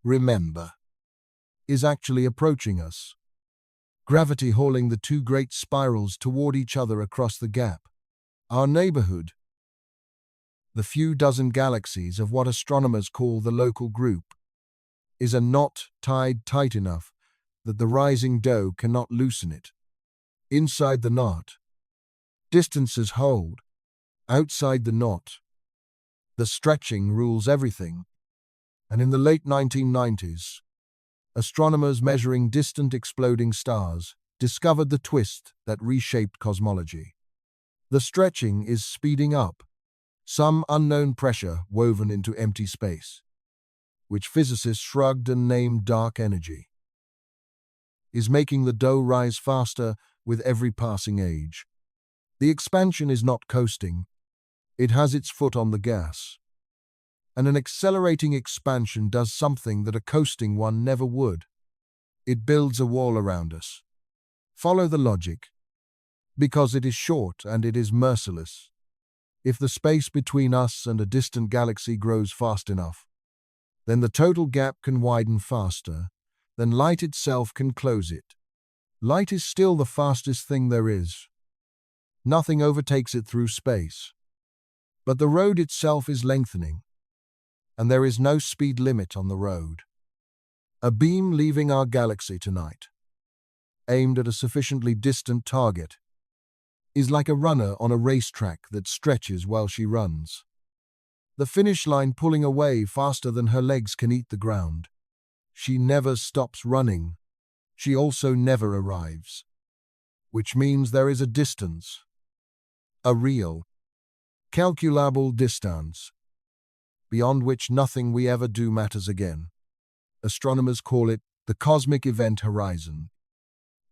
remember, is actually approaching us. Gravity hauling the two great spirals toward each other across the gap. Our neighborhood, the few dozen galaxies of what astronomers call the local group, is a knot tied tight enough that the rising dough cannot loosen it. Inside the knot, distances hold. Outside the knot, the stretching rules everything. And in the late 1990s, astronomers measuring distant exploding stars discovered the twist that reshaped cosmology. The stretching is speeding up, some unknown pressure woven into empty space, which physicists shrugged and named dark energy, is making the dough rise faster with every passing age. The expansion is not coasting, it has its foot on the gas. And an accelerating expansion does something that a coasting one never would. It builds a wall around us. Follow the logic. Because it is short and it is merciless. If the space between us and a distant galaxy grows fast enough, then the total gap can widen faster, then light itself can close it. Light is still the fastest thing there is. Nothing overtakes it through space. But the road itself is lengthening, and there is no speed limit on the road. A beam leaving our galaxy tonight, aimed at a sufficiently distant target, is like a runner on a racetrack that stretches while she runs. The finish line pulling away faster than her legs can eat the ground. She never stops running. She also never arrives. Which means there is a distance. A real, calculable distance, beyond which nothing we ever do matters again. Astronomers call it the cosmic event horizon.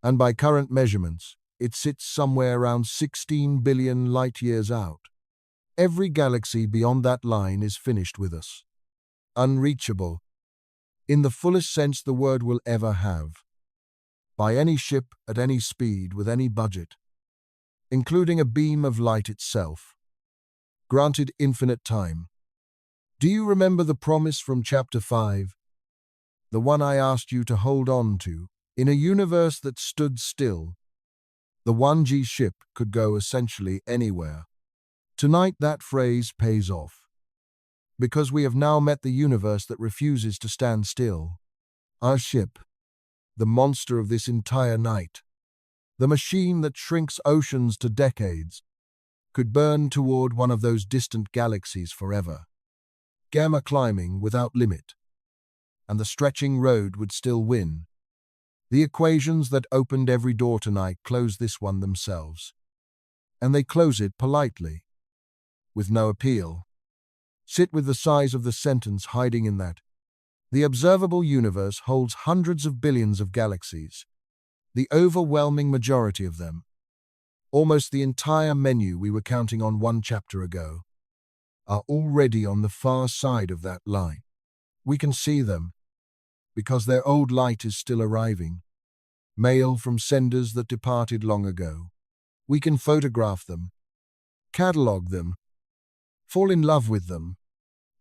And by current measurements, it sits somewhere around 16 billion light-years out. Every galaxy beyond that line is finished with us. Unreachable, in the fullest sense the word will ever have. By any ship, at any speed, with any budget, including a beam of light itself. Granted infinite time. Do you remember the promise from Chapter 5? The one I asked you to hold on to, in a universe that stood still. The 1G ship could go essentially anywhere. Tonight that phrase pays off. Because we have now met the universe that refuses to stand still. Our ship, the monster of this entire night, the machine that shrinks oceans to decades, could burn toward one of those distant galaxies forever. Gamma climbing without limit. And the stretching road would still win. The equations that opened every door tonight close this one themselves. And they close it politely, with no appeal. Sit with the size of the sentence hiding in that. The observable universe holds hundreds of billions of galaxies. The overwhelming majority of them, almost the entire menu we were counting on one chapter ago, are already on the far side of that line. We can see them, because their old light is still arriving. Mail from senders that departed long ago. We can photograph them, catalog them, fall in love with them,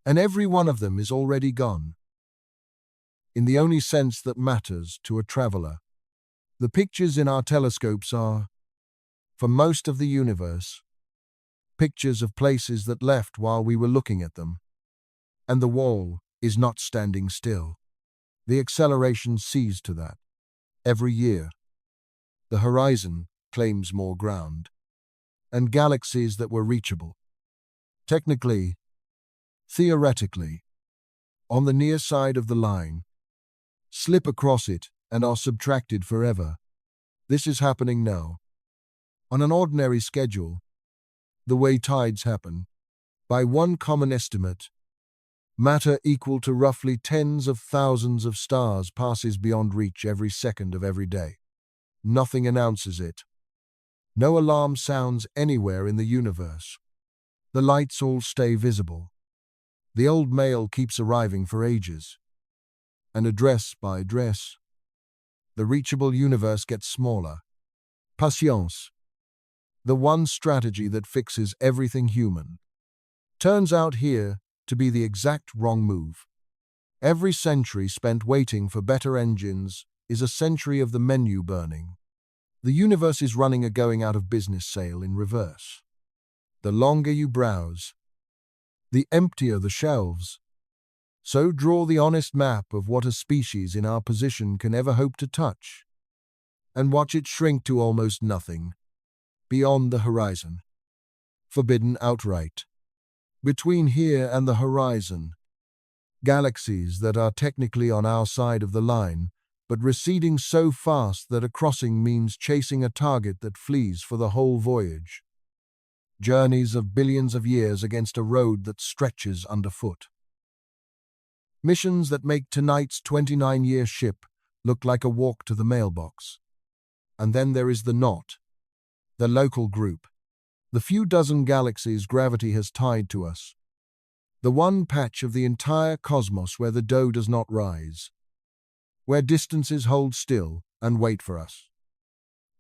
and every one of them is already gone. In the only sense that matters to a traveler. The pictures in our telescopes are, for most of the universe, pictures of places that left while we were looking at them. And the wall is not standing still. The acceleration sees to that. Every year, the horizon claims more ground, and galaxies that were reachable. Technically, theoretically, on the near side of the line, slip across it and are subtracted forever. This is happening now. On an ordinary schedule, the way tides happen, by one common estimate, matter equal to roughly tens of thousands of stars passes beyond reach every second of every day. Nothing announces it. No alarm sounds anywhere in the universe. The lights all stay visible. The old mail keeps arriving for ages. And address by address, the reachable universe gets smaller. Patience, the one strategy that fixes everything human, turns out here to be the exact wrong move. Every century spent waiting for better engines is a century of the menu burning. The universe is running a going out of business sale in reverse. The longer you browse, the emptier the shelves. So draw the honest map of what a species in our position can ever hope to touch, and watch it shrink to almost nothing, beyond the horizon. Forbidden outright. Between here and the horizon, galaxies that are technically on our side of the line, but receding so fast that a crossing means chasing a target that flees for the whole voyage. Journeys of billions of years against a road that stretches underfoot. Missions that make tonight's 29-year ship look like a walk to the mailbox. And then there is the knot, the local group, the few dozen galaxies gravity has tied to us, the one patch of the entire cosmos where the dough does not rise, where distances hold still and wait for us,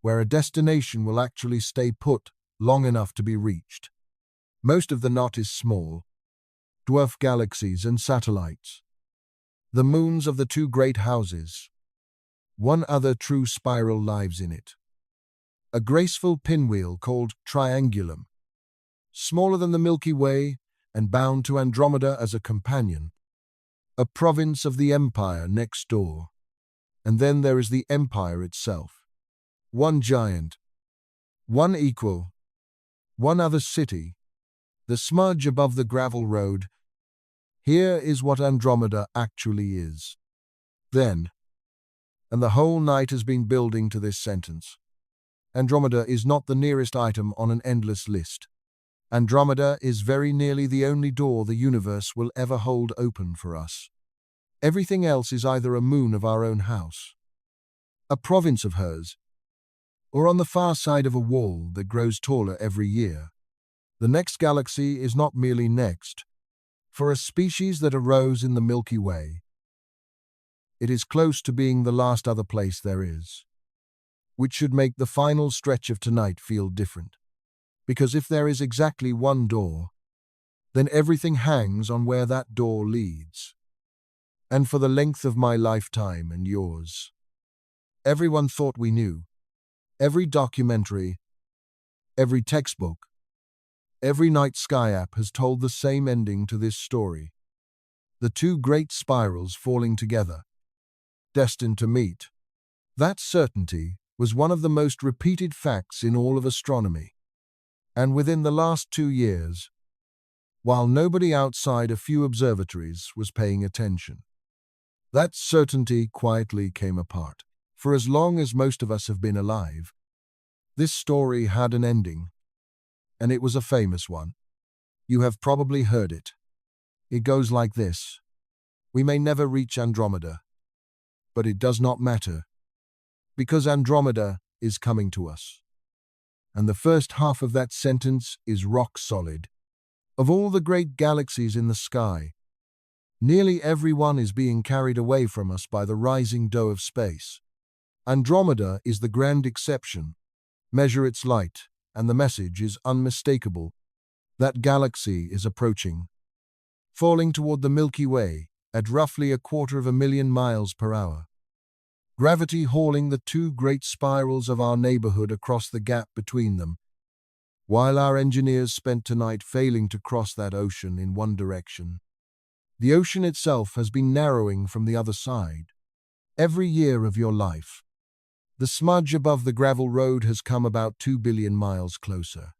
where a destination will actually stay put long enough to be reached. Most of the knot is small, dwarf galaxies and satellites, the moons of the two great houses. One other true spiral lives in it. A graceful pinwheel called Triangulum, smaller than the Milky Way and bound to Andromeda as a companion. A province of the Empire next door. And then there is the Empire itself. One giant, one equal, one other city, the smudge above the gravel road. Here is what Andromeda actually is. Then, and the whole night has been building to this sentence. Andromeda is not the nearest item on an endless list. Andromeda is very nearly the only door the universe will ever hold open for us. Everything else is either a moon of our own house, a province of hers, or on the far side of a wall that grows taller every year. The next galaxy is not merely next. For a species that arose in the Milky Way, it is close to being the last other place there is, which should make the final stretch of tonight feel different. Because if there is exactly one door, then everything hangs on where that door leads. And for the length of my lifetime and yours, everyone thought we knew. Every documentary, every textbook, every night sky app has told the same ending to this story. The two great spirals falling together, destined to meet. That certainty was one of the most repeated facts in all of astronomy. And within the last 2 years, while nobody outside a few observatories was paying attention, that certainty quietly came apart. For as long as most of us have been alive, this story had an ending, and it was a famous one. You have probably heard it. It goes like this. We may never reach Andromeda, but it does not matter, because Andromeda is coming to us. And the first half of that sentence is rock solid. Of all the great galaxies in the sky, nearly every one is being carried away from us by the rising dough of space. Andromeda is the grand exception. Measure its light, and the message is unmistakable. That galaxy is approaching, falling toward the Milky Way at roughly 250,000 miles per hour. Gravity hauling the two great spirals of our neighborhood across the gap between them, while our engineers spent tonight failing to cross that ocean in one direction. The ocean itself has been narrowing from the other side. Every year of your life, The smudge above the gravel road has come about 2 billion miles closer.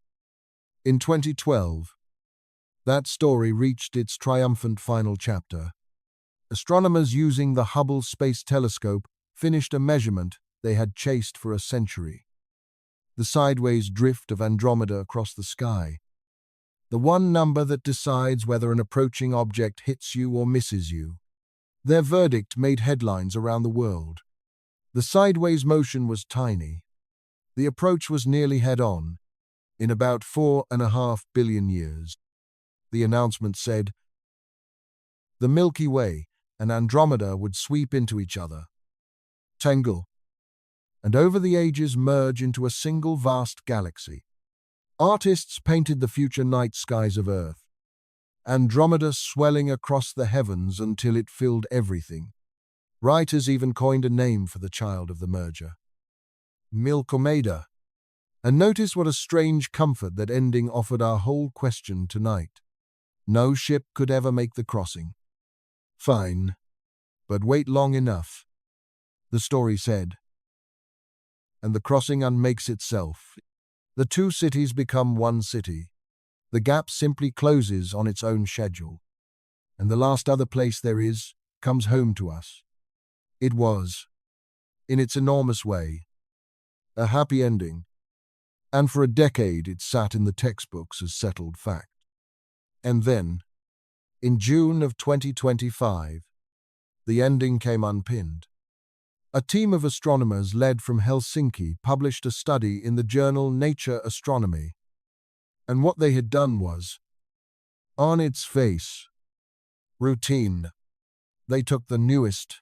In 2012, that story reached its triumphant final chapter. Astronomers using the Hubble Space Telescope finished a measurement they had chased for a century. The sideways drift of Andromeda across the sky. The one number that decides whether an approaching object hits you or misses you. Their verdict made headlines around the world. The sideways motion was tiny. The approach was nearly head-on, in about 4.5 billion years. The announcement said, the Milky Way and Andromeda would sweep into each other, tangle, and over the ages merge into a single vast galaxy. Artists painted the future night skies of Earth, Andromeda swelling across the heavens until it filled everything. Writers even coined a name for the child of the merger, Andromeda. And notice what a strange comfort that ending offered our whole question tonight. No ship could ever make the crossing. Fine, but wait long enough, the story said. And the crossing unmakes itself. The two cities become one city. The gap simply closes on its own schedule. And the last other place there is comes home to us. It was, in its enormous way, a happy ending, and for a decade it sat in the textbooks as settled fact. And then, in June of 2025, the ending came unpinned. A team of astronomers led from Helsinki published a study in the journal Nature Astronomy. And what they had done was, on its face, routine. They took the newest,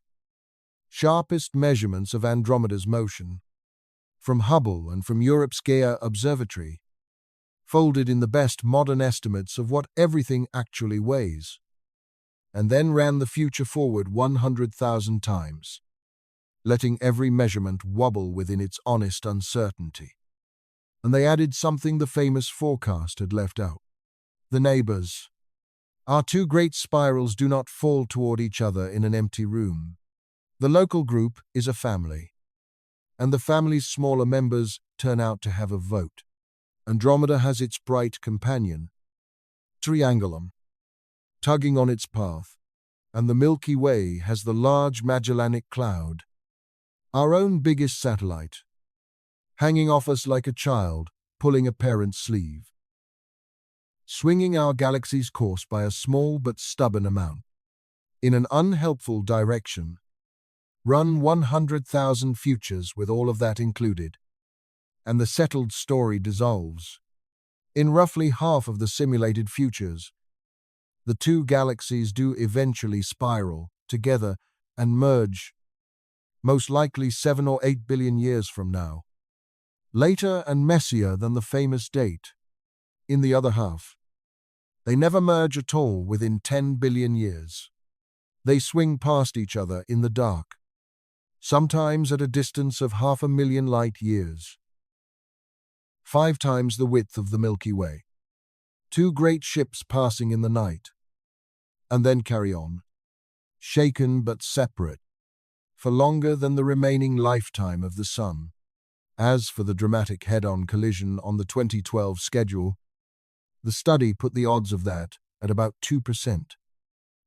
sharpest measurements of Andromeda's motion, from Hubble and from Europe's Gaia Observatory, folded in the best modern estimates of what everything actually weighs, and then ran the future forward 100,000 times, letting every measurement wobble within its honest uncertainty. And they added something the famous forecast had left out. The neighbors. Our two great spirals do not fall toward each other in an empty room. The local group is a family, and the family's smaller members turn out to have a vote. Andromeda has its bright companion, Triangulum, tugging on its path, and the Milky Way has the large Magellanic Cloud, our own biggest satellite, hanging off us like a child pulling a parent's sleeve, swinging our galaxy's course by a small but stubborn amount, in an unhelpful direction. Run 100,000 futures with all of that included, and the settled story dissolves. In roughly half of the simulated futures, the two galaxies do eventually spiral together and merge, most likely 7 or 8 billion years from now. Later and messier than the famous date. In the other half, they never merge at all within 10 billion years. They swing past each other in the dark, sometimes at a distance of 500,000 light years. 5 times the width of the Milky Way. Two great ships passing in the night, and then carry on, shaken but separate, for longer than the remaining lifetime of the Sun. As for the dramatic head-on collision on the 2012 schedule, the study put the odds of that at about 2%.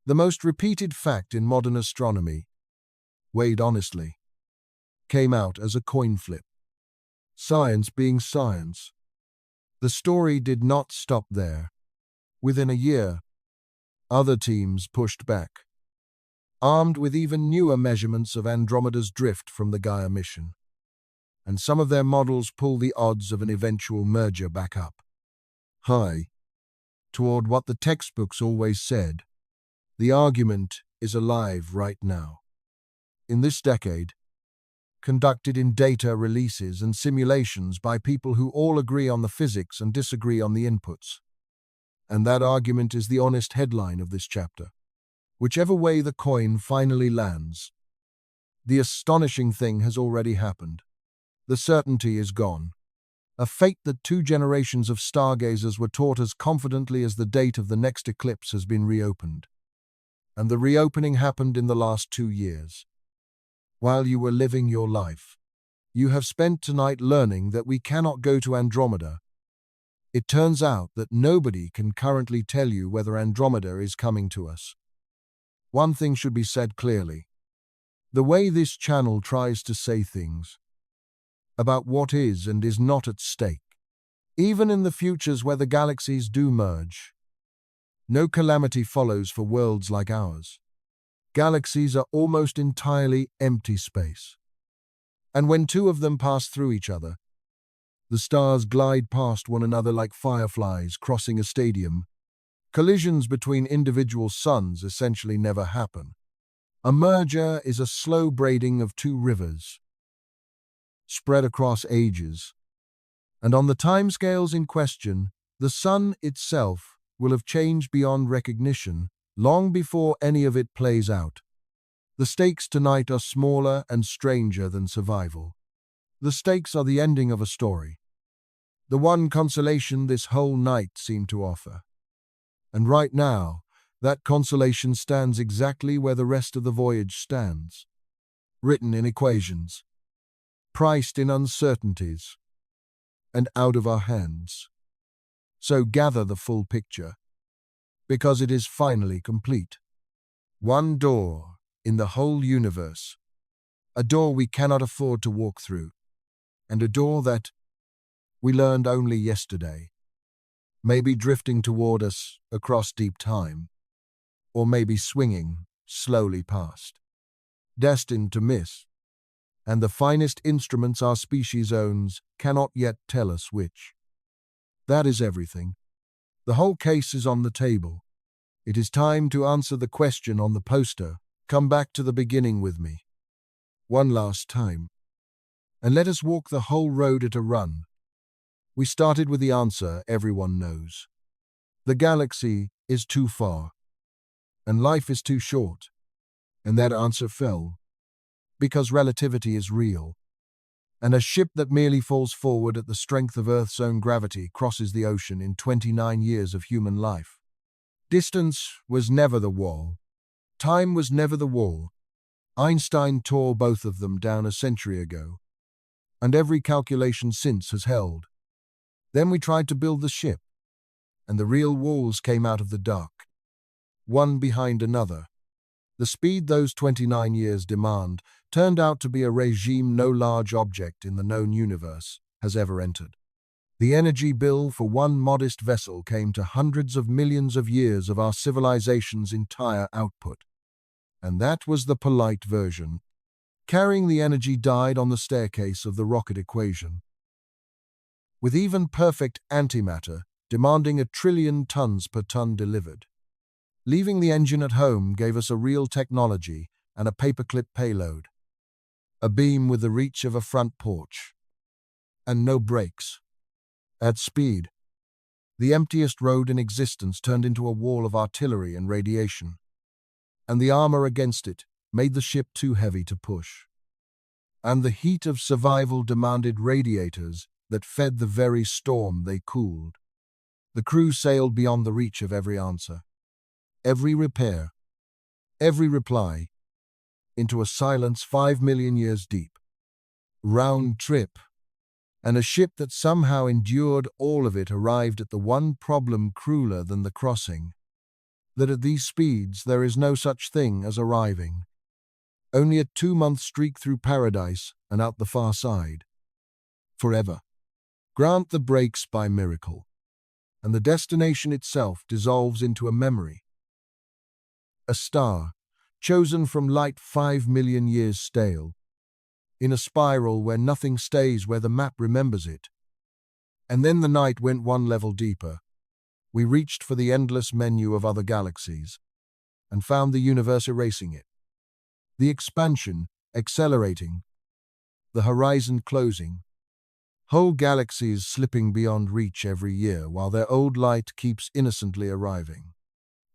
The most repeated fact in modern astronomy, weighed honestly, came out as a coin flip. Science being science. The story did not stop there. Within a year, other teams pushed back, armed with even newer measurements of Andromeda's drift from the Gaia mission. And some of their models pull the odds of an eventual merger back up high, toward what the textbooks always said. The argument is alive right now. In this decade, conducted in data releases and simulations by people who all agree on the physics and disagree on the inputs. And that argument is the honest headline of this chapter. Whichever way the coin finally lands, the astonishing thing has already happened. The certainty is gone. A fate that 2 generations of stargazers were taught as confidently as the date of the next eclipse has been reopened. And the reopening happened in the last 2 years, while you were living your life. You have spent tonight learning that we cannot go to Andromeda. It turns out that nobody can currently tell you whether Andromeda is coming to us. One thing should be said clearly. The way this channel tries to say things about what is and is not at stake, even in the futures where the galaxies do merge, no calamity follows for worlds like ours. Galaxies are almost entirely empty space. And when two of them pass through each other, the stars glide past one another like fireflies crossing a stadium. Collisions between individual suns essentially never happen. A merger is a slow braiding of two rivers, spread across ages. And on the timescales in question, the sun itself will have changed beyond recognition long before any of it plays out. The stakes tonight are smaller and stranger than survival. The stakes are the ending of a story, the one consolation this whole night seemed to offer. And right now, that consolation stands exactly where the rest of the voyage stands, written in equations, priced in uncertainties, and out of our hands. So gather the full picture, because it is finally complete. One door in the whole universe, a door we cannot afford to walk through, and a door that, we learned only yesterday, may be drifting toward us across deep time, or may be swinging slowly past, destined to miss, and the finest instruments our species owns cannot yet tell us which. That is everything. The whole case is on the table. It is time to answer the question on the poster. Come back to the beginning with me, one last time, and let us walk the whole road at a run. We started with the answer everyone knows. The galaxy is too far, and life is too short, and that answer fell, because relativity is real, and a ship that merely falls forward at the strength of Earth's own gravity crosses the ocean in 29 years of human life. Distance was never the wall. Time was never the wall. Einstein tore both of them down a century ago, and every calculation since has held. Then we tried to build the ship, and the real walls came out of the dark, one behind another. The speed those 29 years demand turned out to be a regime no large object in the known universe has ever entered. The energy bill for one modest vessel came to hundreds of millions of years of our civilization's entire output. And that was the polite version. Carrying the energy died on the staircase of the rocket equation, with even perfect antimatter demanding 1 trillion tons per ton delivered. Leaving the engine at home gave us a real technology and a paperclip payload, a beam with the reach of a front porch, and no brakes. At speed, the emptiest road in existence turned into a wall of artillery and radiation, and the armor against it made the ship too heavy to push. And the heat of survival demanded radiators that fed the very storm they cooled. The crew sailed beyond the reach of every answer, every repair, every reply, into a silence 5 million years deep. Round trip, and a ship that somehow endured all of it arrived at the one problem crueler than the crossing, that at these speeds there is no such thing as arriving. Only a 2-month streak through paradise and out the far side. Forever. Grant the brakes by miracle, and the destination itself dissolves into a memory. A star, chosen from light 5 million years stale, in a spiral where nothing stays where the map remembers it. And then the night went one level deeper. We reached for the endless menu of other galaxies, and found the universe erasing it. The expansion accelerating, the horizon closing, whole galaxies slipping beyond reach every year while their old light keeps innocently arriving.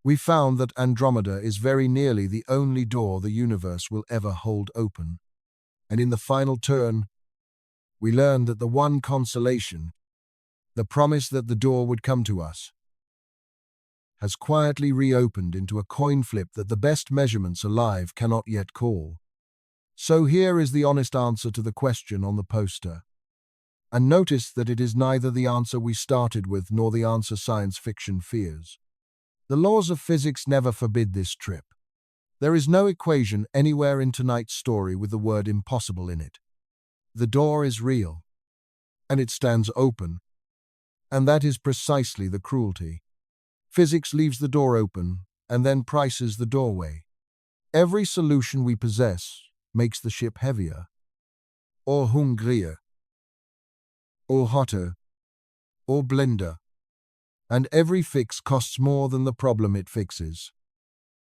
We found that Andromeda is very nearly the only door the universe will ever hold open. And in the final turn, we learned that the one consolation, the promise that the door would come to us, has quietly reopened into a coin flip that the best measurements alive cannot yet call. So here is the honest answer to the question on the poster. And notice that it is neither the answer we started with nor the answer science fiction fears. The laws of physics never forbid this trip. There is no equation anywhere in tonight's story with the word impossible in it. The door is real, and it stands open, and that is precisely the cruelty. Physics leaves the door open and then prices the doorway. Every solution we possess makes the ship heavier, or hungrier, or hotter, or blinder, and every fix costs more than the problem it fixes,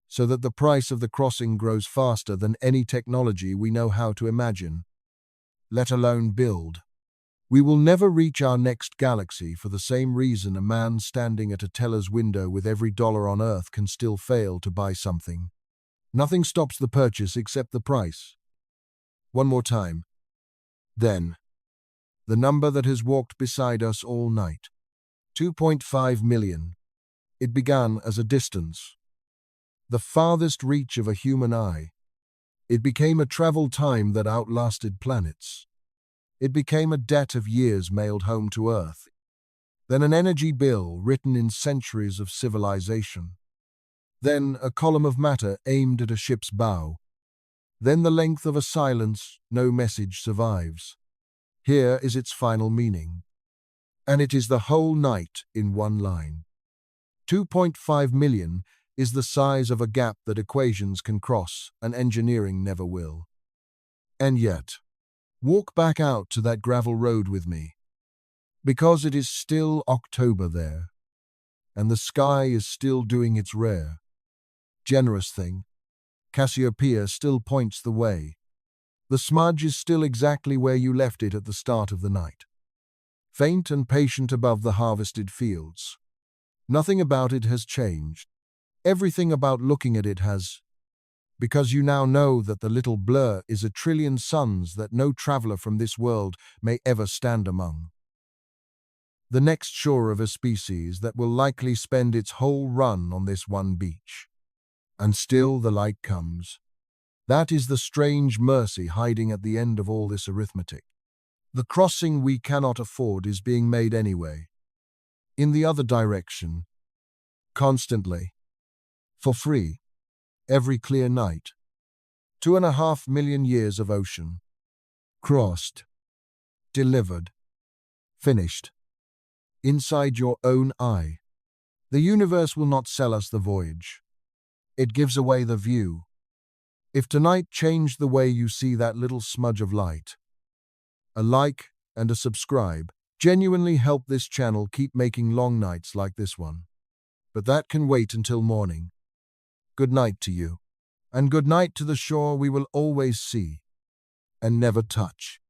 so that the price of the crossing grows faster than any technology we know how to imagine, let alone build. We will never reach our next galaxy for the same reason a man standing at a teller's window with every dollar on Earth can still fail to buy something. Nothing stops the purchase except the price. One more time. Then, the number that has walked beside us all night. 2.5 million. It began as a distance, the farthest reach of a human eye. It became a travel time that outlasted planets. It became a debt of years mailed home to Earth. Then an energy bill written in centuries of civilization. Then a column of matter aimed at a ship's bow. Then the length of a silence no message survives. Here is its final meaning. And it is the whole night in one line. 2.5 million is the size of a gap that equations can cross and engineering never will. And yet, walk back out to that gravel road with me, because it is still October there, and the sky is still doing its rare, generous thing. Cassiopeia still points the way. The smudge is still exactly where you left it at the start of the night. Faint and patient above the harvested fields. Nothing about it has changed. Everything about looking at it has, because you now know that the little blur is a trillion suns that no traveler from this world may ever stand among. The next shore of a species that will likely spend its whole run on this one beach. And still the light comes. That is the strange mercy hiding at the end of all this arithmetic. The crossing we cannot afford is being made anyway. In the other direction. Constantly. For free. Every clear night. 2.5 million years of ocean. Crossed. Delivered. Finished. Inside your own eye. The universe will not sell us the voyage. It gives away the view. If tonight changed the way you see that little smudge of light, a like and a subscribe genuinely help this channel keep making long nights like this one. But that can wait until morning. Good night to you, and good night to the shore we will always see and never touch.